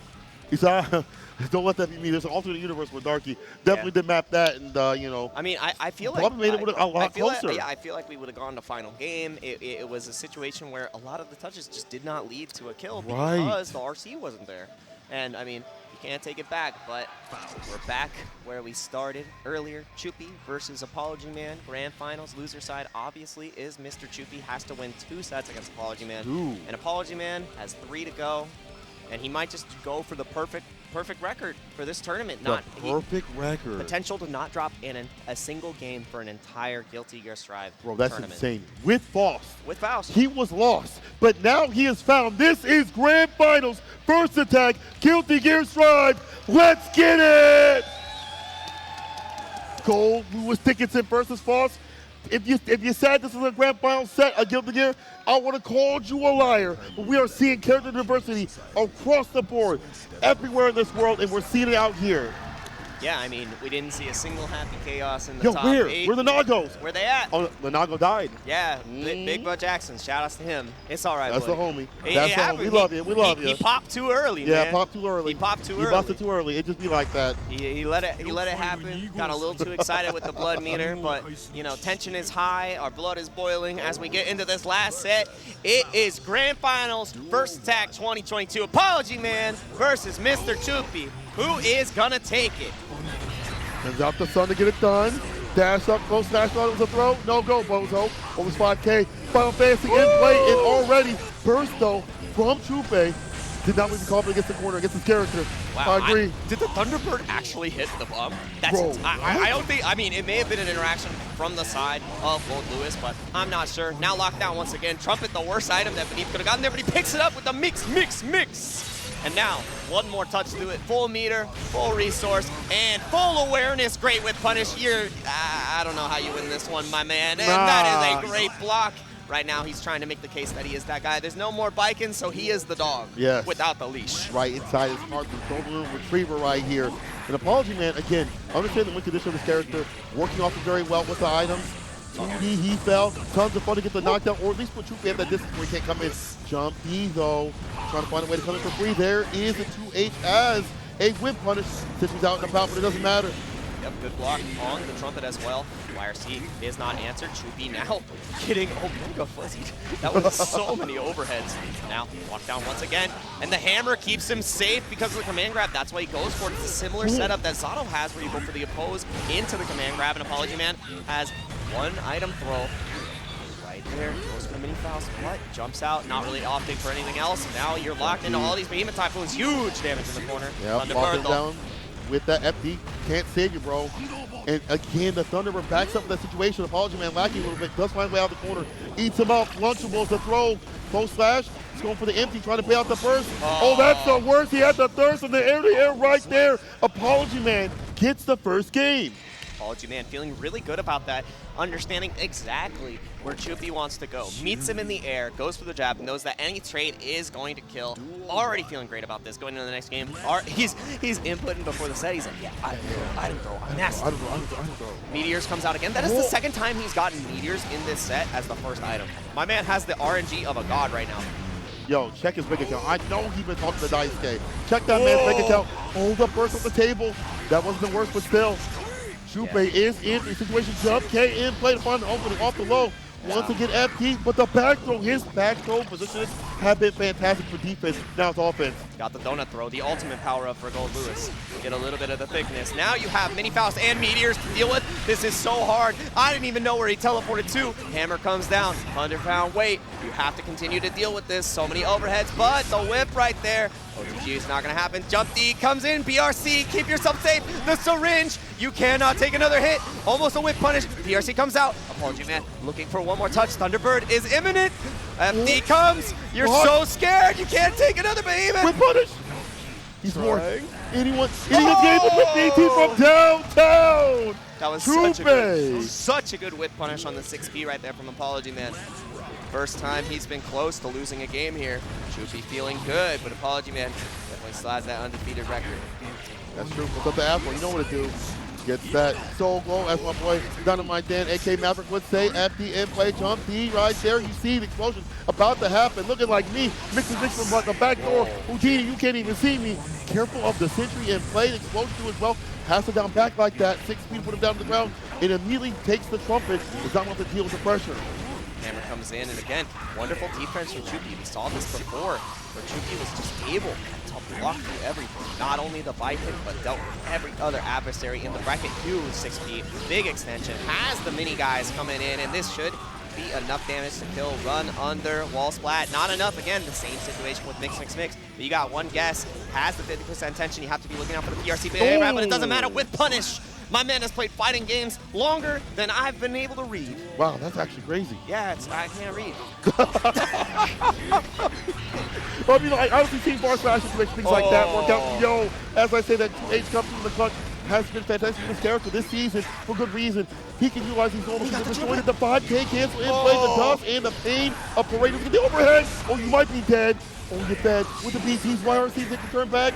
He said, don't let that be me. There's an alternate universe where Darky definitely did map that, and I mean, I feel like made it a lot closer. I feel like we would have gone to final game. It was a situation where a lot of the touches just did not lead to a kill because the RC wasn't there. And I mean, you can't take it back, but we're back where we started earlier. Chupi versus Apologyman, grand finals. Loser side obviously is MrChupy. Has to win 2 sets against Apologyman. And Apologyman has 3 to go. And he might just go for the perfect perfect record for this tournament. Perfect record. Potential to not drop in a single game for an entire Guilty Gear Strive Bro, that's tournament. insane. With Faust. With Faust. He was lost, but now he is found. This is Grand Finals, first attack, Guilty Gear Strive. Let's get it! Goldlewis Dickinson versus Faust. If you said this is a Grand Final set of Guilty Gear, I would have called you a liar. But we are seeing character diversity across the board, everywhere in this world, and we're seeing it out here. Yeah, I mean, we didn't see a single Happy Chaos in the top 8. Where the Nagos? Where they at? Oh, the Nago died. Yeah, Big Butt Jackson. Shout outs to him. It's all right, That's buddy. the homie. It That's the homie. happened. We love you. We love you. He popped too early, yeah, man. popped too early. He popped too early. He busted too early. It just be like that. He let it happen. Got a little too excited with the blood meter, but you know, tension is high. Our blood is boiling as we get into this last set. It is Grand Finals First Attack 2022. Apologyman versus MrChupy. Who is gonna take it? Sends out the sun to get it done. Dash up, close, dash out, it was a throw. No go, Bozo. Almost 5K. Final Fantasy in play, and already burst though from Chupy. Did not leave the confidence against the corner, against his character. Wow, I agree. Did the Thunderbird actually hit the bump? Bro, I don't think, I mean, it may have been an interaction from the side of Goldlewis, but I'm not sure. Now locked down once again. Trumpet, the worst item that Beneath could have gotten there, but he picks it up with the mix. And now, one more touch to it. Full meter, full resource, and full awareness. Great whip punish. I don't know how you win this one, my man. And that is a great block. Right now, he's trying to make the case that he is that guy. There's no more Baiken, so he is the dog. Yes. Without the leash. Right inside his heart, the Goldlewis retriever right here. An Apologyman, again, understand the win condition of his character, working off it very well with the items. 2D, he fell. Tons of fun to get the knockdown, or at least put Chupy at that distance where he can't come in. Jump D, though. Trying to find a way to come in for free. There is a 2H as a whip punish. Since he's out and about, but it doesn't matter. Yep, good block on the Trumpet as well. YRC is not answered. Chupy now getting Omega fuzzied. That was so many overheads. Now, walk down once again. And the hammer keeps him safe because of the command grab. That's why he goes for it. It's a similar setup that Zato has where you go for the oppose into the command grab. And Apologyman has one item throw. Right there, goes for the mini Faust, but jumps out, not really opting for anything else. Now you're locked into all these Behemoth Typhoons. Huge damage in the corner. Yeah, walking down with that FD. Can't save you, bro. And again, the Thunderbird backs up that situation. Apologyman lacking a little bit, does find a way out the corner. Eats him up, Lunchables to throw. Close slash, he's going for the empty, trying to pay out the burst. Oh, that's the worst. He had the thirst in the air right there. Apologyman gets the first game. Apologyman feeling really good about that, understanding exactly where Chupy wants to go. Meets him in the air, goes for the jab, knows that any trade is going to kill. Already feeling great about this going into the next game. He's inputting before the set. He's like, yeah, I don't throw. I'm nasty. I don't throw. Meteors comes out again. That is the second time he's gotten Meteors in this set as the first item. My man has the RNG of a god right now. Yo, check his bank account. I know he's been talking to Daisuke. Check that man's bank account. Hold the burst on the table. That wasn't the worst, but still. Chupy is in the situation. Jump K in play to find the opening off the low. Wants to get FD, but the back throw, his back throw positions have been fantastic for defense. Now it's offense. Got the donut throw, the ultimate power up for Goldlewis. Get a little bit of the thickness. Now you have Mini Faust and Meteors to deal with. This is so hard. I didn't even know where he teleported to. Hammer comes down, 100-pound weight. You have to continue to deal with this. So many overheads, but the whip right there. OTG is not gonna happen. Jump D comes in, BRC, keep yourself safe. The syringe, you cannot take another hit. Almost a whip punish. BRC comes out. Apologyman looking for one more touch. Thunderbird is imminent. FD comes. You're so scared. You can't take another behemoth. Whip punish. He's more. Anyone game with DT from downtown. That was such a good whip punish on the 6P right there from Apologyman. First time he's been close to losing a game here. Chupy feeling good, but Apologyman definitely still has that undefeated record. That's true. What's up to Apple? You know what to do. Gets that soul glow, as my boy Dynamite Dan, AK Maverick would say. FD in play, jump D right there. You see the explosion about to happen. Looking like me. Mix from like a back door. Houdini, you can't even see me. Careful of the sentry in play. The explosion too as well. Has it down back like that. 6 feet, put him down to the ground. It immediately takes the trumpet. Does not want to deal with the pressure. Hammer comes in, and again, wonderful defense from Chupy. We saw this before, where Chupy was just able to block through everything. Not only the Baiken, but dealt with every other adversary in the bracket. Huge 6P, big extension, has the mini guys coming in, and this should be enough damage to kill. Run under, wall splat. Not enough. Again, the same situation with Mix. But you got one guess. Has the 50% tension. You have to be looking out for the PRC. But it doesn't matter with punish. My man has played fighting games longer than I've been able to read. Wow, that's actually crazy. Yeah, I can't read. Well, you know, I honestly seen bar slashes to make things like that work out. Yo, as I say, that 2H comes from the clutch has been fantastic for this character this season for good reason. He can utilize these normal skills to destroy the 5K, cancel in play, the dust, and the pain of Paraders. Get the overhead, or you might be dead. Or you get fed with the BTs, YRCs, they can turn back.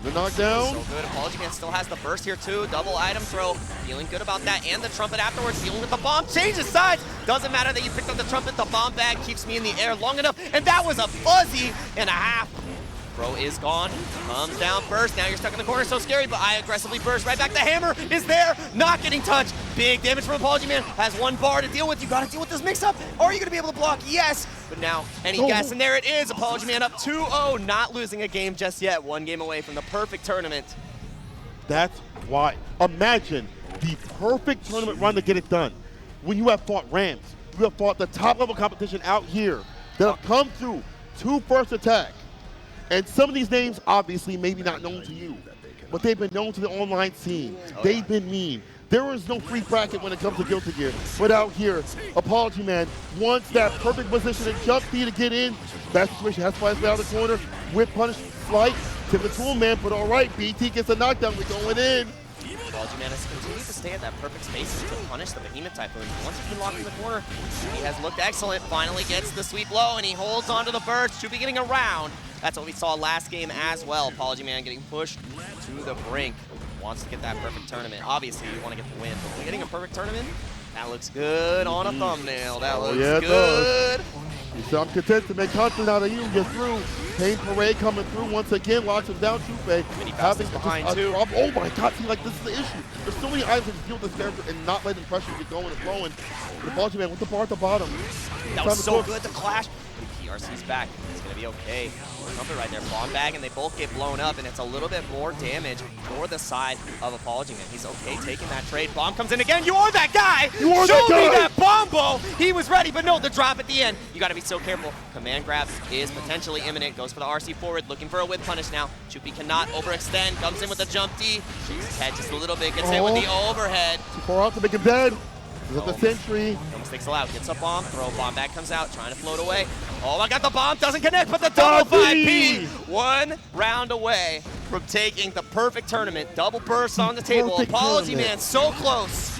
The knockdown. So good. Apologyman still has the burst here too. Double item throw. Feeling good about that. And the trumpet afterwards. Dealing with the bomb. Changes sides. Doesn't matter that you picked up the trumpet. The bomb bag keeps me in the air long enough. And that was a fuzzy and a half. Bro is gone. Comes down burst. Now you're stuck in the corner. So scary, but I aggressively burst right back. The hammer is there. Not getting touched. Big damage from Apologyman. Has one bar to deal with. You got to deal with this mix-up. Are you going to be able to block? Yes. But now, any guess, and there it is. Apologyman up 2-0, not losing a game just yet. One game away from the perfect tournament. That's why. Imagine the perfect tournament run to get it done. When you have fought Rams, you have fought the top level competition out here that have come through to first attack. And some of these names, obviously, maybe not known to you, but they've been known to the online scene. They've been mean. There is no free bracket when it comes to Guilty Gear. But out here, Apologyman wants that perfect position and jump D to get in. That situation has flies out of the corner. Whip punish, flight, tip the tool man, but all right, BT gets a knockdown, we're going in. Apologyman has continued to stay at that perfect space to punish the Behemoth Typhoon. Once he's been locked in the corner, he has looked excellent. Finally gets the sweep low, and he holds onto the burst. Should be getting around. That's what we saw last game as well. Apologyman getting pushed to the brink. Wants to get that perfect tournament. Obviously, you want to get the win, but getting a perfect tournament, that looks good on a thumbnail. That looks good. So I'm content to make content out of you. Get through. Pain Parade coming through once again. Locks him down. Chupe having behind too. Oh my God! See, like this is the issue. There's so many items that can deal with this character and not letting pressure get going and flowing. The Apologyman with the bar at the bottom. That was so good. The clash. PRC's back. It's gonna be okay. Trumpet right there, bomb bag, and they both get blown up, and it's a little bit more damage for the side of Apologyman. He's okay taking that trade. Bomb comes in again. You are that guy. You are Show that guy. me that bombo. He was ready, but no, the drop at the end. You got to be so careful. Command grab is potentially imminent. Goes for the RC forward, looking for a whip punish now. Chupy cannot overextend. Comes in with the jump D. Shakes his head just a little bit. Gets hit with the overhead. Too far out to make him dead. He's at the sentry. Almost takes a out. Gets a bomb. Throw. Bomb back comes out. Trying to float away. Oh my God, the bomb doesn't connect, but the double 5P. 1 round away from taking the perfect tournament. Double burst on the table. Apologyman so close.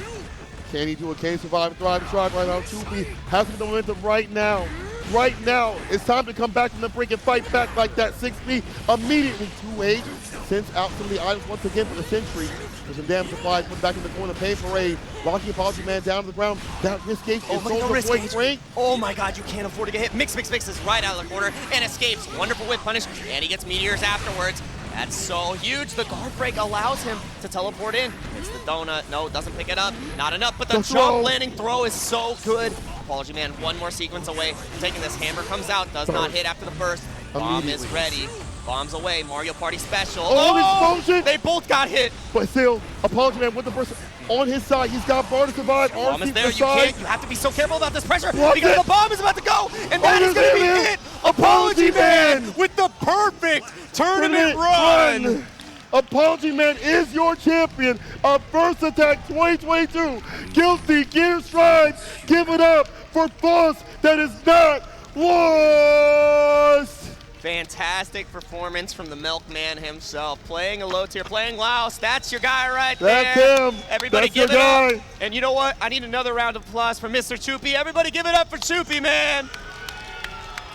Can he do a K survive, thrive, strive right now? Chupy has the momentum right now. Right now, it's time to come back from the brink and fight back like that. 6P immediately 2-8. Sends out some of the items once again for the sentry. There's some damage applied, put back in the corner. Pain Parade, locking Apologyman down to the ground. That risk gauge is so great. Oh my God, you can't afford to get hit. Mix is right out of the corner and escapes. Wonderful whip punish, and he gets meteors afterwards. That's so huge. The guard break allows him to teleport in. It's the donut. No, doesn't pick it up. Not enough, but the jump landing throw is so good. Apologyman one more sequence away from taking this. Hammer comes out, does not hit after the burst. Bomb is ready. Bombs away, Mario Party special. Oh, explosion! They both got hit. But still, Apologyman with the burst on his side. He's got bar to survive. Bomb is there. You have to be so careful about this pressure because the bomb is about to go, and that is going to be it. Apologyman with the perfect tournament run. Apologyman is your champion of First Attack 2022. Guilty Gear Strive. Give it up for Faust that is not lost. Fantastic performance from the Milkman himself. Playing a low tier, playing Laos. That's your guy right there. That's him. Everybody That's give it guy. up. And you know what? I need another round of applause for Mr. Chupy. Everybody give it up for Chupy, man.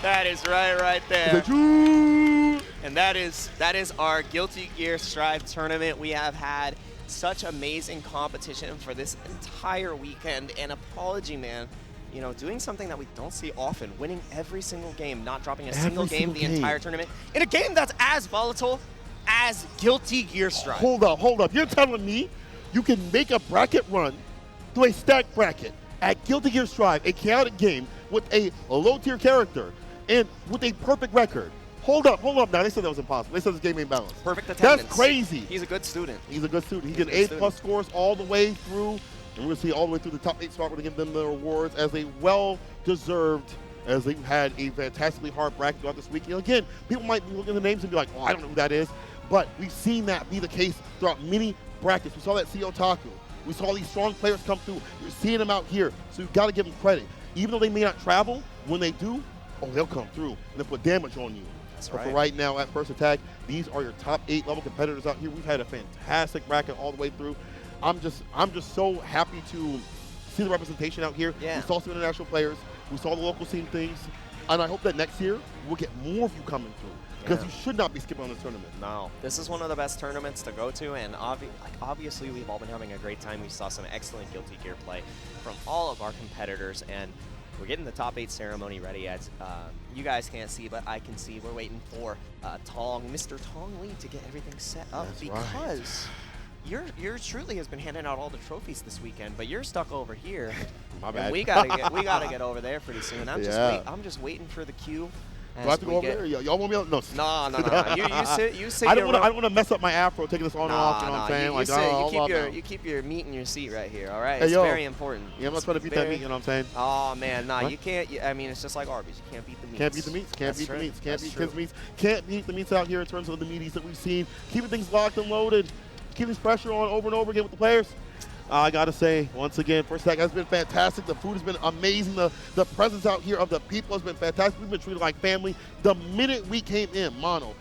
That is right there. And that is our Guilty Gear Strive tournament. We have had such amazing competition for this entire weekend. And Apologyman, you know, doing something that we don't see often, winning every single game, not dropping a single game the entire tournament, in a game that's as volatile as Guilty Gear Strive. Hold up. You're telling me you can make a bracket run through a stack bracket at Guilty Gear Strive, a chaotic game with a low-tier character and with a perfect record. Hold up. Now, they said that was impossible. They said this game ain't balanced. Perfect attendance. That's crazy. He's a good student. He can A+ scores all the way through And we're going to see all the way through the top 8 spot. We're going to give them the rewards as they well-deserved, as they've had a fantastically hard bracket throughout this week. You know, again, people might be looking at the names and be like, oh, I don't know who that is. But we've seen that be the case throughout many brackets. We saw that CO Taku. We saw these strong players come through. We're seeing them out here. So you've got to give them credit. Even though they may not travel, when they do, oh, they'll come through and they'll put damage on you. That's but right. for right now, at First Attack, these are your top 8 level competitors out here. We've had a fantastic bracket all the way through. I'm just so happy to see the representation out here. Yeah. We saw some international players. We saw the local scene things. And I hope that next year we'll get more of you coming through. Because you should not be skipping on this tournament. No, this is one of the best tournaments to go to, and obviously we've all been having a great time. We saw some excellent Guilty Gear play from all of our competitors, and we're getting the top 8 ceremony ready. As you guys can't see, but I can see. We're waiting for Mr. Tong Lee to get everything set up. That's because your truly has been handing out all the trophies this weekend, but you're stuck over here. My bad. And we gotta get over there pretty soon. I'm just waiting for the queue. Do I have to go over there? Y'all want me? No. No. You sit. I don't want to mess up my afro taking this on and off. You know what I'm saying? You keep your meat in your seat right here. All right, Hey, it's yo. very important. Yeah, I'm not trying to beat that meat. You know what I'm saying? Oh man, nah, What? you can't. I mean, it's just like Arby's. You can't beat the meats. Can't beat the meats. Can't That's beat the true. meats. Can't That's beat true. kids' meats. Can't beat the meats out here in terms of the meaties that we've seen. Keeping things locked and loaded. Keeping this pressure on over and over again with the players. I got to say, once again, First Attack has been fantastic. The food has been amazing. The presence out here of the people has been fantastic. We've been treated like family. The minute we came in, Mono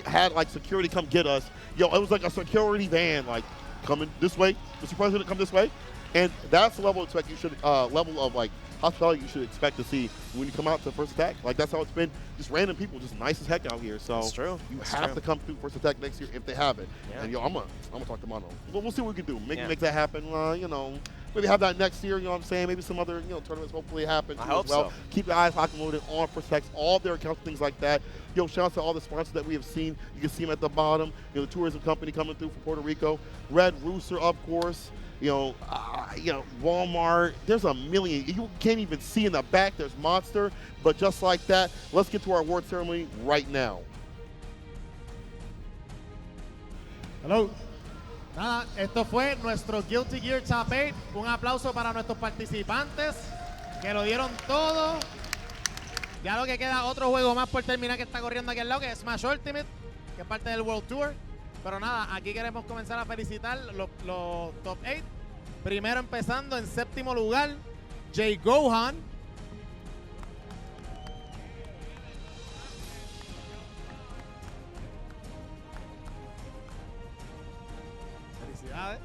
had like security come get us. Yo, it was like a security van, like coming this way. Mr. President, come this way. And that's the level of level of like hospitality you should expect to see when you come out to First Attack. Like that's how it's been. Just random people, just nice as heck out here. So That's true. You That's have true. to come through First Attack next year if they have it. Yeah. And yo, I'm gonna talk to Mono. We'll see what we can do. Make Yeah. that happen. You know, maybe have that next year. You know what I'm saying? Maybe some other tournaments hopefully happen I too hope as well. so. Keep your eyes locked and loaded on First Attack, all their accounts, things like that. Yo, shout out to all the sponsors that we have seen. You can see them at the bottom. You know, the tourism company coming through from Puerto Rico. Red Rooster, of course. Walmart. There's a million. You can't even see in the back. There's Monster. But just like that, let's get to our award ceremony right now. Hello. Nada, esto fue nuestro Guilty Gear Top 8. Un aplauso para nuestros participantes que lo dieron todo. Ya lo que queda otro juego más por terminar que está corriendo aquí al lado, que es Smash Ultimate, que es parte del World Tour. Pero nada, aquí queremos comenzar a felicitar los top 8. Primero empezando en séptimo lugar, JGohan. Felicidades.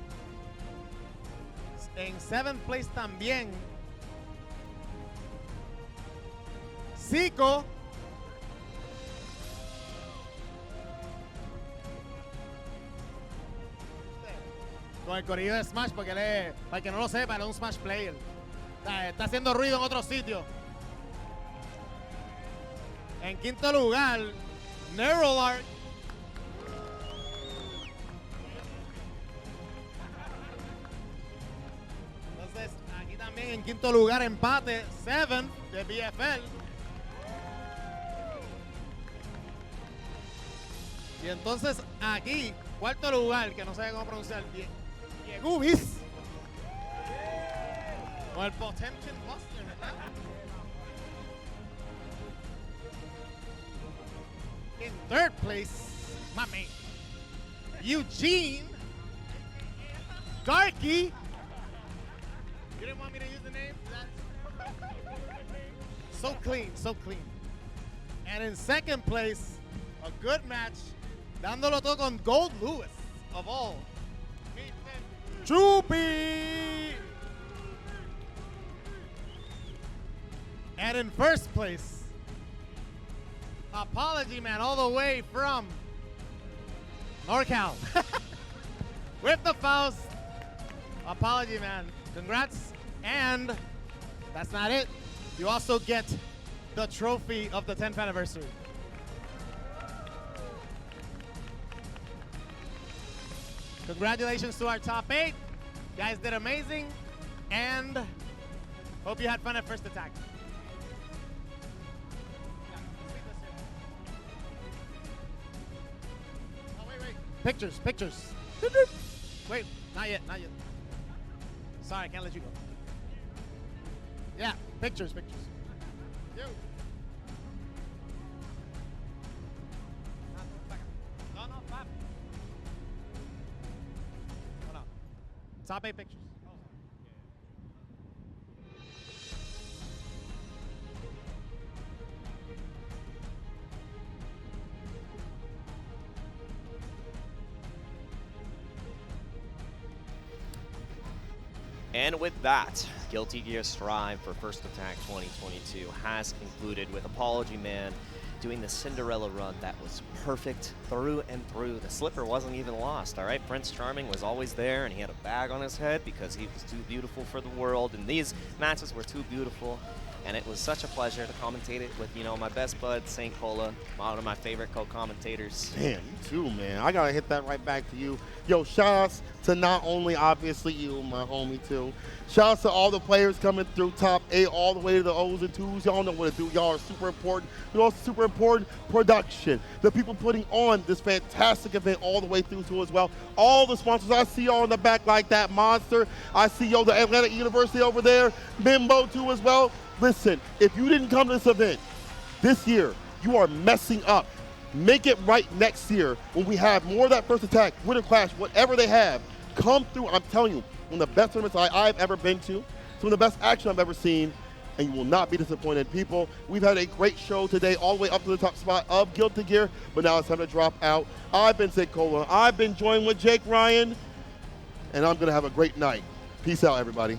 En 7th place también, Zyko. Con el corillo de Smash, porque él es, para el que no lo sepa, él es un Smash player. Está haciendo ruido en otros sitios. En quinto lugar, Neuralarch. Entonces, aquí también en quinto lugar, empate, 7 de BFL. Y entonces aquí, cuarto lugar, que no sé cómo pronunciar, Diegubis. Con el Potemkin Buster, ¿verdad? In third place, my man, Eugene. Darky. You didn't want me to use the name? So clean, so clean. And in second place, a good match, dándolo todo con Goldlewis, of all. MrChupy! And in first place, Apologyman all the way from NorCal. With the Faust, Apologyman. Congrats. And that's not it. You also get the trophy of the 10th anniversary. Congratulations to our top 8. You guys did amazing. And hope you had fun at First Attack. Oh, wait. Pictures. Wait, not yet. Sorry, I can't let you go. Yeah, pictures. You. No, Fab. Hold on. Top 8 pictures. And with that, Guilty Gear Strive for First Attack 2022 has concluded with Apologyman doing the Cinderella run that was perfect through and through. The slipper wasn't even lost, all right? Prince Charming was always there, and he had a bag on his head because he was too beautiful for the world, and these matches were too beautiful. And it was such a pleasure to commentate it with, you know, my best bud, St. Cola, one of my favorite co-commentators. Damn, you too, man. I gotta hit that right back to you. Yo, shout-outs to not only, obviously, you, my homie, too. Shout-outs to all the players coming through top 8 all the way to the O's and 2's. Y'all know what to do. Y'all are super important. You're also super important production. The people putting on this fantastic event all the way through to as well. All the sponsors, I see y'all in the back like that. Monster. I see y'all, the Atlanta University over there. Bimbo, too, as well. Listen, if you didn't come to this event this year, you are messing up. Make it right next year when we have more of that First Attack, Winter Clash, whatever they have. Come through. I'm telling you, one of the best tournaments I've ever been to. Some of the best action I've ever seen, and you will not be disappointed. People, we've had a great show today, all the way up to the top spot of Guilty Gear, but now it's time to drop out. I've been Zyko. I've been joined with Jake Ryan, and I'm going to have a great night. Peace out, everybody.